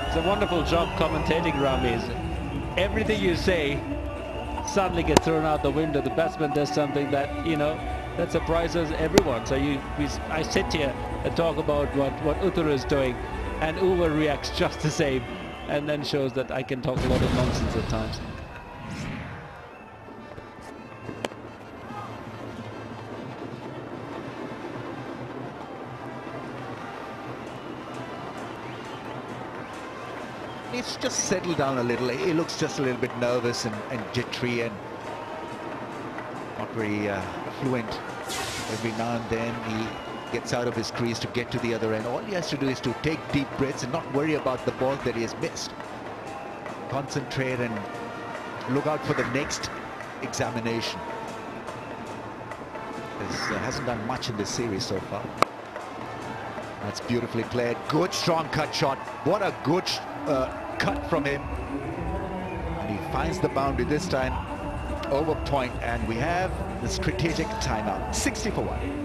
It's a wonderful job commentating, Ramiz. Everything you say suddenly gets thrown out the window. The batsman does something that, you know, that surprises everyone. So I sit here and talk about what Uthura is doing, and Uber reacts just the same, and then shows that I can talk a lot of nonsense at times. needs to just settle down a little. He looks just a little bit nervous and jittery and not very fluent. Every now and then he gets out of his crease to get to the other end. All he has to do is to take deep breaths and not worry about the ball that he has missed. Concentrate and look out for the next examination. He hasn't done much in this series so far. That's beautifully played. Good strong cut shot. What a good cut from him. And he finds the boundary this time over point, and we have the strategic timeout. 60 for 1.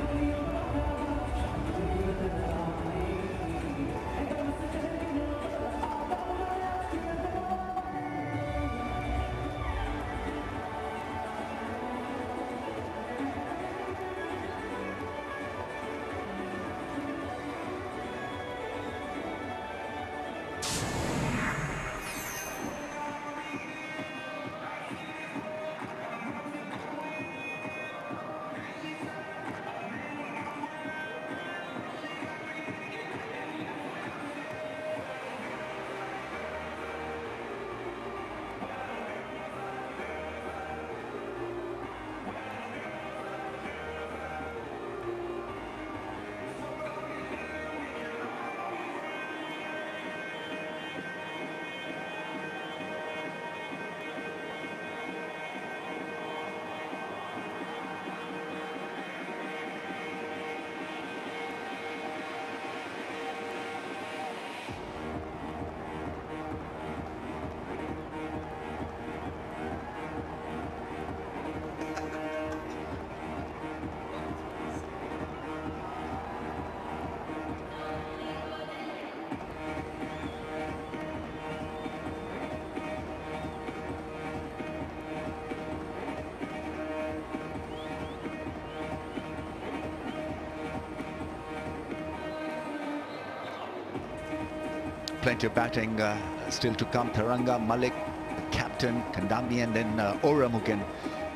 Plenty of batting still to come. Taranga, Malik, the captain, Kandy, and then Oram, who can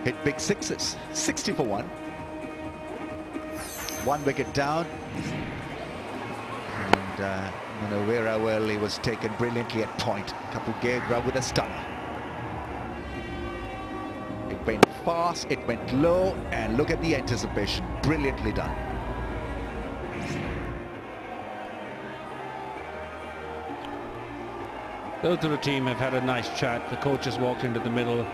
hit big sixes. 60 for 1. 1 wicket down. And Munawera, well, he was taken brilliantly at point. Kapugegra with a stunner. It went fast, it went low, and look at the anticipation. Brilliantly done. The Uthura team have had a nice chat. The coach has walked into the middle,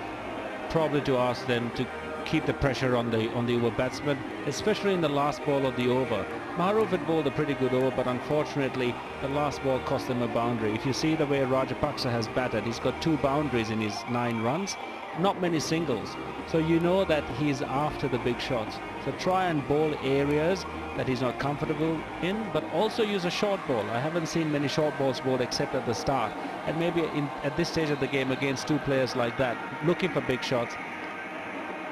probably to ask them to keep the pressure on the over batsman, especially in the last ball of the over. Maharoof had bowled a pretty good over, but unfortunately the last ball cost them a boundary. If you see the way Rajapaksa has batted, he's got 2 boundaries in his 9 runs, not many singles. So you know that he's after the big shots. So try and bowl areas that he's not comfortable in, but also use a short ball. I haven't seen many short balls bowled except at the start. And maybe at this stage of the game against 2 players like that, looking for big shots,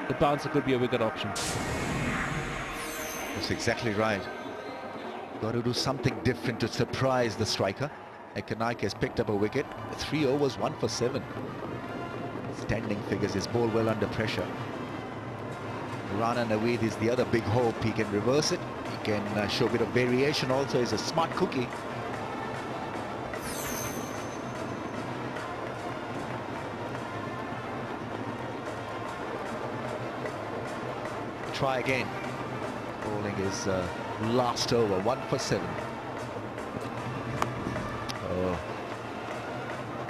the bouncer could be a wicket option. That's exactly right. Got to do something different to surprise the striker. Ekanaike has picked up a wicket. 3 overs, 1 for 7. Standing figures, his ball well under pressure. Rana Naveed is the other big hope. He can reverse it. He can show a bit of variation also. He's a smart cookie. Try again. Bowling is last over, 1 for 7. Oh.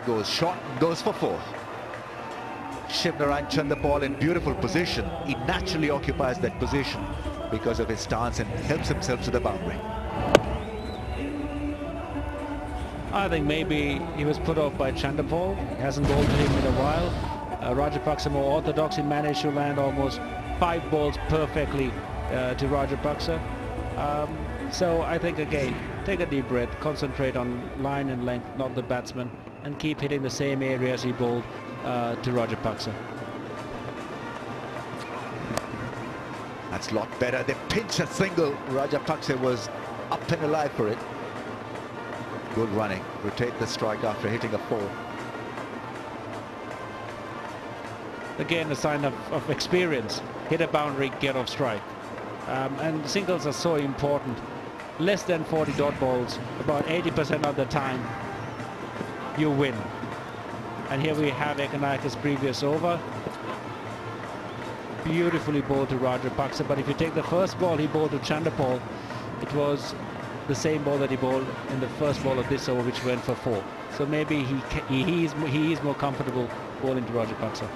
Goes short, goes for 4. Shivnaran Chand the ball in beautiful position. He naturally occupies that position because of his stance and helps himself to the boundary. I think maybe he was put off by Chandapal. He hasn't bowled to him in a while. Rajapaksa more orthodox. He managed to land almost 5 balls perfectly to Rajapaksa. So I think again, take a deep breath, concentrate on line and length, not the batsman, and keep hitting the same areas he bowled to Rajapaksa. That's a lot better. They pinch a single. Rajapaksa was up and alive for it. Good running. Rotate the strike after hitting a 4. Again, a sign of experience. Hit a boundary, get off strike. And singles are so important. Less than 40 dot balls, about 80% of the time. you win. And here we have Ekanaka's previous over. Beautifully bowled to Rajapaksa, but if you take the first ball he bowled to Chandapal, it was the same ball that he bowled in the first ball of this over, which went for 4. So maybe he is more comfortable bowling to Rajapaksa.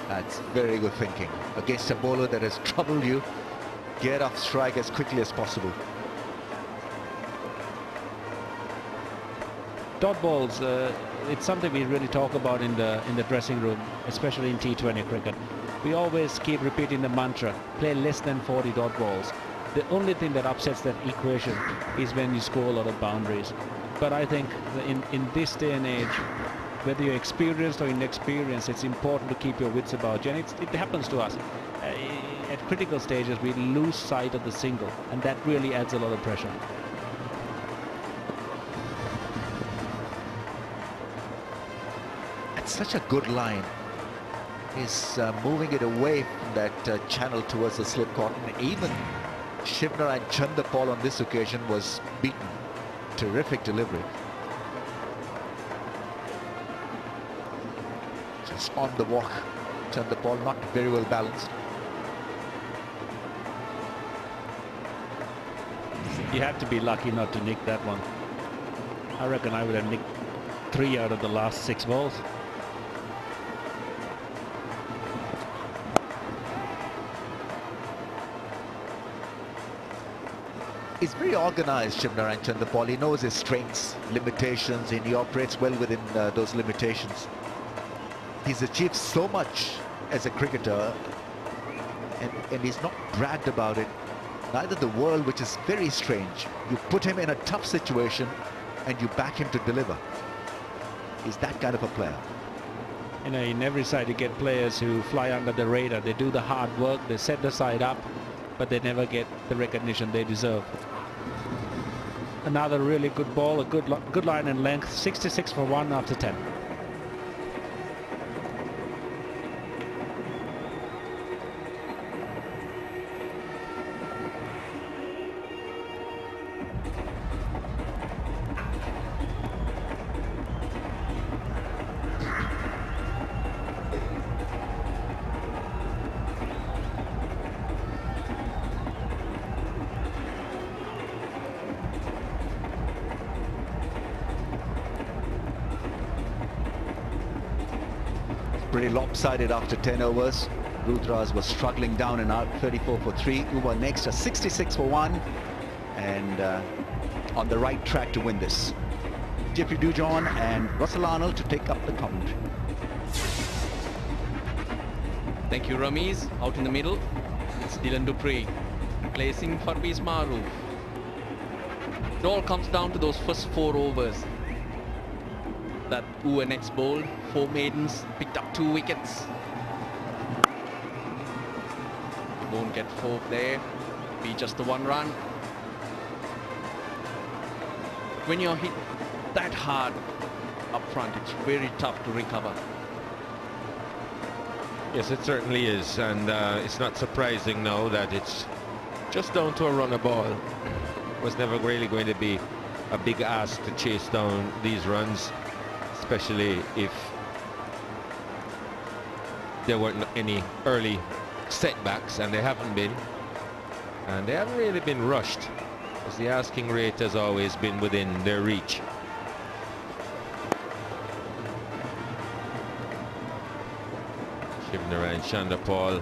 That's very good thinking. Against a bowler that has troubled you, get off strike as quickly as possible. Dot balls, it's something we really talk about in the dressing room, especially in T20 cricket. We always keep repeating the mantra, play less than 40 dot balls. The only thing that upsets that equation is when you score a lot of boundaries. But I think in this day and age, whether you're experienced or inexperienced, it's important to keep your wits about you. And it happens to us. At critical stages, we lose sight of the single, and that really adds a lot of pressure. It's such a good line. He's moving it away from that channel towards the slip cotton. Even Shivnarine Chandapal on this occasion was beaten. Terrific delivery. Just on the walk. Chandapal not very well balanced. You have to be lucky not to nick that one. I reckon I would have nicked 3 out of the last 6 balls. He's very organized, Shivnarine Chandapal. He knows his strengths, limitations, and he operates well within those limitations. He's achieved so much as a cricketer, and he's not bragged about it. Neither the world, which is very strange. You put him in a tough situation and you back him to deliver. He's that kind of a player. You know, in every side you get players who fly under the radar. They do the hard work, they set the side up, but they never get the recognition they deserve. Another really good ball, a good line and length. 66 for 1 after 10. Pretty lopsided after 10 overs. Rudras was struggling down and out. 34 for 3. Uva next, a 66 for 1. And on the right track to win this. Jeffrey Dujon and Russell Arnold to take up the commentary. Thank you, Ramiz. Out in the middle, it's Dylan Dupree replacing Parvez Maroof. It all comes down to those first 4 overs that UNX bowled. 4 maidens, picked up 2 wickets. Won't get 4 there, be just the 1 run. When you're hit that hard up front, it's very tough to recover. Yes, it certainly is, and it's not surprising now that it's just down to a run a ball. It was never really going to be a big ask to chase down these runs, especially if there weren't any early setbacks, and they haven't been. And they haven't really been rushed, as the asking rate has always been within their reach. Shivnarine Chandapal,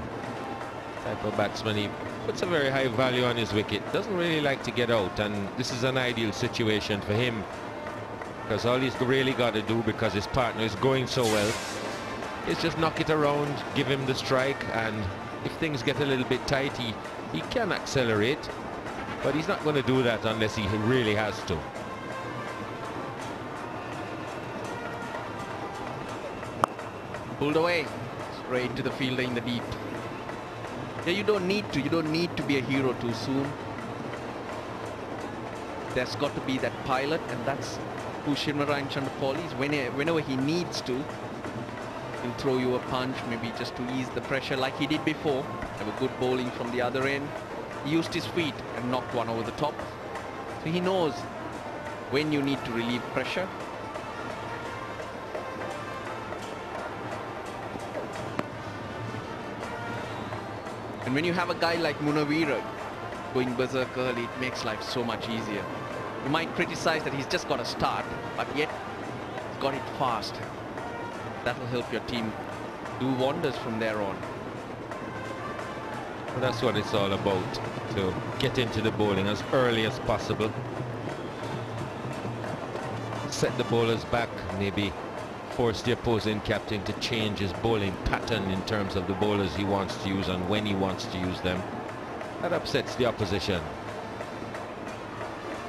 type of batsman, he puts a very high value on his wicket, doesn't really like to get out, and this is an ideal situation for him, because all he's really got to do, because his partner is going so well, is just knock it around, give him the strike, and if things get a little bit tight, he can accelerate, but he's not going to do that unless he really has to. Pulled away, straight to the fielder in the deep. Yeah, you don't need to be a hero too soon. There's got to be that pilot, and that's who Shivnarine Chandapal is. Whenever he needs to, He'll throw you a punch, maybe just to ease the pressure like he did before. Have a good bowling from the other end. He used his feet and knocked one over the top. So he knows when you need to relieve pressure. And when you have a guy like Munawira going berserk early, it makes life so much easier. You might criticize that he's just got a start, but yet he's got it fast. That will help your team do wonders from there on. Well, that's what it's all about, to get into the bowling as early as possible. Set the bowlers back, maybe force the opposing captain to change his bowling pattern in terms of the bowlers he wants to use and when he wants to use them. That upsets the opposition.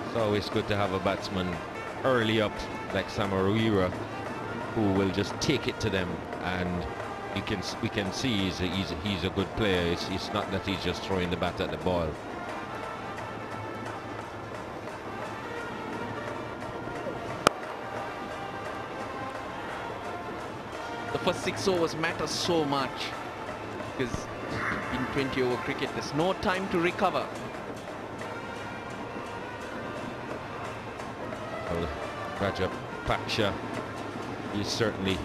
It's always good to have a batsman early up like Samaruira, who will just take it to them, and we can see he's a good player. It's not that he's just throwing the bat at the ball. The first 6 overs matter so much, because in 20 over cricket there's no time to recover. Well, Rajapaksha, he's certainly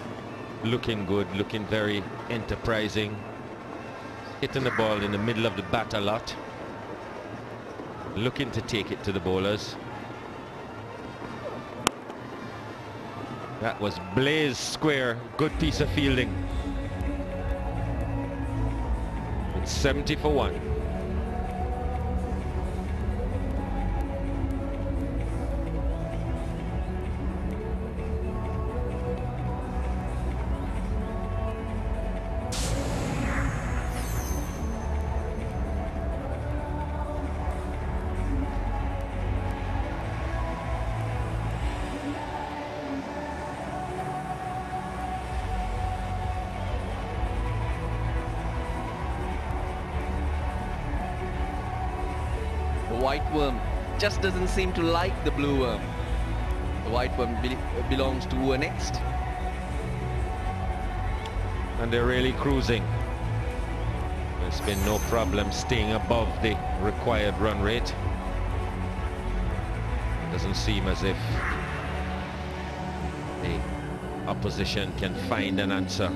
looking good, looking very enterprising, hitting the ball in the middle of the bat a lot, looking to take it to the bowlers. That was blaze square, good piece of fielding. It's 70 for 1. White worm just doesn't seem to like the blue worm. The white worm belongs to Uthura next. And they're really cruising. There's been no problem staying above the required run rate. Doesn't seem as if the opposition can find an answer.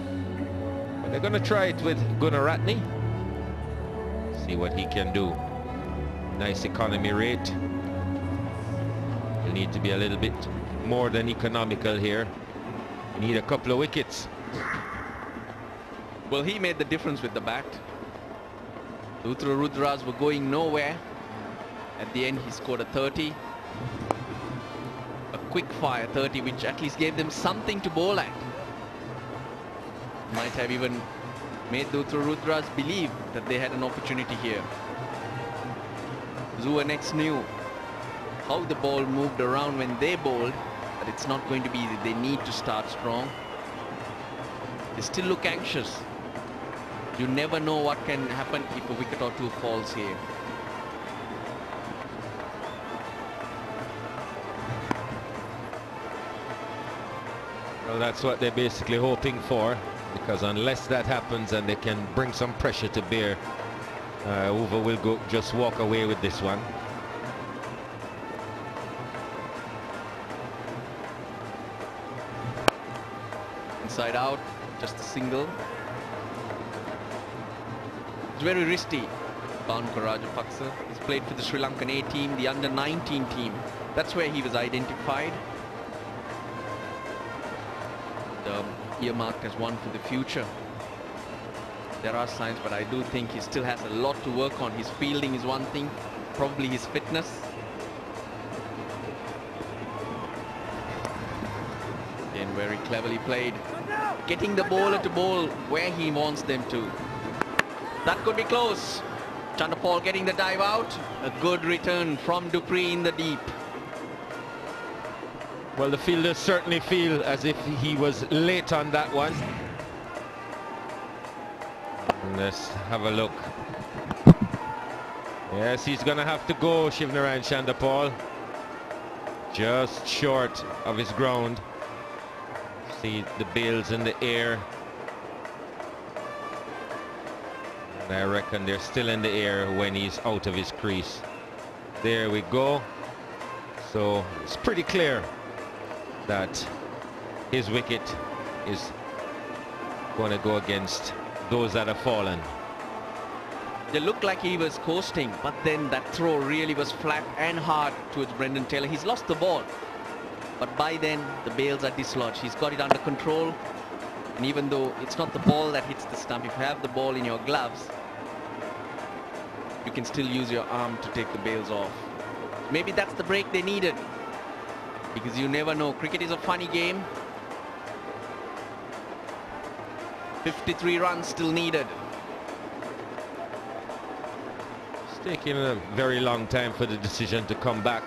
But they're going to try it with Gunaratne. See what he can do. Nice economy rate. Will need to be a little bit more than economical here. Need a couple of wickets. Well, he made the difference with the bat. The Uthura Rudras were going nowhere. At the end, he scored a 30. A quick fire 30, which at least gave them something to bowl at. Might have even made the Uthura Rudras believe that they had an opportunity here. Uthura next knew how the ball moved around when they bowled, but it's not going to be easy. They need to start strong. They still look anxious. You never know what can happen if a wicket or two falls here. Well, that's what they're basically hoping for, because unless that happens and they can bring some pressure to bear, Uthura will just walk away with this one. Inside out, just a single. It's very risky. Bhanuka Rajapaksa. He's played for the Sri Lankan A team, the under-19 team. That's where he was identified. Earmarked as one for the future. There are signs, but I do think he still has a lot to work on. His fielding is one thing, probably his fitness. Again, very cleverly played. Getting the bowler to bowl where he wants them to. That could be close. Chanderpaul getting the dive out. A good return from Dupree in the deep. Well, the fielders certainly feel as if he was late on that one. Let's have a look. Yes, he's going to have to go, Shivnarine Chanderpaul. Just short of his ground. See the bails in the air. And I reckon they're still in the air when he's out of his crease. There we go. So it's pretty clear that his wicket is going to go against those that have fallen. It looked like he was coasting, but then that throw really was flat and hard towards Brendan Taylor. He's lost the ball, but by then the bails are dislodged. He's got it under control, and even though it's not the ball that hits the stump, if you have the ball in your gloves, you can still use your arm to take the bails off. Maybe that's the break they needed, because you never know. Cricket is a funny game. 53 runs still needed. It's taking a very long time for the decision to come back.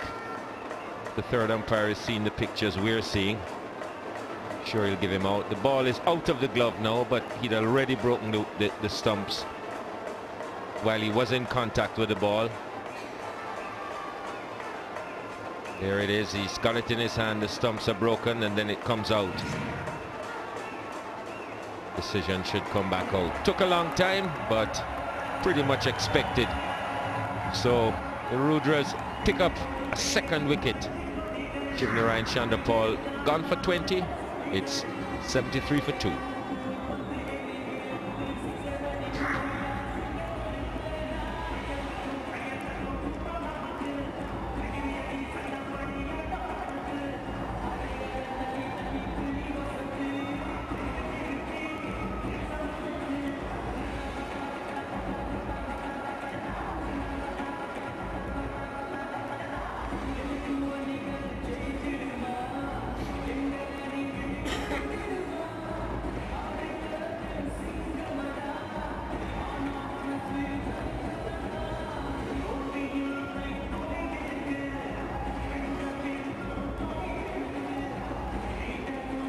The third umpire is seeing the pictures we're seeing. Sure, he'll give him out. The ball is out of the glove now, but he'd already broken the stumps while he was in contact with the ball. There it is. He's got it in his hand. The stumps are broken, and then it comes out. Decision should come back out. Took a long time, but pretty much expected. So the Rudras pick up a second wicket. Shivnarine Chanderpaul gone for 20. It's 73 for 2.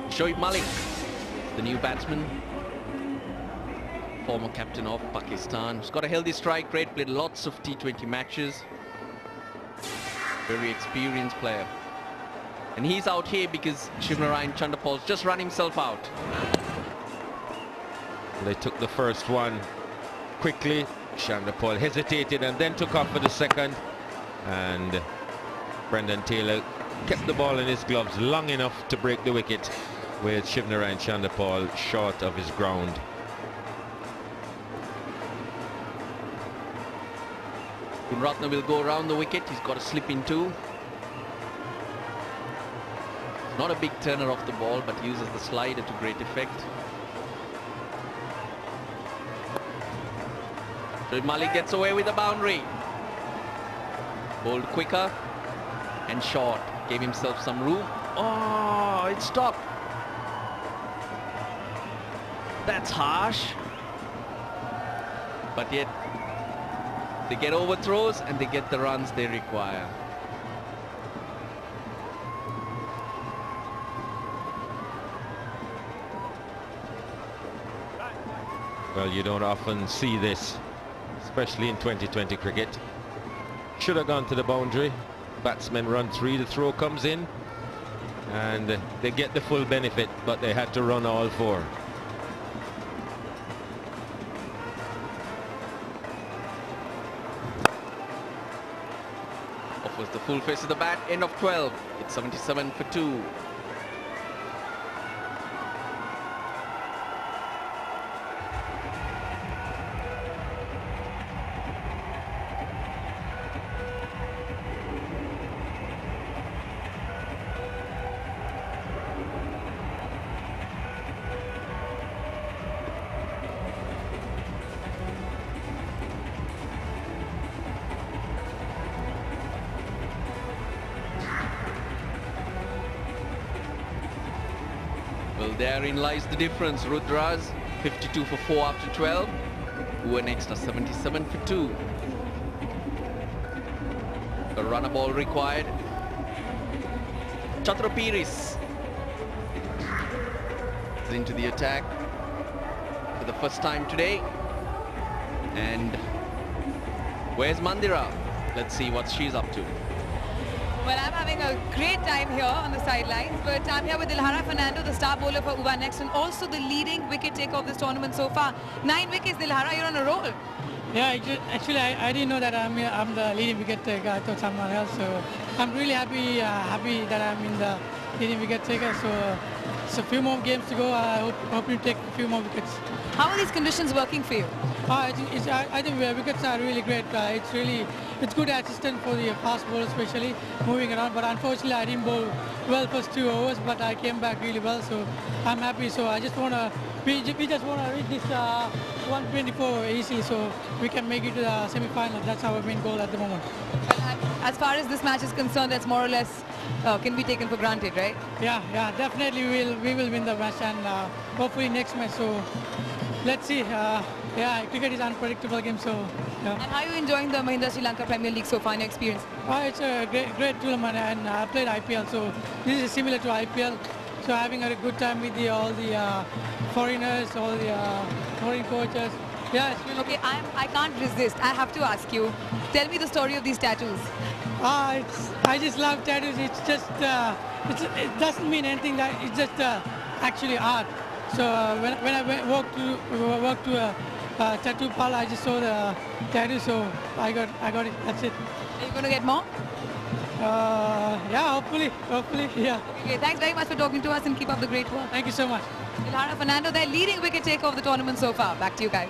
Shoaib Malik, the new batsman, former captain of Pakistan. He's got a healthy strike rate, played lots of T20 matches. Very experienced player. And he's out here because Shivnarine Chanderpaul's just run himself out. They took the first one quickly. Chanderpaul hesitated and then took off for the second. And Brendan Taylor kept the ball in his gloves long enough to break the wicket, with Shivnarine Chanderpaul short of his ground. Ratna will go around the wicket. He's got a slip in too. Not a big turner off the ball, but uses the slider to great effect. Shoaib Malik gets away with the boundary. Bowled quicker and short. Gave himself some room. Oh, it stopped. That's harsh. But yet, they get overthrows and they get the runs they require. Well, you don't often see this, especially in 2020 cricket. Should have gone to the boundary. Batsmen run 3, the throw comes in, and they get the full benefit, but they had to run all 4. Offers the full face of the bat. End of 12. It's 77 for 2. Well, therein lies the difference. Rudras 52 for 4 after 12. Who are next are 77 for 2. A runner ball required. Chatrapiris is into the attack for the first time today. And where's Mandira? Let's see what she's up to. Well, I'm having a great time here on the sidelines, but I'm here with Uthura Fernando, the star bowler for Uva Next, and also the leading wicket taker of this tournament so far. 9 wickets, Uthura, you're on a roll. Yeah, actually, I didn't know that I'm the leading wicket taker. I thought someone else. So I'm really happy that I'm in the leading wicket taker. So it's a few more games to go. I hope to take a few more wickets. How are these conditions working for you? I think wickets are really great. It's good assistant for the fast bowler, especially moving around. But unfortunately, I didn't bowl well first 2 overs, but I came back really well. So I'm happy. So I just wanna we just wanna reach this 124 easily, so we can make it to the semi-final. That's our main goal at the moment. As far as this match is concerned, that's more or less can be taken for granted, right? Yeah, definitely we will win the match, and hopefully next match. So let's see. Yeah, cricket is an unpredictable game, so yeah. And how are you enjoying the Mahindra Sri Lanka Premier League so far in your experience? It's a great tournament, and I played IPL, so this is similar to IPL. So having a good time with all the foreigners, all the foreign coaches. Yeah, it's really okay. I can't resist. I have to ask you. Tell me the story of these tattoos. I just love tattoos. It's just it doesn't mean anything. That it's just actually art. So when I walked to a tattoo parlor, I just saw the tattoo. So I got it. That's it. Are you going to get more? Yeah, hopefully, yeah. Okay, thanks very much for talking to us, and keep up the great work. Thank you so much. Uthura Fernando, their leading wicket taker of the tournament so far. Back to you guys.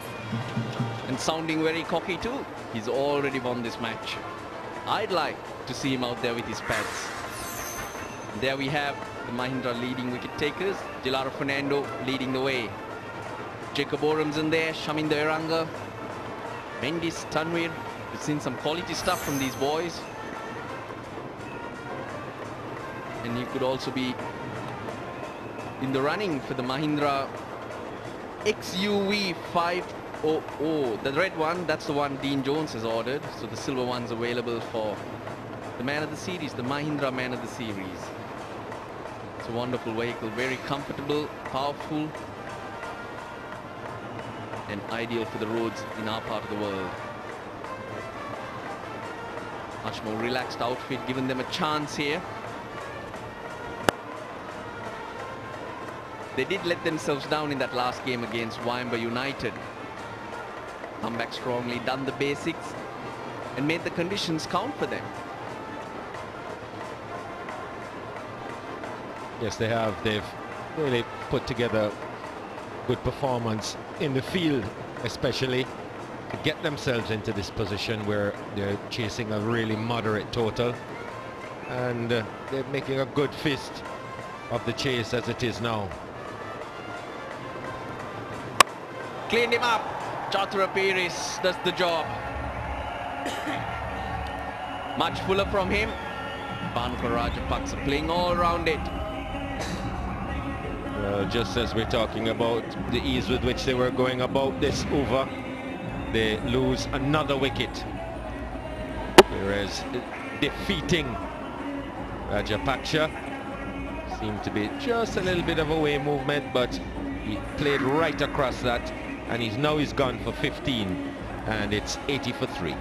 And sounding very cocky too. He's already won this match. I'd like to see him out there with his pads. There we have the Mahindra leading wicket takers. Uthura Fernando leading the way. Jacob Orham's in there, Shaminda Eranga, Mendis, Tanvir. We've seen some quality stuff from these boys. And he could also be in the running for the Mahindra XUV 500. The red one, that's the one Dean Jones has ordered. So the silver one's available for the man of the series, the Mahindra man of the series. It's a wonderful vehicle, very comfortable, powerful, and ideal for the roads in our part of the world. Much more relaxed outfit, giving them a chance here. They did let themselves down in that last game against Wayamba United. Come back strongly, done the basics, and made the conditions count for them. Yes, they have. They've really put together good performance in the field, especially to get themselves into this position where they're chasing a really moderate total, and they're making a good fist of the chase as it is now. Cleaned him up. Chatura Peiris does the job. Much fuller from him. Bhanuka Rajapaksa playing all around it. Well, just as we're talking about the ease with which they were going about this over, they lose another wicket. Whereas defeating Rajapaksa seemed to be just a little bit of a way movement, but he played right across that, and he's gone for 15, and it's 80 for 3.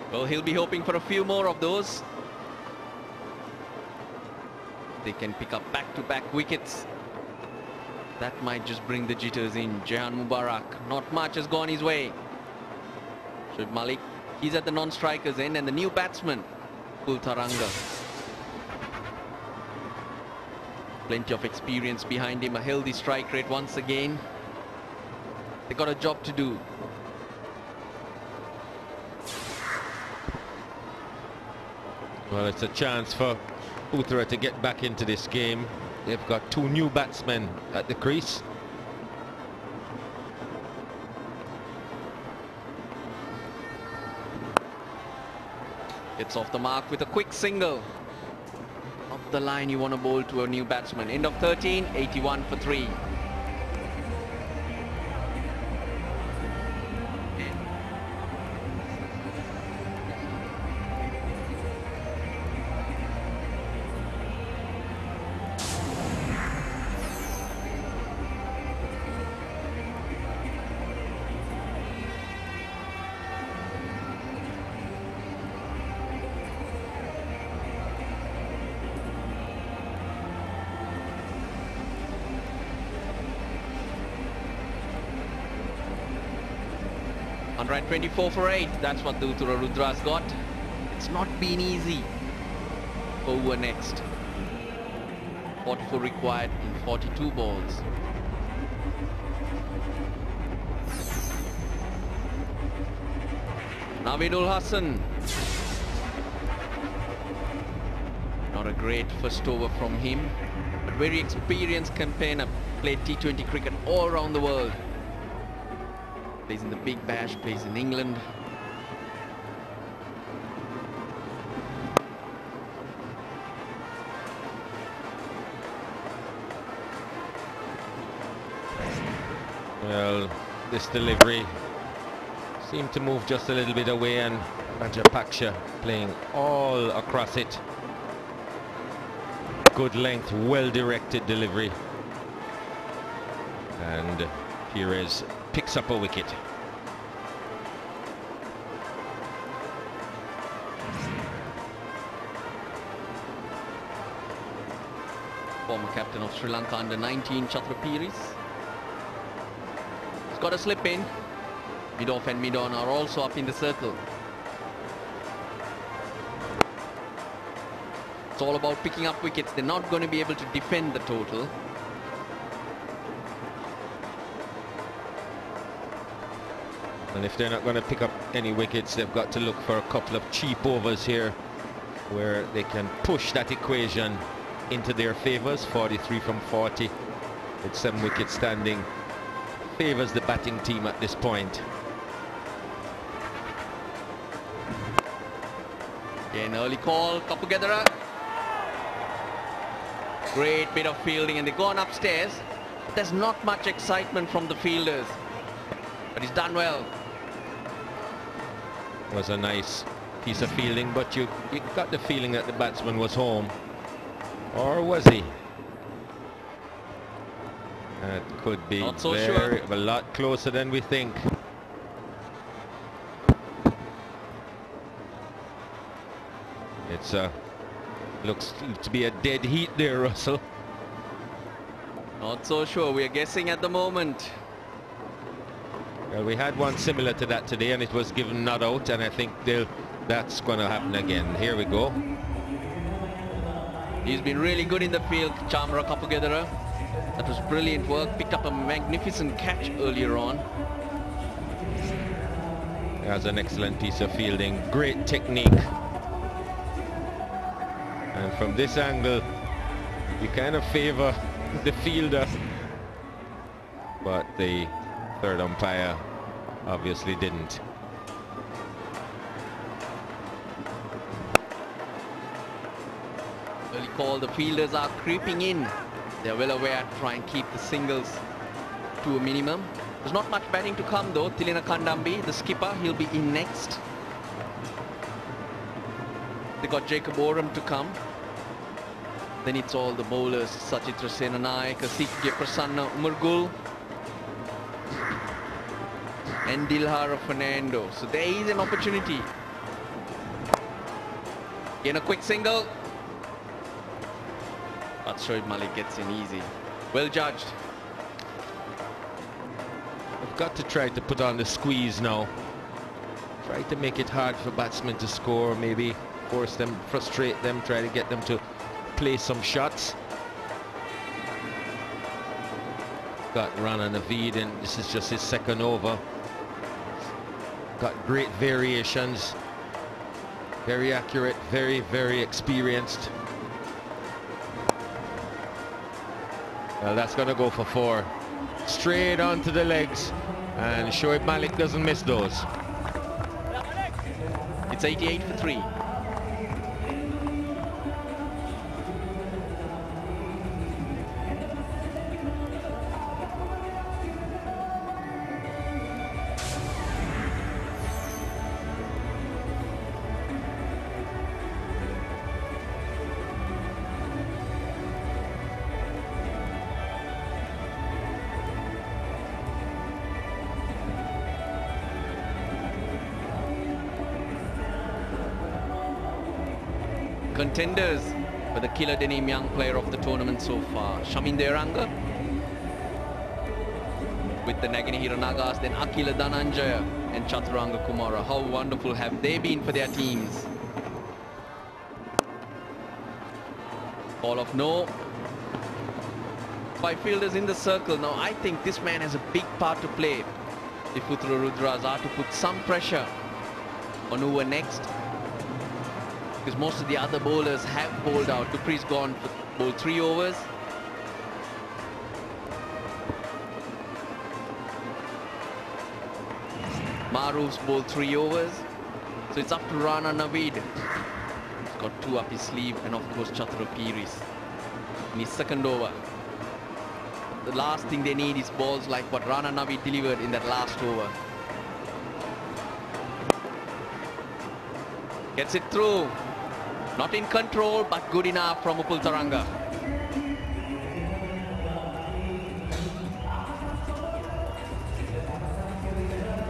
Well, he'll be hoping for a few more of those. They can pick up back-to-back wickets. That might just bring the jitters in. Jahan Mubarak, not much has gone his way. Shoaib Malik, he's at the non-strikers end, and the new batsman, Kul Taranga. Plenty of experience behind him, a healthy strike rate once again. They got a job to do. Well, it's a chance for Uthura to get back into this game. They've got two new batsmen at the crease. It's off the mark with a quick single. Up the line you want to bowl to a new batsman. End of 13, 81 for 3. Run 24 for 8. That's what the Uthura Rudras got. It's not been easy. Over next. 44 required in 42 balls. Navidul Hassan. Not a great first over from him, but very experienced campaigner. Played T20 cricket all around the world. Plays in the Big Bash, plays in England. Well, this delivery seemed to move just a little bit away, and Rajapaksha playing all across it. Good length, well-directed delivery. And Perez picks up a wicket. Former captain of Sri Lanka under-19, Chatra Perez. He's got a slip in. Mid-off and mid-on are also up in the circle. It's all about picking up wickets. They're not going to be able to defend the total. And if they're not going to pick up any wickets, they've got to look for a couple of cheap overs here where they can push that equation into their favours. 43 from 40 with 7 wickets standing favours the batting team at this point. Again, early call, Kapugedera. Great bit of fielding, and they've gone upstairs. But there's not much excitement from the fielders. But he's done well. Was a nice piece of fielding, but you got the feeling that the batsman was home. Or was he? That could be not so sure. A lot closer than we think. It's looks to be a dead heat there, Russell. Not so sure. We're guessing at the moment. Well, we had one similar to that today, and it was given not out, and I think that's going to happen again. Here we go. He's been really good in the field, Chamra Kapugedera. That was brilliant work. Picked up a magnificent catch earlier on. That's an excellent piece of fielding. Great technique. And from this angle, you kind of favour the fielder. But the third umpire obviously didn't. Early call, the fielders are creeping in. They're well aware to try and keep the singles to a minimum. There's not much batting to come though. Tilina Kandambi, the skipper, he'll be in next. They got Jacob Oram to come. Then it's all the bowlers, Sachitra Senanayak, Sikge Prasanna Umargul, and Dilhara Fernando. So there is an opportunity. Again, a quick single. But Shoaib Malik gets in easy. Well judged. We've got to try to put on the squeeze now. Try to make it hard for batsmen to score, maybe force them, frustrate them, try to get them to play some shots. Got Rana Naveed, and this is just his second over. Got great variations. Very accurate, very, very experienced. Well, that's going to go for 4. Straight onto the legs. And Shoaib Malik doesn't miss those. It's 88 for 3. Contenders for the Killer Denim Young Player of the tournament so far. Shamin Deranga with the Nagini Hiranagas, then Akila Dhananjaya and Chaturanga Kumara. How wonderful have they been for their teams? Ball of no. 5 fielders in the circle. Now I think this man has a big part to play if Uthura Rudras are to put some pressure on who are next. Because most of the other bowlers have bowled out. Dupree's gone for bowl 3 overs. Maruf's bowled 3 overs. So it's up to Rana Naveed. He's got 2 up his sleeve, and of course Chatura Piris in his second over. The last thing they need is balls like what Rana Naveed delivered in that last over. Gets it through. Not in control, but good enough from Upul Taranga.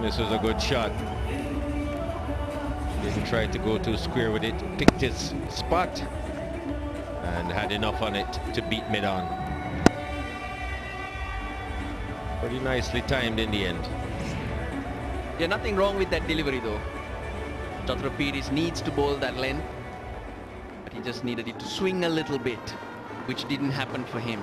This was a good shot. Didn't try to go too square with it. Picked his spot and had enough on it to beat mid-on. Pretty nicely timed in the end. Yeah, nothing wrong with that delivery though. Chatura Piris needs to bowl that length. But he just needed it to swing a little bit, which didn't happen for him.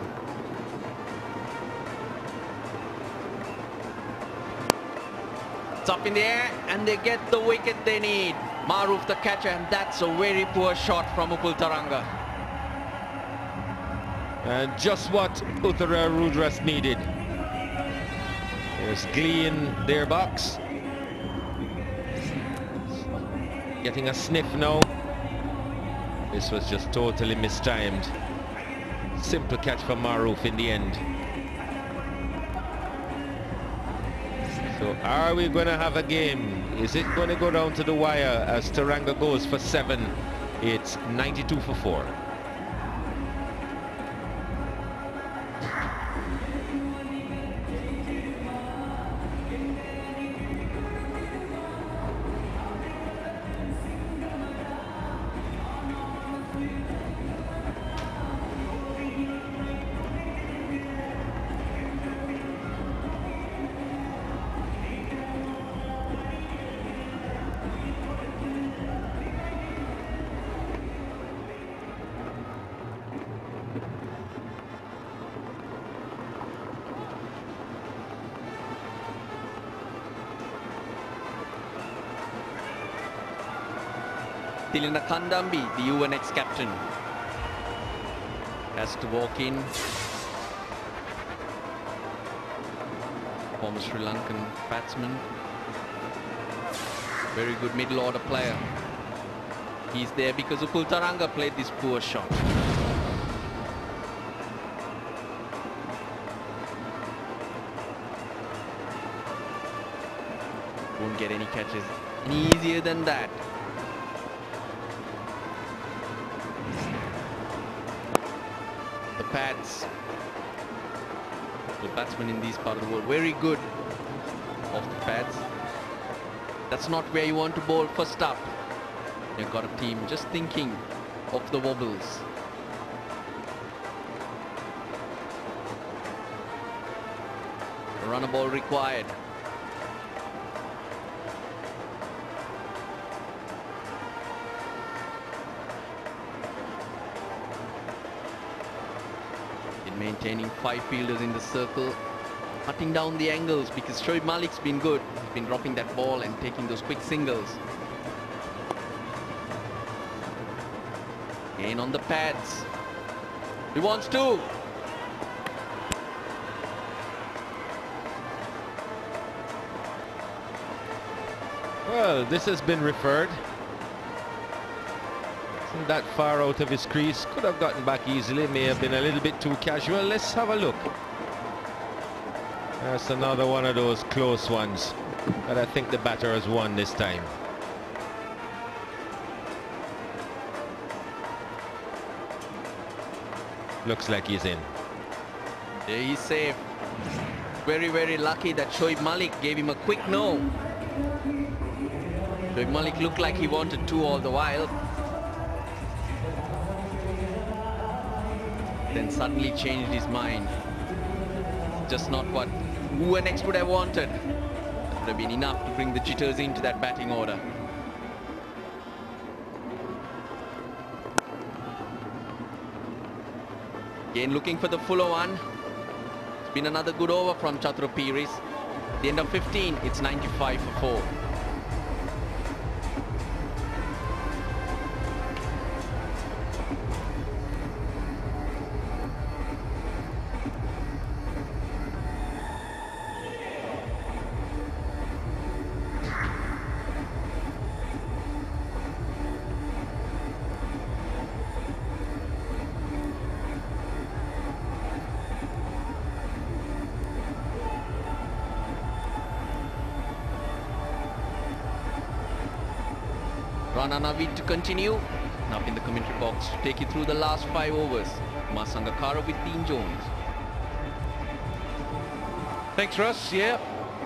It's up in the air, and they get the wicket they need. Maruf the catcher, and that's a very poor shot from Upul Taranga. And just what Uthura Rudras needed. There's glee in their box. Getting a sniff now. This was just totally mistimed. Simple catch from Maruf in the end. So are we going to have a game? Is it going to go down to the wire as Taranga goes for 7? It's 92 for 4. Tilina Kandambi, the UNX captain, has to walk in. Former Sri Lankan batsman. Very good middle order player. He's there because Upul Taranga played this poor shot. Won't get any catches any easier than that. The pads, the batsmen in these part of the world, very good off the pads. That's not where you want to bowl first up. You've got a team just thinking of the wobbles. A runner ball required. Maintaining 5 fielders in the circle, cutting down the angles because Shoaib Malik's been good. He's been dropping that ball and taking those quick singles. Again on the pads. He wants to. Well, this has been referred. Isn't that far out of his crease? Could have gotten back easily. May have been a little bit too casual. Let's have a look. That's another one of those close ones. But I think the batter has won this time. Looks like he's in. There he's safe. Very, very lucky that Shoaib Malik gave him a quick no. Shoaib Malik looked like he wanted two all the while. Then suddenly changed his mind. Just not what UNX would have wanted. That would have been enough to bring the jitters into that batting order. Again looking for the fuller one. It's been another good over from Chatru Piris. At the end of 15, it's 95 for 4. Rana Navid to continue. Now in the commentary box to take you through the last 5 overs. Masangakara with Dean Jones. Thanks, Russ. Yeah,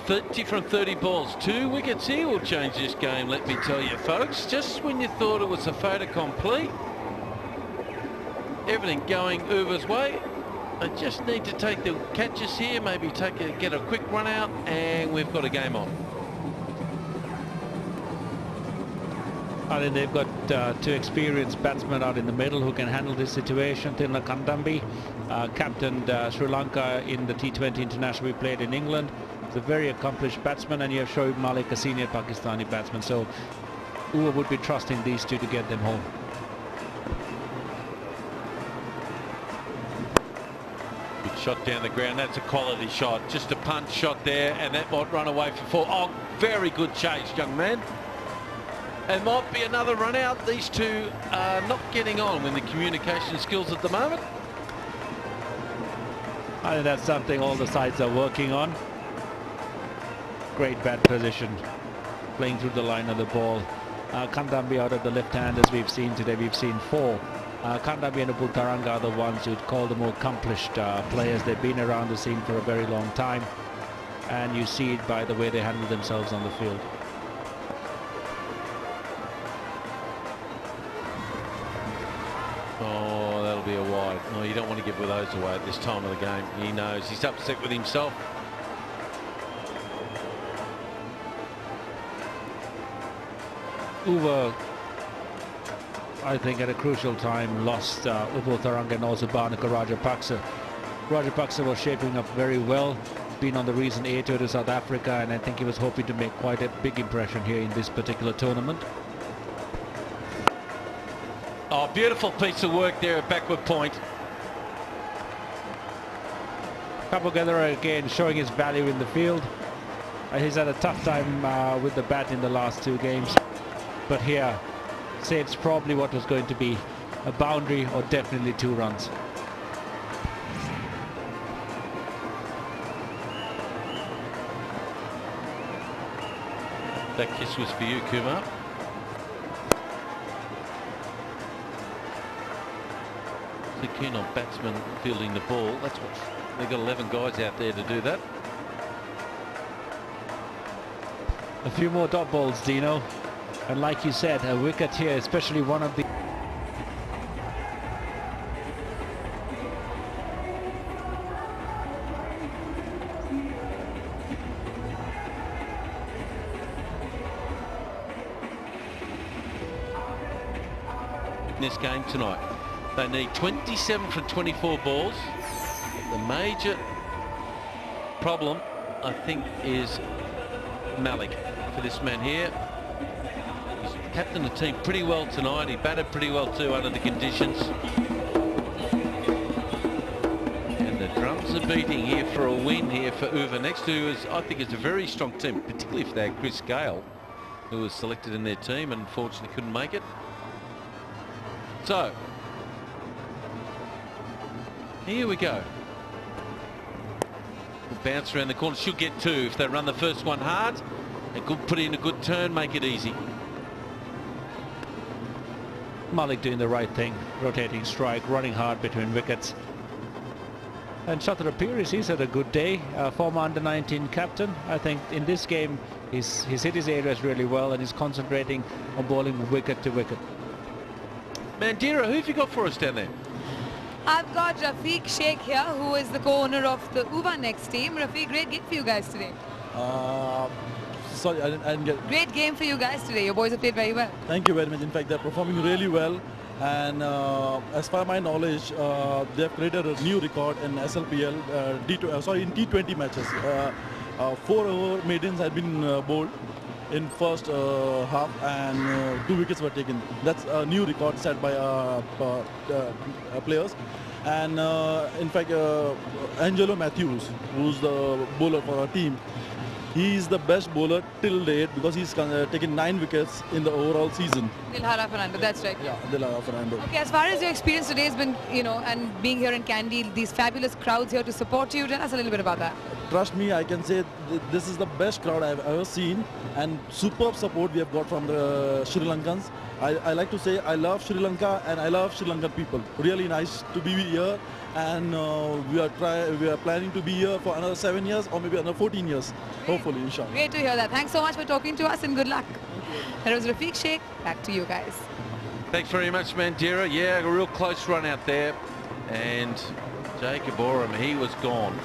30 from 30 balls. 2 wickets here will change this game, let me tell you, folks. Just when you thought it was a fait accompli, everything going Uva's way. They just need to take the catches here, maybe get a quick run out, and we've got a game on. I think they've got 2 experienced batsmen out in the middle who can handle this situation. Tilna Kandy, captained Sri Lanka in the T20 international we played in England. He's a very accomplished batsman, and you have Shoaib Malik, a senior Pakistani batsman. So Uva would be trusting these 2 to get them home. Good shot down the ground. That's a quality shot. Just a punch shot there, and that might run away for 4. Oh, very good chase, young man. And might be another run out. These 2 are not getting on with the communication skills at the moment. I think that's something all the sides are working on. Great bat position, playing through the line of the ball. Kandambi out of the left hand, as we've seen today. We've seen 4. Kandambi and Abul Taranga are the ones who'd call the more accomplished players. They've been around the scene for a very long time, and you see it by the way they handle themselves on the field. Oh, that'll be a wide. No, you don't want to give those away at this time of the game. He knows. He's upset with himself. Uva, I think at a crucial time, lost Uthura Rudras and also Bhanaka Rajapaksa. Rajapaksa was shaping up very well, been on the recent A tour to South Africa, and I think he was hoping to make quite a big impression here in this particular tournament. Oh, beautiful piece of work there at backward point. Pallekele again showing his value in the field. He's had a tough time with the bat in the last 2 games. But here, saves probably what was going to be a boundary or definitely 2 runs. That kiss was for you, Kumar. They're keen on batsmen fielding the ball. That's what they've got 11 guys out there to do that. A few more dot balls, Dino. And like you said, a wicket here, especially one of the... this game tonight. They need 27 from 24 balls. The major problem, I think, is Malik for this man here. He's captained the team pretty well tonight. He batted pretty well too under the conditions. And the drums are beating here for a win here for Uthura next, who is, I think, is a very strong team, particularly if they had Chris Gale, who was selected in their team and unfortunately couldn't make it. So, here we go. We'll bounce around the corner, should get two if they run the first one hard. They could put in a good turn, make it easy. Malik doing the right thing, rotating strike, running hard between wickets. And Uthura Rudras, he's had a good day. Former under-19 captain. I think in this game he's hit his areas really well and he's concentrating on bowling wicket to wicket. Mandira, who have you got for us down there? I've got Rafiq Sheikh here, who is the co-owner of the Uthura Next team. Rafiq, great game for you guys today. Sorry, I didn't get... Great game for you guys today. Your boys have played very well. Thank you very much. In fact, they're performing really well. And as far as my knowledge, they've created a new record in SLPL, in T20 matches. 4 maidens had been bowled in first half and 2 wickets were taken. That's a new record set by players. And in fact, Angelo Matthews, who's the bowler for our team, he's the best bowler till date because he's taken 9 wickets in the overall season. Dilhara Fernando, that's right. Yeah, Dilhara Fernando. Okay, as far as your experience today has been, you know, and being here in Kandy, these fabulous crowds here to support you, tell us a little bit about that. Trust me, I can say this is the best crowd I've ever seen, and superb support we have got from the Sri Lankans. I like to say I love Sri Lanka and I love Sri Lankan people. Really nice to be here, and we are planning to be here for another 7 years or maybe another 14 years, hopefully, inshallah. Great to hear that. Thanks so much for talking to us and good luck. That was Rafiq Sheikh. Back to you guys. Thanks very much, Mandira. Yeah, a real close run out there. And Jacob Oram, he was gone.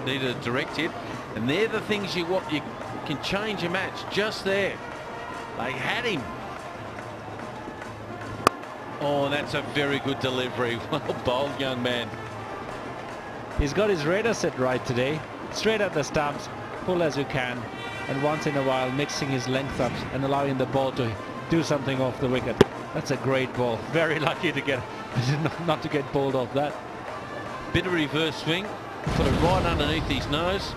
Needed a direct hit. And they're the things you can change a match just there. They had him. Oh, that's a very good delivery. Well bowled, young man. He's got his radar set right today. Straight at the stumps, pull as you can, and once in a while mixing his length up and allowing the ball to do something off the wicket. That's a great ball. Very lucky to get not to get bowled off that. Bit of reverse swing, put it right underneath his nose.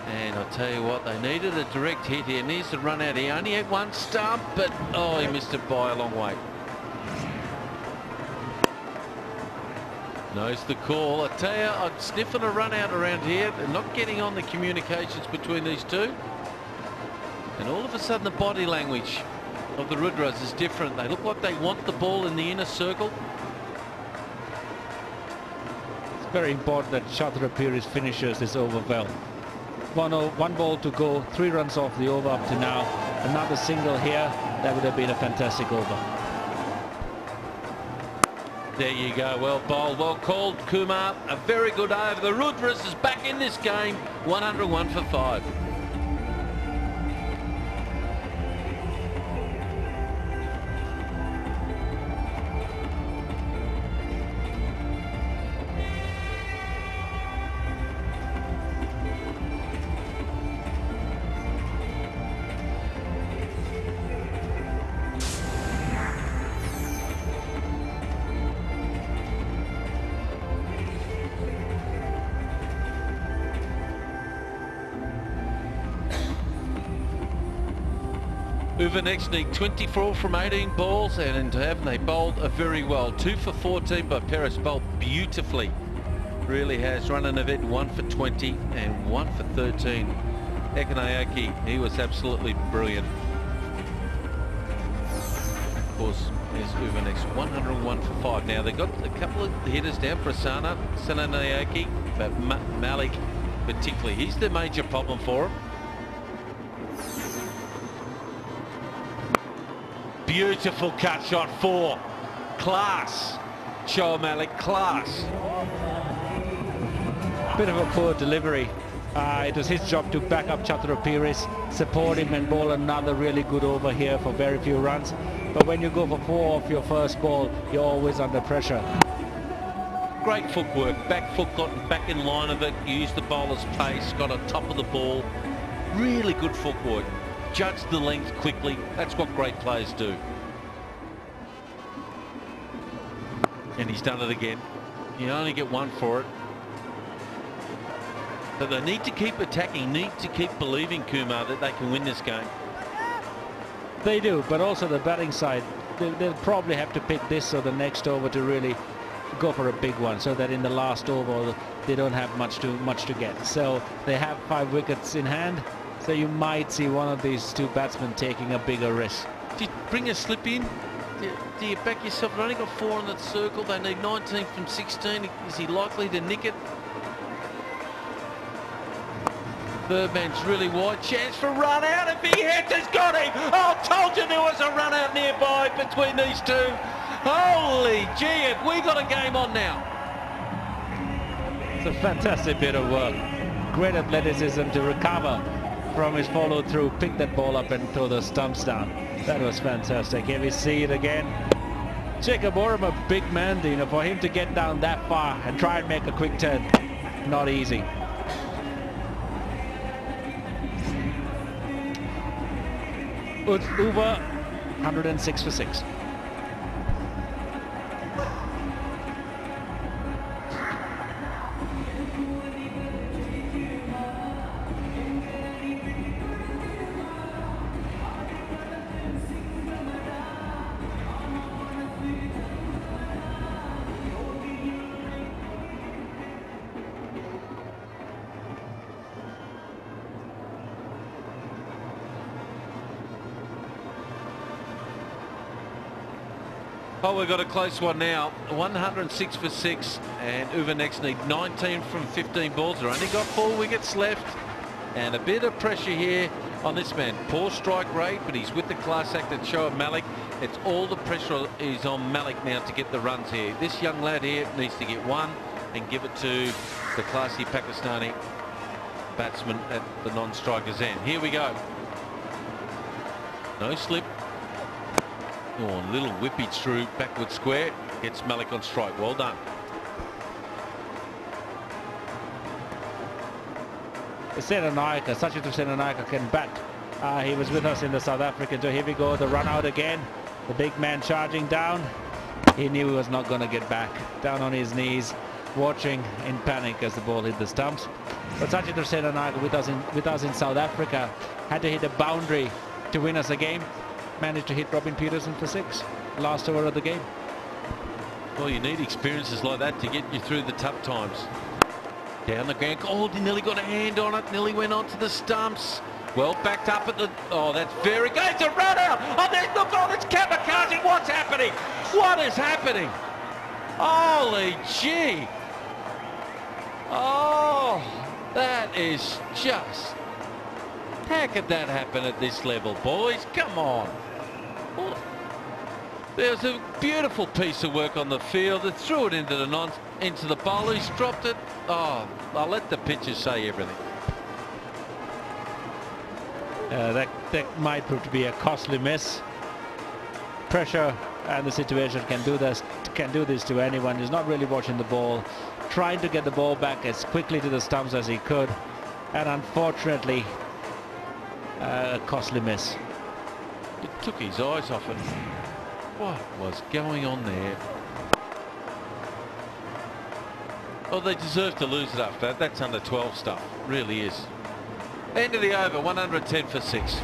And I'll tell you what, they needed a direct hit here. Needs to run out. He only had 1 stump, but oh, he missed it by a long way. Knows the call. I tell you, I'd sniffing a run out around here. They're not getting on the communications between these two. And all of a sudden the body language of the Rudras is different. They look like they want the ball in the inner circle. It's very important that Uthura Rudras finishes this over well. 1 ball to go, 3 runs off the over up to now. Another single here, that would have been a fantastic over. There you go, well bowled, well called, Kumar. A very good over. The Rudras is back in this game, 101 for 5. Uthura next need 24 from 18 balls, and haven't they bowled very well. 2 for 14 by Paris, bowled beautifully. Really has. Run an event 1 for 20 and 1 for 13. Ekanaoki, he was absolutely brilliant. Of course, there's Uthura next 101 for 5. Now they've got a couple of hitters down, Prasanna, Ekanaoki, but Malik particularly, he's the major problem for him. Beautiful cut shot 4. Class. Show Malik, class. Bit of a poor delivery. It was his job to back up Uthura Rudras, support him and bowl another really good over here for very few runs. But when you go for 4 off your first ball, you're always under pressure. Great footwork. Back foot got back in line of it. Used the bowler's pace. Got on top of the ball. Really good footwork. judge the length quickly. That's what great players do. And he's done it again. You only get one for it. But they need to keep attacking, need to keep believing, Kumar, that they can win this game. They do, but also the batting side, they'll probably have to pick this or the next over to really go for a big one, so that in the last over they don't have much to get. So they have 5 wickets in hand, so you might see one of these two batsmen taking a bigger risk. Do you bring a slip in? Do you back yourself? They've only got 4 on that circle. They need 19 from 16. Is he likely to nick it? Third man's really wide. Chance for run out. If he hits, he's got him. Oh, told you there was a run out nearby between these two. Holy gee, have we got a game on now? It's a fantastic bit of work. Great athleticism to recover from his follow through, pick that ball up and throw the stumps down. That was fantastic. Here we see it again. Jacob Oram, a big man, you know, for him to get down that far and try and make a quick turn, not easy. Uthura, 106 for 6. Oh, we've got a close one now. 106 for 6, and Uthura next need 19 from 15 balls. They've only got 4 wickets left, and a bit of pressure here on this man. Poor strike rate, but he's with the class act and Shoaib Malik. It's all the pressure is on Malik now to get the runs here. This young lad here needs to get one and give it to the classy Pakistani batsman at the non-striker's end. Here we go. No slip. Oh, little whippy through backward square. Gets Malik on strike. Well done. Senanayake, Sachit Senanayake can bat. He was with us in the South African tour. Here we go, the run out again. The big man charging down. He knew he was not going to get back. Down on his knees, watching in panic as the ball hit the stumps. But Sachit Senanayake with us in South Africa had to hit a boundary to win us a game. Managed to hit Robin Peterson for 6. Last over of the game. Well, you need experiences like that to get you through the tough times. Down the ground. Oh, he nearly got a hand on it. Nearly went onto the stumps. Well, backed up at the... Oh, that's very good. It's a run out. Oh, there's the ball. It's kamikaze. What's happening? What is happening? Holy gee. Oh, that is just... How could that happen at this level, boys? Come on. Well, there's a beautiful piece of work on the field. They threw it into the bowl. He's dropped it. Oh, I'll let the pitchers say everything. That might prove to be a costly miss. Pressure and the situation can do this to anyone who's not really watching the ball, trying to get the ball back as quickly to the stumps as he could, and unfortunately a costly miss. It took his eyes off it. What was going on there? Oh, they deserve to lose it after that. That's under 12 stuff. Really is. End of the over, 110 for 6.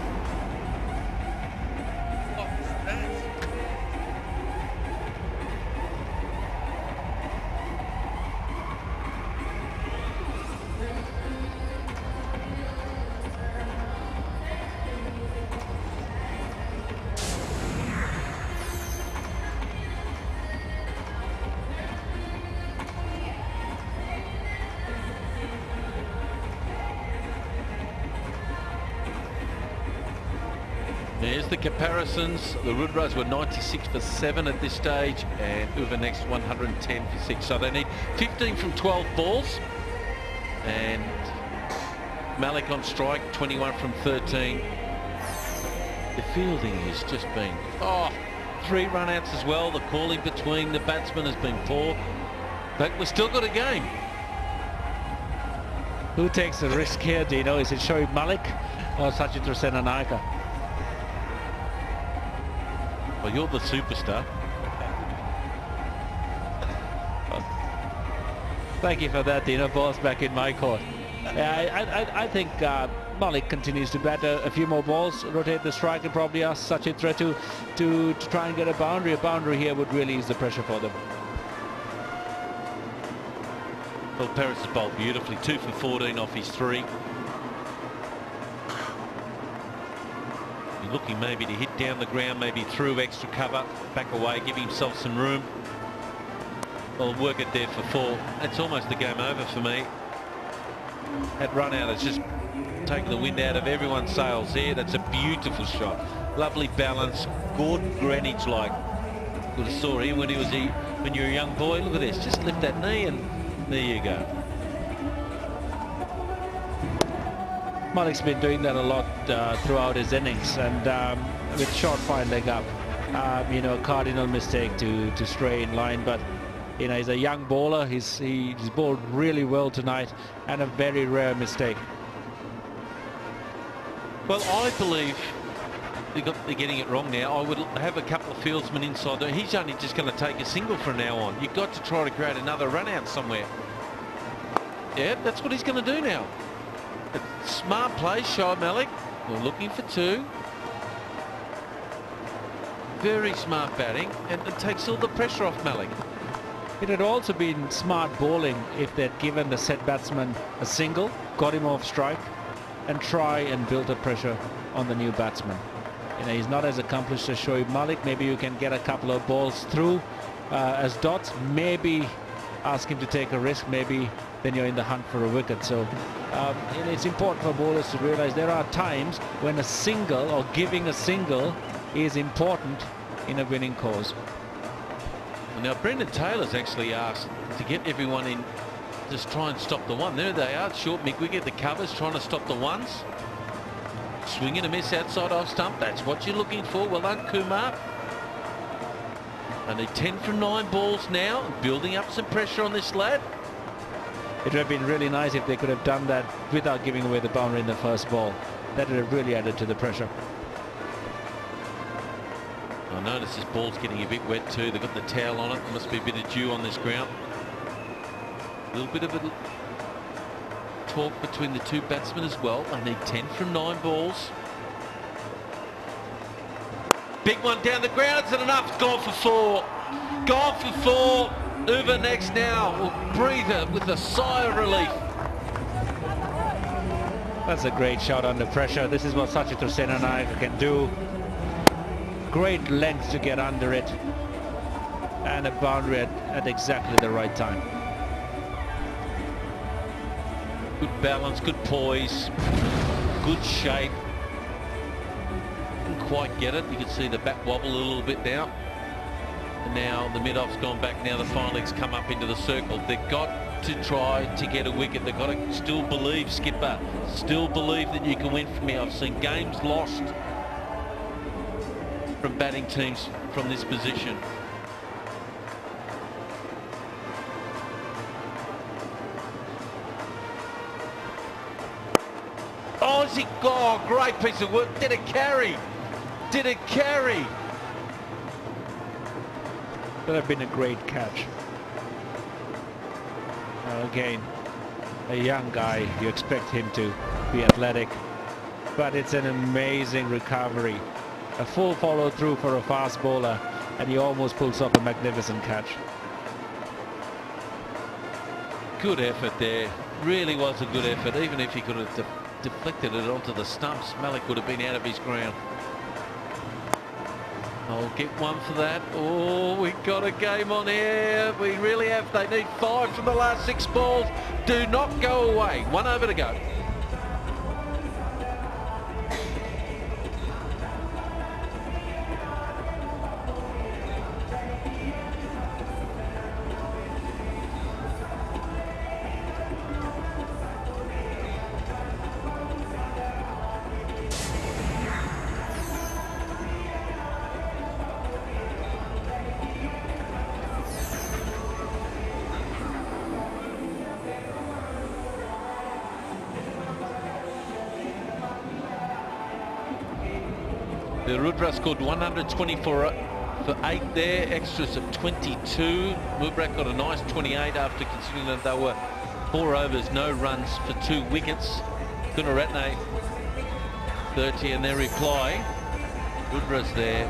There's the comparisons. The Rudras were 96 for 7 at this stage, and Uthura next 110 for 6. So they need 15 from 12 balls, and Malik on strike 21 from 13. The fielding has just been 3 run-outs as well. The calling between the batsmen has been poor, but we've still got a game. Who takes the risk here, Dino? Is it Shoaib Malik or Sachit Senanayake? Well, you're the superstar. Thank you for that, Dino. Ball's back in my court. I think Malik continues to bat a few more balls, rotate the strike, and probably ask Sachitra to try and get a boundary. A boundary here would really ease the pressure for them. Well, Perez has bowled beautifully. 2 for 14 off his 3. He's looking maybe to hit down the ground, maybe through extra cover, back away, give himself some room. Well, work it there for 4. That's almost the game over for me. That run out has just taken the wind out of everyone's sails there. That's a beautiful shot. Lovely balance. Gordon Greenwich-like. Could have saw him when when you were a young boy. Look at this. Just lift that knee and there you go. Malik's been doing that a lot throughout his innings, and with short fine leg up, you know, a cardinal mistake to stray in line, but you know, he's a young bowler. He's bowled really well tonight, and a very rare mistake. Well, I believe they're getting it wrong now. I would have a couple of fieldsmen inside there. He's only just going to take a single from now on. You've got to try to create another run out somewhere. Yeah, that's what he's going to do now. A smart play, Shai Malik. We're looking for 2. Very smart batting, and it takes all the pressure off Malik. It had also been smart bowling if they'd given the set batsman a single, got him off strike, and try and build the pressure on the new batsman. You know, he's not as accomplished as Shoaib Malik. Maybe you can get a couple of balls through as dots. Maybe ask him to take a risk. Maybe then you're in the hunt for a wicket. So it's important for bowlers to realize there are times when a single or giving a single is important in a winning cause. Now Brendan Taylor's actually asked to get everyone in, just try and stop the one. There they are, short mid-wicket, the covers trying to stop the ones. Swing and a miss outside off stump. That's what you're looking for. Well done, Kumar. Only 10 from 9 balls now, building up some pressure on this lad. It would have been really nice if they could have done that without giving away the boundary in the first ball. That would have really added to the pressure. I notice this ball's getting a bit wet too. They've got the towel on it. There must be a bit of dew on this ground. A little bit of a talk between the 2 batsmen as well. They need 10 from 9 balls. Big one down the ground. Is it enough? It's gone for 4. Gone for 4. Uthura next now will breathe with a sigh of relief. That's a great shot under pressure. This is what Sachitra Senanayak can do. Great length to get under it, and a boundary at exactly the right time. Good balance, good poise, good shape. Didn't quite get it. You can see the bat wobble a little bit now. And now the mid-off's gone back. Now the fine leg's come up into the circle. They've got to try to get a wicket. They've got to still believe, skipper, still believe that you can win from here. I've seen games lost from batting teams from this position. Oh, is he? Oh, great piece of work. Did it carry? Did it carry? That would have been a great catch. Again, a young guy, you expect him to be athletic, but it's an amazing recovery. A full follow through for a fast bowler, and he almost pulls off a magnificent catch. Good effort there. Really was a good effort. Even if he could have deflected it onto the stumps, Malik would have been out of his ground. I'll get one for that. Oh, we've got a game on here. We really have. They need 5 from the last 6 balls. Do not go away. 1 over to go. The Rudras scored 124 for 8 there, extras of 22. Mubrak got a nice 28 after considering that they were 4 overs, no runs for 2 wickets. Gunaratne 30 in their reply. Rudras there,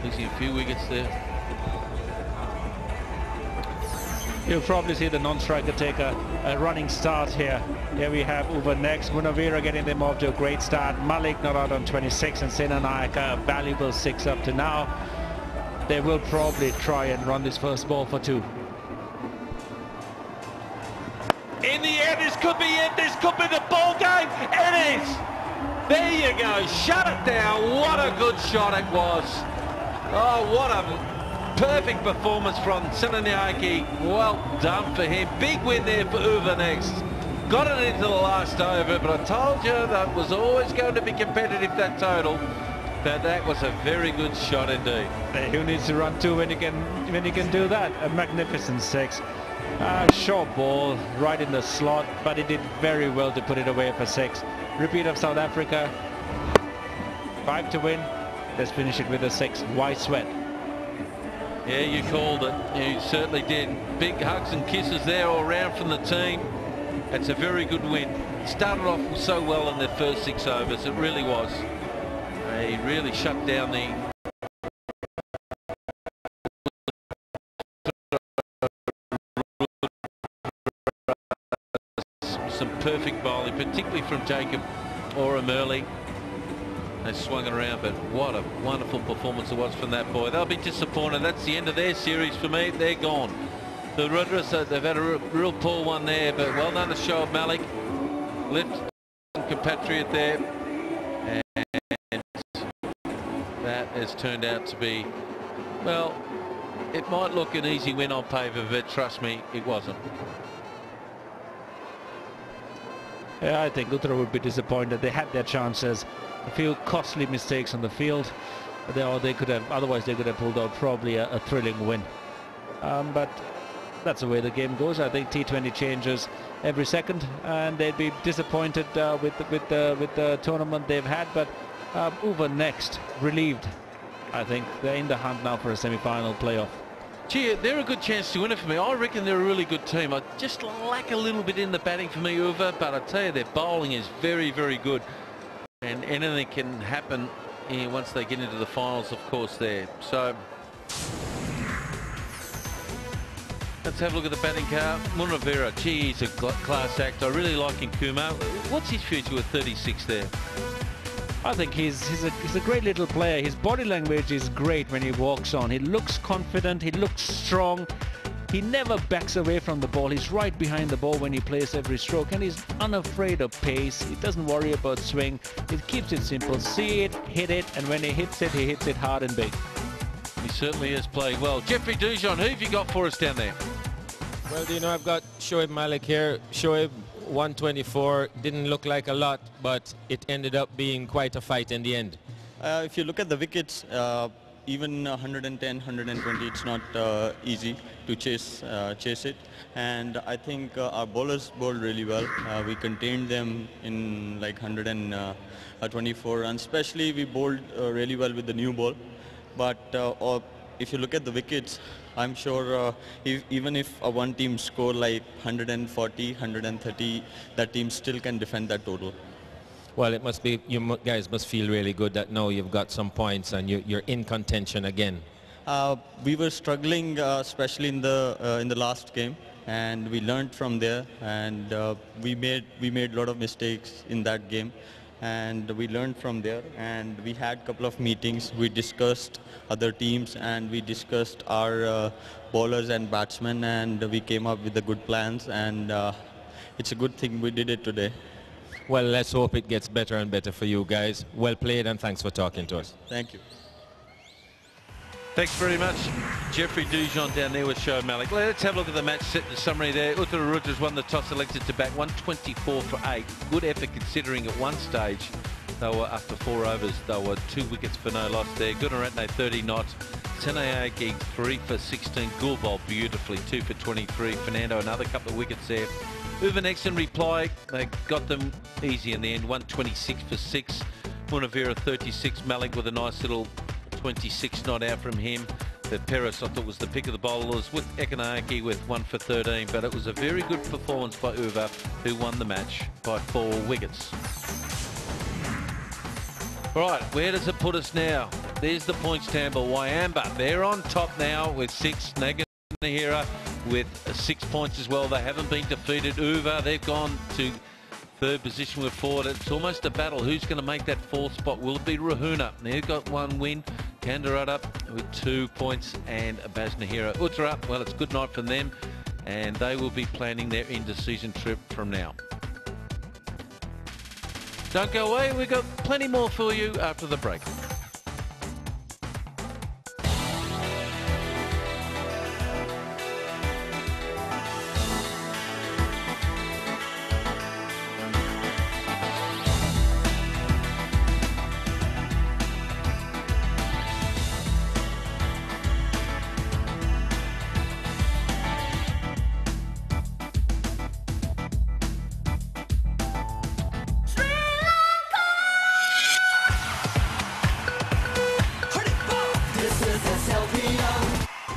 losing a few wickets there. You'll probably see the non-striker take a running start here. Here we have Uthura next. Munawira getting them off to a great start. Malik not out on 26 and Senanaik a valuable 6 up to now. They will probably try and run this first ball for 2. In the end, this could be it. This could be the ball game. It is. There you go. Shut it down. What a good shot it was. Oh, what a perfect performance from Senanaik. Well done for him. Big win there for Uthura next. Got it into the last over, but I told you that was always going to be competitive, that total. But that was a very good shot indeed. Who needs to run 2 when you can do that? A magnificent 6. Short ball right in the slot, but he did very well to put it away for 6. Repeat of South Africa. 5 to win. Let's finish it with a 6. Why sweat? Yeah, you called it. You certainly did. Big hugs and kisses there all round from the team. It's a very good win. Started off so well in their first 6 overs. It really was. They really shut down the some perfect bowling, particularly from Jacob Oram early. They swung it around, but what a wonderful performance it was from that boy. They'll be disappointed. That's the end of their series for me. They're gone. The Rudras, they've had a real poor one there, but well done to Shoaib Malik. Left compatriot there. And that has turned out to be, well, it might look an easy win on paper, but trust me, it wasn't. Yeah, I think Uthura would be disappointed. They had their chances. A few costly mistakes on the field. They could have, otherwise they could have pulled out probably a thrilling win. But that's the way the game goes. I think T20 changes every second, and they'd be disappointed with the tournament they've had. But Uthura next, relieved. I think they're in the hunt now for a semi-final playoff. Gee, they're a good chance to win it for me. I reckon they're a really good team. I just lack a little bit in the batting for me, Uthura, but I tell you, their bowling is very, very good. And anything can happen once they get into the finals, of course, there. So let's have a look at the batting car. Munawira, gee, he's a class act. I really like Nkrumah. What's his future with 36 there? I think he's a great little player. His body language is great when he walks on. He looks confident. He looks strong. He never backs away from the ball. He's right behind the ball when he plays every stroke, and he's unafraid of pace. He doesn't worry about swing. He keeps it simple. See it, hit it, and when he hits it hard and big. He certainly has played well. Jeffrey Dujon, who have you got for us down there? Well, you know, I've got Shoaib Malik here. Shoaib, 124, didn't look like a lot, but it ended up being quite a fight in the end. If you look at the wickets, even 110, 120, it's not easy to chase it. And I think our bowlers bowled really well. We contained them in like 124 runs. Especially we bowled really well with the new ball. But if you look at the wickets, I'm sure even if one team score like 140, 130, that team still can defend that total. Well, it must be, you guys must feel really good that now you've got some points and you're in contention again. We were struggling, especially in the last game, and we learned from there. And we made a lot of mistakes in that game, and we learned from there. And we had a couple of meetings. We discussed other teams, and we discussed our bowlers and batsmen, and we came up with the good plans. And it's a good thing we did it today. Well, let's hope it gets better and better for you guys. Well played, and thanks for talking to us. Thank you. Thanks very much, Jeffrey Dujon down there with Shoaib Malik. Let's have a look at the match summary there. Uthura Rudras won the toss, elected to bat 124 for 8. Good effort considering at one stage they were after 4 overs. They were 2 wickets for no loss there. Gunaratne 30 not. Senanaik 3 for 16. Gulbol beautifully 2 for 23. Fernando another couple of wickets there. Uthura next in reply, they got them easy in the end, 126 for 6. Munawira 36, Malik with a nice little 26 not out from him. But Peris, I thought, was the pick of the bowlers, with Ekanayake with 1 for 13. But it was a very good performance by Uva, who won the match by 4 wickets. Right, where does it put us now? There's the points table. Wayamba, they're on top now with 6. Naganahira with 6 points as well. They haven't been defeated. Uva, they've gone to 3rd position with 4. It's almost a battle. Who's going to make that 4th spot? Will it be Rahuna? They've got 1 win. Kandarada with 2 points, and Basnahira. Uthura, well, it's good night from them, and they will be planning their end-of-season trip from now. Don't go away. We've got plenty more for you after the break.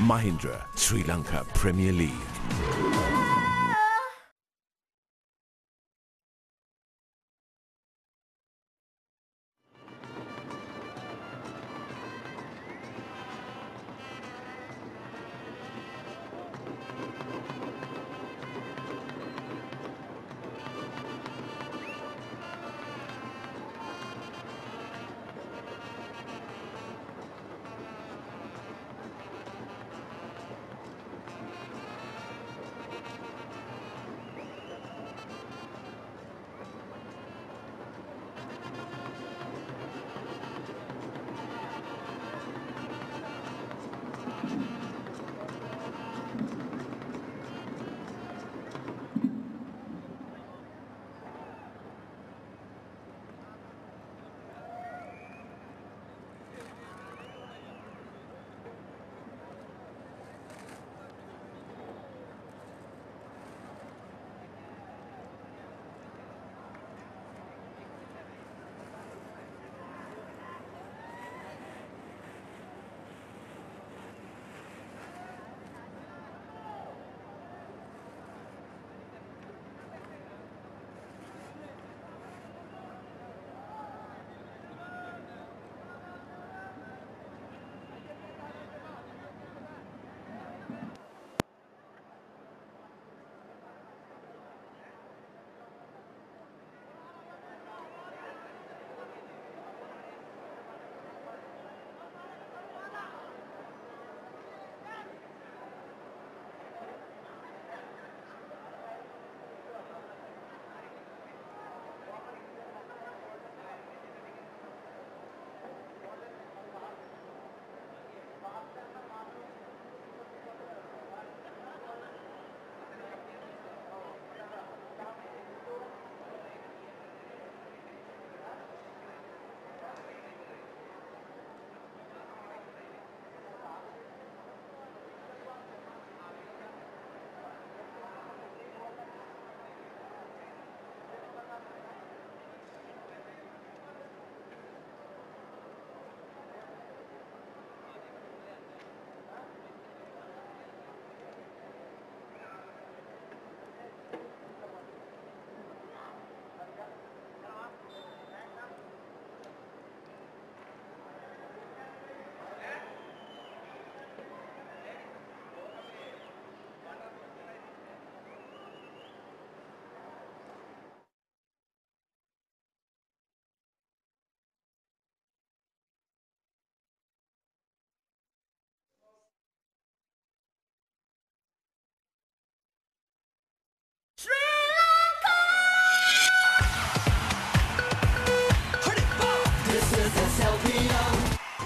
Mahindra Sri Lanka Premier League.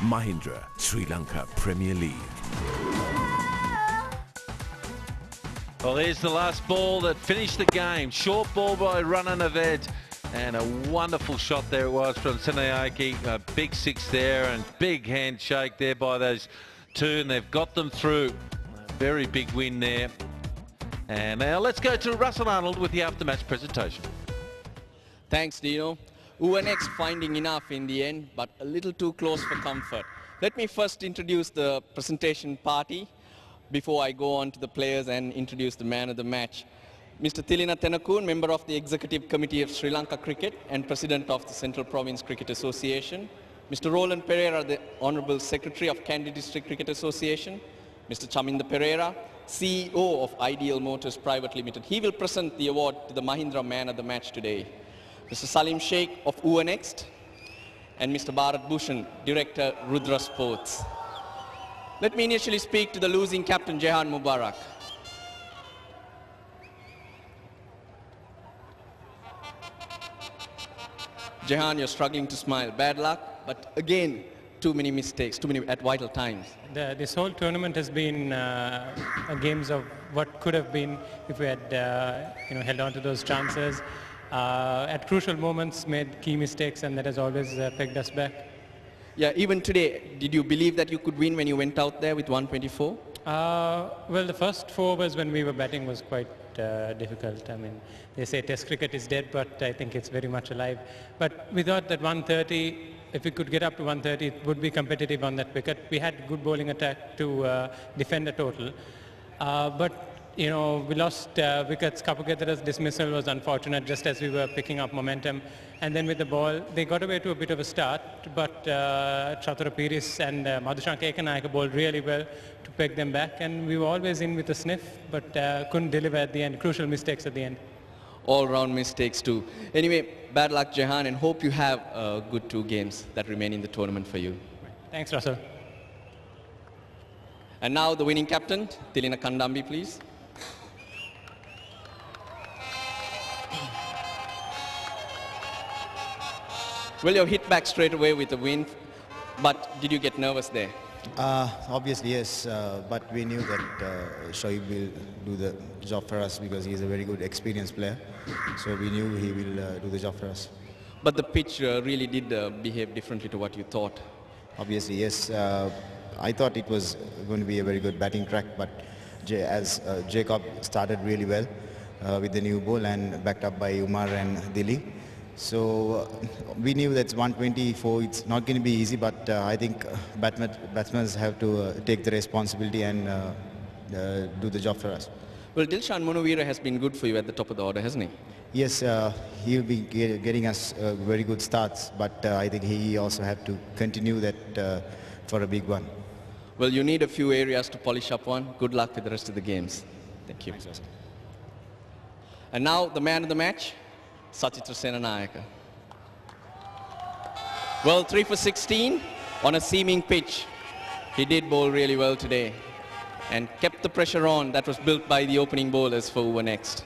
Mahindra Sri Lanka Premier League. Well, there's the last ball that finished the game. Short ball by Rana Naved, and a wonderful shot there it was from Senayaki. A big 6 there, and big handshake there by those two, and they've got them through. A very big win there. And now let's go to Russell Arnold with the after-match presentation. Thanks, Dino. UNX finding enough in the end, but a little too close for comfort. Let me first introduce the presentation party before I go on to the players and introduce the man of the match. Mr. Thilina Tennakoon, member of the Executive Committee of Sri Lanka Cricket and President of the Central Province Cricket Association. Mr. Roland Pereira, the Honourable Secretary of Kandy District Cricket Association. Mr. Chaminda Pereira, CEO of Ideal Motors Private Limited. He will present the award to the Mahindra Man of the Match today. Mr. Salim Sheikh of UNext. And Mr. Bharat Bhushan, Director, Rudra Sports. Let me initially speak to the losing captain, Jehan Mubarak. Jehan, you're struggling to smile. Bad luck, but again, too many mistakes, too many at vital times. This whole tournament has been games of what could have been if we had held on to those chances. At crucial moments made key mistakes, and that has always pegged us back. Yeah, even today, did you believe that you could win when you went out there with 124? Well, the first 4 overs when we were batting was quite difficult. I mean, they say Test cricket is dead, but I think it's very much alive. But we thought that 130, if we could get up to 130, it would be competitive on that wicket. We had good bowling attack to defend the total. But we lost wickets. Kapugedera's dismissal was unfortunate just as we were picking up momentum. And then with the ball, they got away to a bit of a start, but Chatura Piris and Madhushanka Ekanayaka bowled really well to peg them back. And we were always in with a sniff, but couldn't deliver at the end. Crucial mistakes at the end. All-round mistakes too. Anyway, bad luck, Jehan, and hope you have good 2 games that remain in the tournament for you. Thanks, Russell. And now the winning captain, Thilina Kandambi, please. Well, you hit back straight away with the win, but did you get nervous there? Obviously, yes, but we knew that Shoaib will do the job for us because he's a very good experienced player. So we knew he will do the job for us. But the pitch really did behave differently to what you thought. Obviously, yes. I thought it was going to be a very good batting track, but as Jacob started really well with the new ball and backed up by Umar and Dilly. So we knew that's 124. It's not going to be easy, but I think batsmen have to take the responsibility and do the job for us. Well, Dilshan Munawira has been good for you at the top of the order, hasn't he? Yes, he'll be getting us very good starts, but I think he also have to continue that for a big one. Well, you need a few areas to polish up on. Good luck with the rest of the games. Thank you. Thanks, and now the man of the match, Sachitra Senanayaka. Well, 3 for 16 on a seaming pitch. He did bowl really well today and kept the pressure on that was built by the opening bowlers for UNext.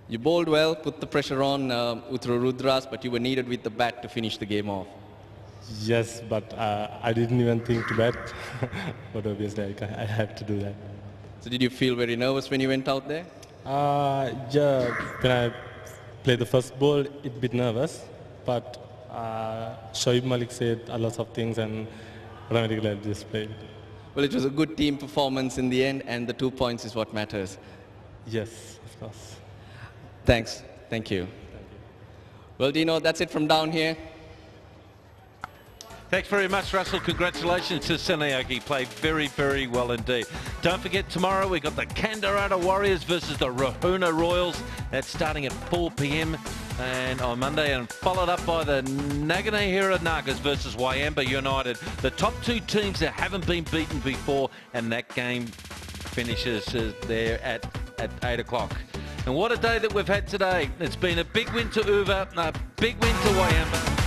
You bowled well, put the pressure on Uthura Rudras, but you were needed with the bat to finish the game off. Yes, but I didn't even think to bat, but obviously I had to do that. So did you feel very nervous when you went out there? Yeah, when I played the first ball, a bit nervous, but Shoaib Malik said a lot of things and automatically I just played. Well, it was a good team performance in the end, and the 2 points is what matters. Yes, of course. Thanks. Thank you. Well, Dino, that's it from down here. Thanks very much, Russell. Congratulations to Senayaka. He played very, very well indeed. Don't forget, tomorrow we've got the Kandarata Warriors versus the Rahuna Royals. That's starting at 4 p.m. and on Monday, and followed up by the Naganahira Nagas versus Wayamba United. The top 2 teams that haven't been beaten before, and that game finishes there at 8 o'clock. And what a day that we've had today. It's been a big win to Uva, a big win to Wayamba.